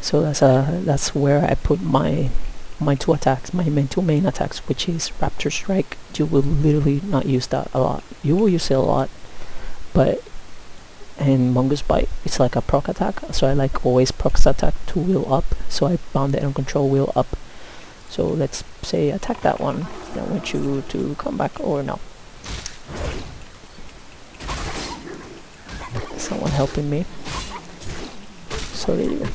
So that's where I put my two attacks, my two main attacks, which is Raptor Strike. You will literally not use that a lot. You will use it a lot, but and Mongoose Bite, it's like a proc attack, so I like always proc attack to wheel up, so I bound it and control wheel up. So let's say attack that one. I want you to come back, or no. Someone helping me. So there you go.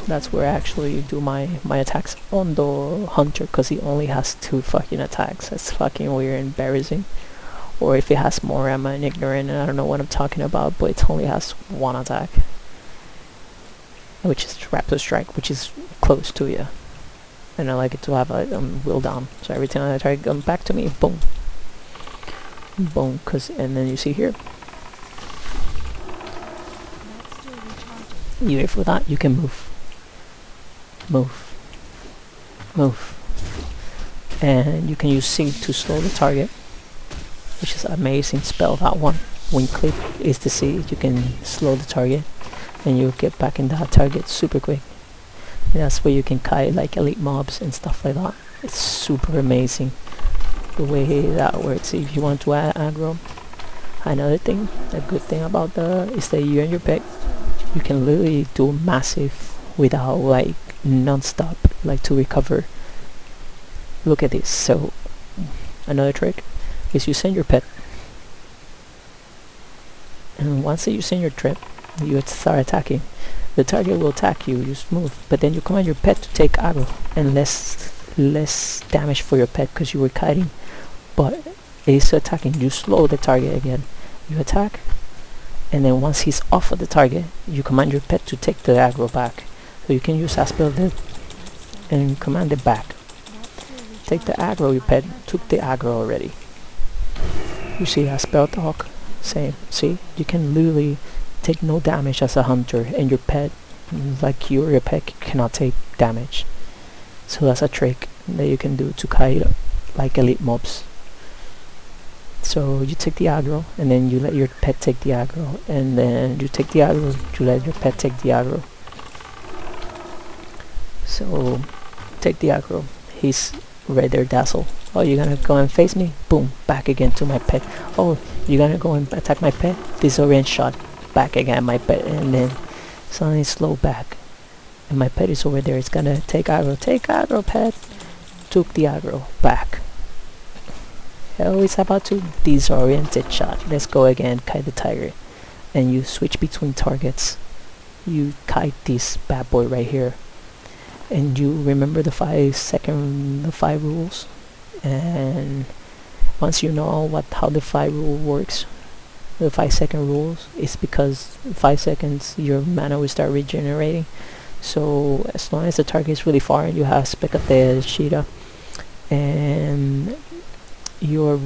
That's where I actually do my attacks on the hunter, because he only has 2 fucking attacks. That's fucking weird and embarrassing. Or if it has more, I'm an ignorant and I don't know what I'm talking about, but it only has 1 attack, which is Raptor Strike, which is close to you. And I like it to have a wheel down, so every time I try to come back to me, boom, boom. And then you see here, even for that you can move, and you can use C to slow the target, which is an amazing spell. That one, when click is the C, you can slow the target and you'll get back in that target super quick. And that's where you can kite like elite mobs and stuff like that. It's super amazing the way that works. If you want to add aggro, another thing, a good thing about is that you and your pet, you can literally do massive without like non-stop, like to recover. Look at this. So another trick is you send your pet, and once you send your trip, you start attacking. The target will attack you, you just move, but then you command your pet to take aggro and less damage for your pet because you were kiting, but it's attacking. You slow the target again, you attack, and then once he's off of the target, you command your pet to take the aggro back. So you can use aspect and command it back. Take the aggro, your pet took the aggro already. You see that spell talk? Same. See? You can literally take no damage as a hunter, and your pet, like you or your pet, cannot take damage. So that's a trick that you can do to kite like elite mobs. So you take the aggro, and then you let your pet take the aggro, and then you take the aggro, you let your pet take the aggro. So take the aggro. He's right there, dazzle. Oh, you're gonna go and face me? Boom, back again to my pet. Oh, you're gonna go and attack my pet? Disorient shot, back again my pet, and then suddenly slow back. And my pet is over there, it's gonna take aggro pet. Took the aggro, back. Oh, it's about to disoriented shot. Let's go again, kite the tiger. And you switch between targets. You kite this bad boy right here. And you remember the 5 rules, and once you know how the 5 rule works, the 5-second rules, is because 5 seconds your mana will start regenerating. So as long as the target is really far and you have spec up the cheetah and you're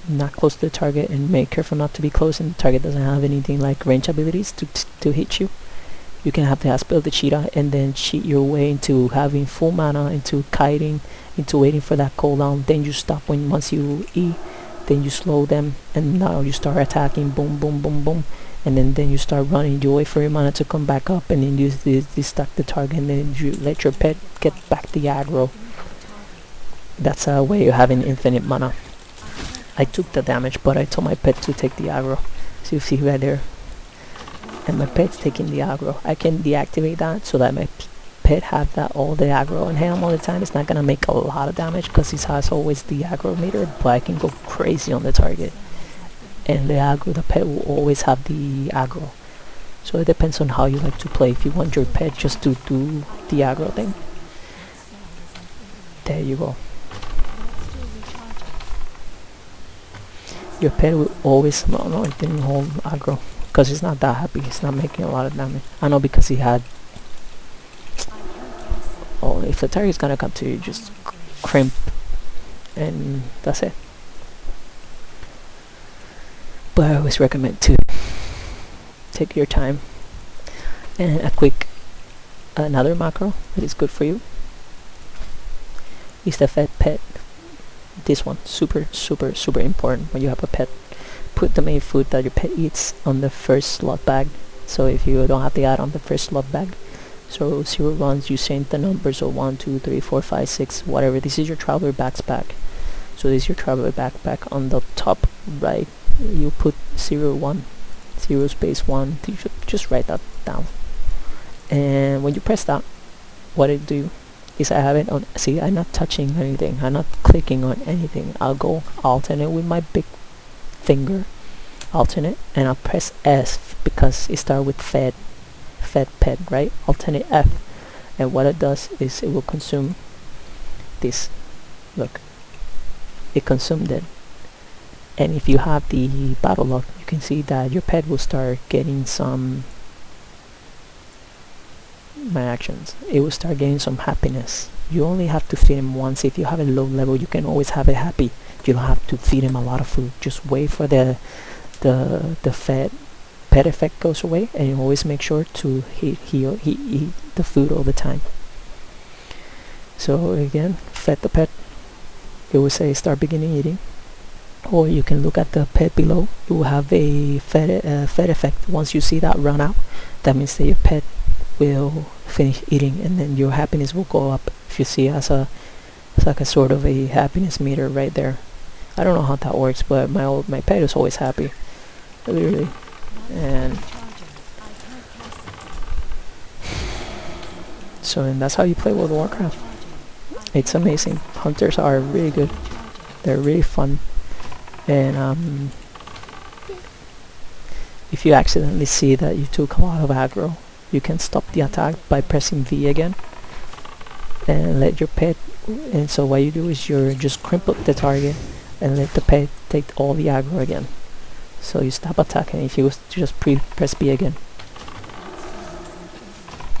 not close to the target, and make careful not to be close and the target doesn't have anything like range abilities to hit you, you can have the aspect of the cheetah and then cheat your way into having full mana, into kiting, into waiting for that cooldown. Then you stop once you E, then you slow them, and now you start attacking, boom boom boom boom, and then you start running. You wait for your mana to come back up, and then you stack the target, and then you let your pet get back the aggro. That's a way of having infinite mana. I took the damage, but I told my pet to take the aggro. So you see right there, and my pet's taking the aggro. I can deactivate that so that my pet have that all the aggro on him all the time. It's not gonna make a lot of damage because it has always the aggro meter, but I can go crazy on the target, and the pet will always have the aggro. So it depends on how you like to play. If you want your pet just to do the aggro thing, there you go. Your pet will always, no, it didn't hold aggro because it's not that happy. It's not making a lot of damage. I know because he had, oh, if the target's gonna come to you, just crimp, and that's it. But I always recommend to take your time. And a quick, another macro that is good for you is the fed pet. This one, super important. When you have a pet, put the main food that your pet eats on the first slot bag. So if you don't have the add-on, the first slot bag, so 0 runs, you change the numbers of 1 2 3 4 5 6 whatever. This is your traveler backpack. So this is your traveler backpack. On the top right, you put 0 1 0 space 1. You should just write that down, and when you press that, what it do is I have it on, see, I'm not touching anything, I'm not clicking on anything. I'll go alternate with my big finger, alternate, and I'll press S because it starts with fed pet, right? Alternate F, and what it does is it will consume this. Look, it consumed it. And if you have the battle log, you can see that your pet will start getting some, my actions, it will start getting some happiness. You only have to feed him once. If you have a low level, you can always have it happy. You don't have to feed him a lot of food. Just wait for the fed pet effect goes away, and you always make sure to he eat the food all the time. So again, fed the pet, it will say start beginning eating, or you can look at the pet below. You will have a fed effect. Once you see that run out, that means that your pet will finish eating, and then your happiness will go up. If you see as it's like a sort of a happiness meter right there. I don't know how that works, but my pet is always happy, literally. And so, and that's how you play World of Warcraft. It's amazing. Hunters are really good. They're really fun. And if you accidentally see that you took a lot of aggro, you can stop the attack by pressing V again and let your pet, and so what you do is you just crimp up the target and let the pet take all the aggro again. So you stop attacking if you just press B again.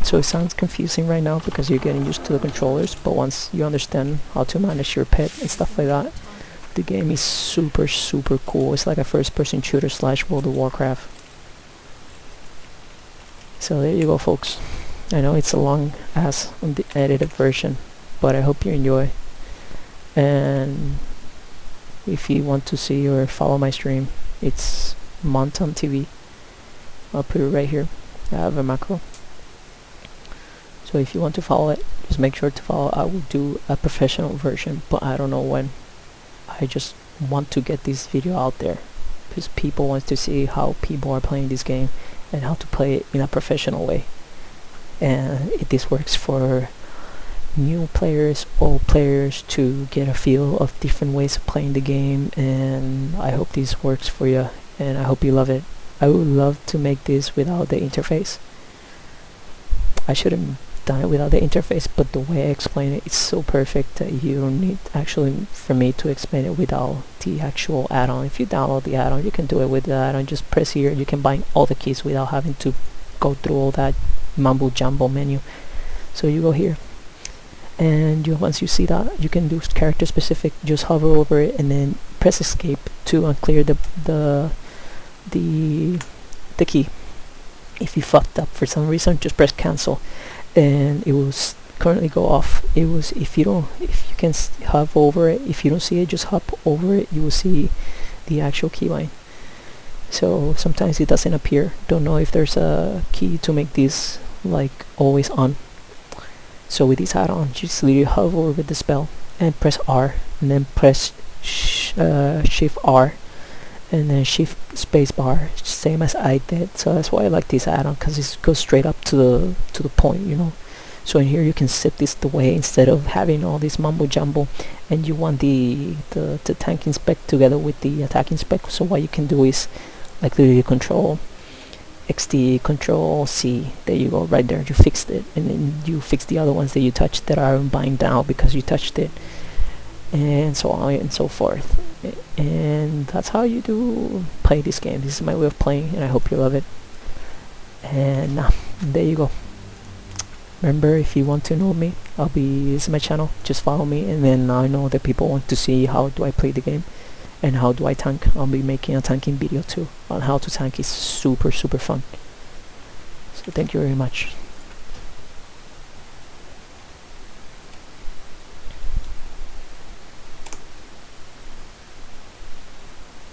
So it sounds confusing right now because you're getting used to the controllers, but once you understand how to manage your pet and stuff like that, the game is super cool. It's like a first-person shooter / World of Warcraft. So there you go, folks. I know it's a long ass on the edited version, but I hope you enjoy. And if you want to see or follow my stream, it's Monton TV. I'll put it right here. I have a macro. So if you want to follow it, just make sure to follow. I will do a professional version, but I don't know when. I just want to get this video out there because people want to see how people are playing this game and how to play it in a professional way. And this works for new players, old players, to get a feel of different ways of playing the game. And I hope this works for you, and I hope you love it. I would love to make this without the interface. I should have done it without the interface, but the way I explain it, it's so perfect that you don't need actually for me to explain it without the actual add-on. If you download the add-on, you can do it with the add-on. Just press here, you can bind all the keys without having to go through all that mumbo jumbo menu. So you go here, and once you see that, you can do character specific. Just hover over it and then press escape to unclear the key. If you fucked up for some reason, just press cancel, and it will currently go off. It was, if you can hover over it, if you don't see it, just hop over it, you will see the actual keybind. So sometimes it doesn't appear. Don't know if there's a key to make this like always on. So with this add-on, just literally hover over the spell and press R, and then press Shift R, and then Shift space bar, same as I did. So that's why I like this add-on, because it goes straight up to the point, you know. So in here you can set this the way, instead of having all this mumbo jumbo, and you want the tanking spec together with the attacking spec. So what you can do is like literally Control XT, Control C, there you go, right there, you fixed it, and then you fix the other ones that you touched that are bind down because you touched it, and so on and so forth. And that's how you do play this game. This is my way of playing, and I hope you love it. And there you go. Remember, if you want to know me, this is my channel, just follow me, and then I know that people want to see how do I play the game and how do I tank. I'll be making a tanking video too on how to tank. Is super fun. So thank you very much.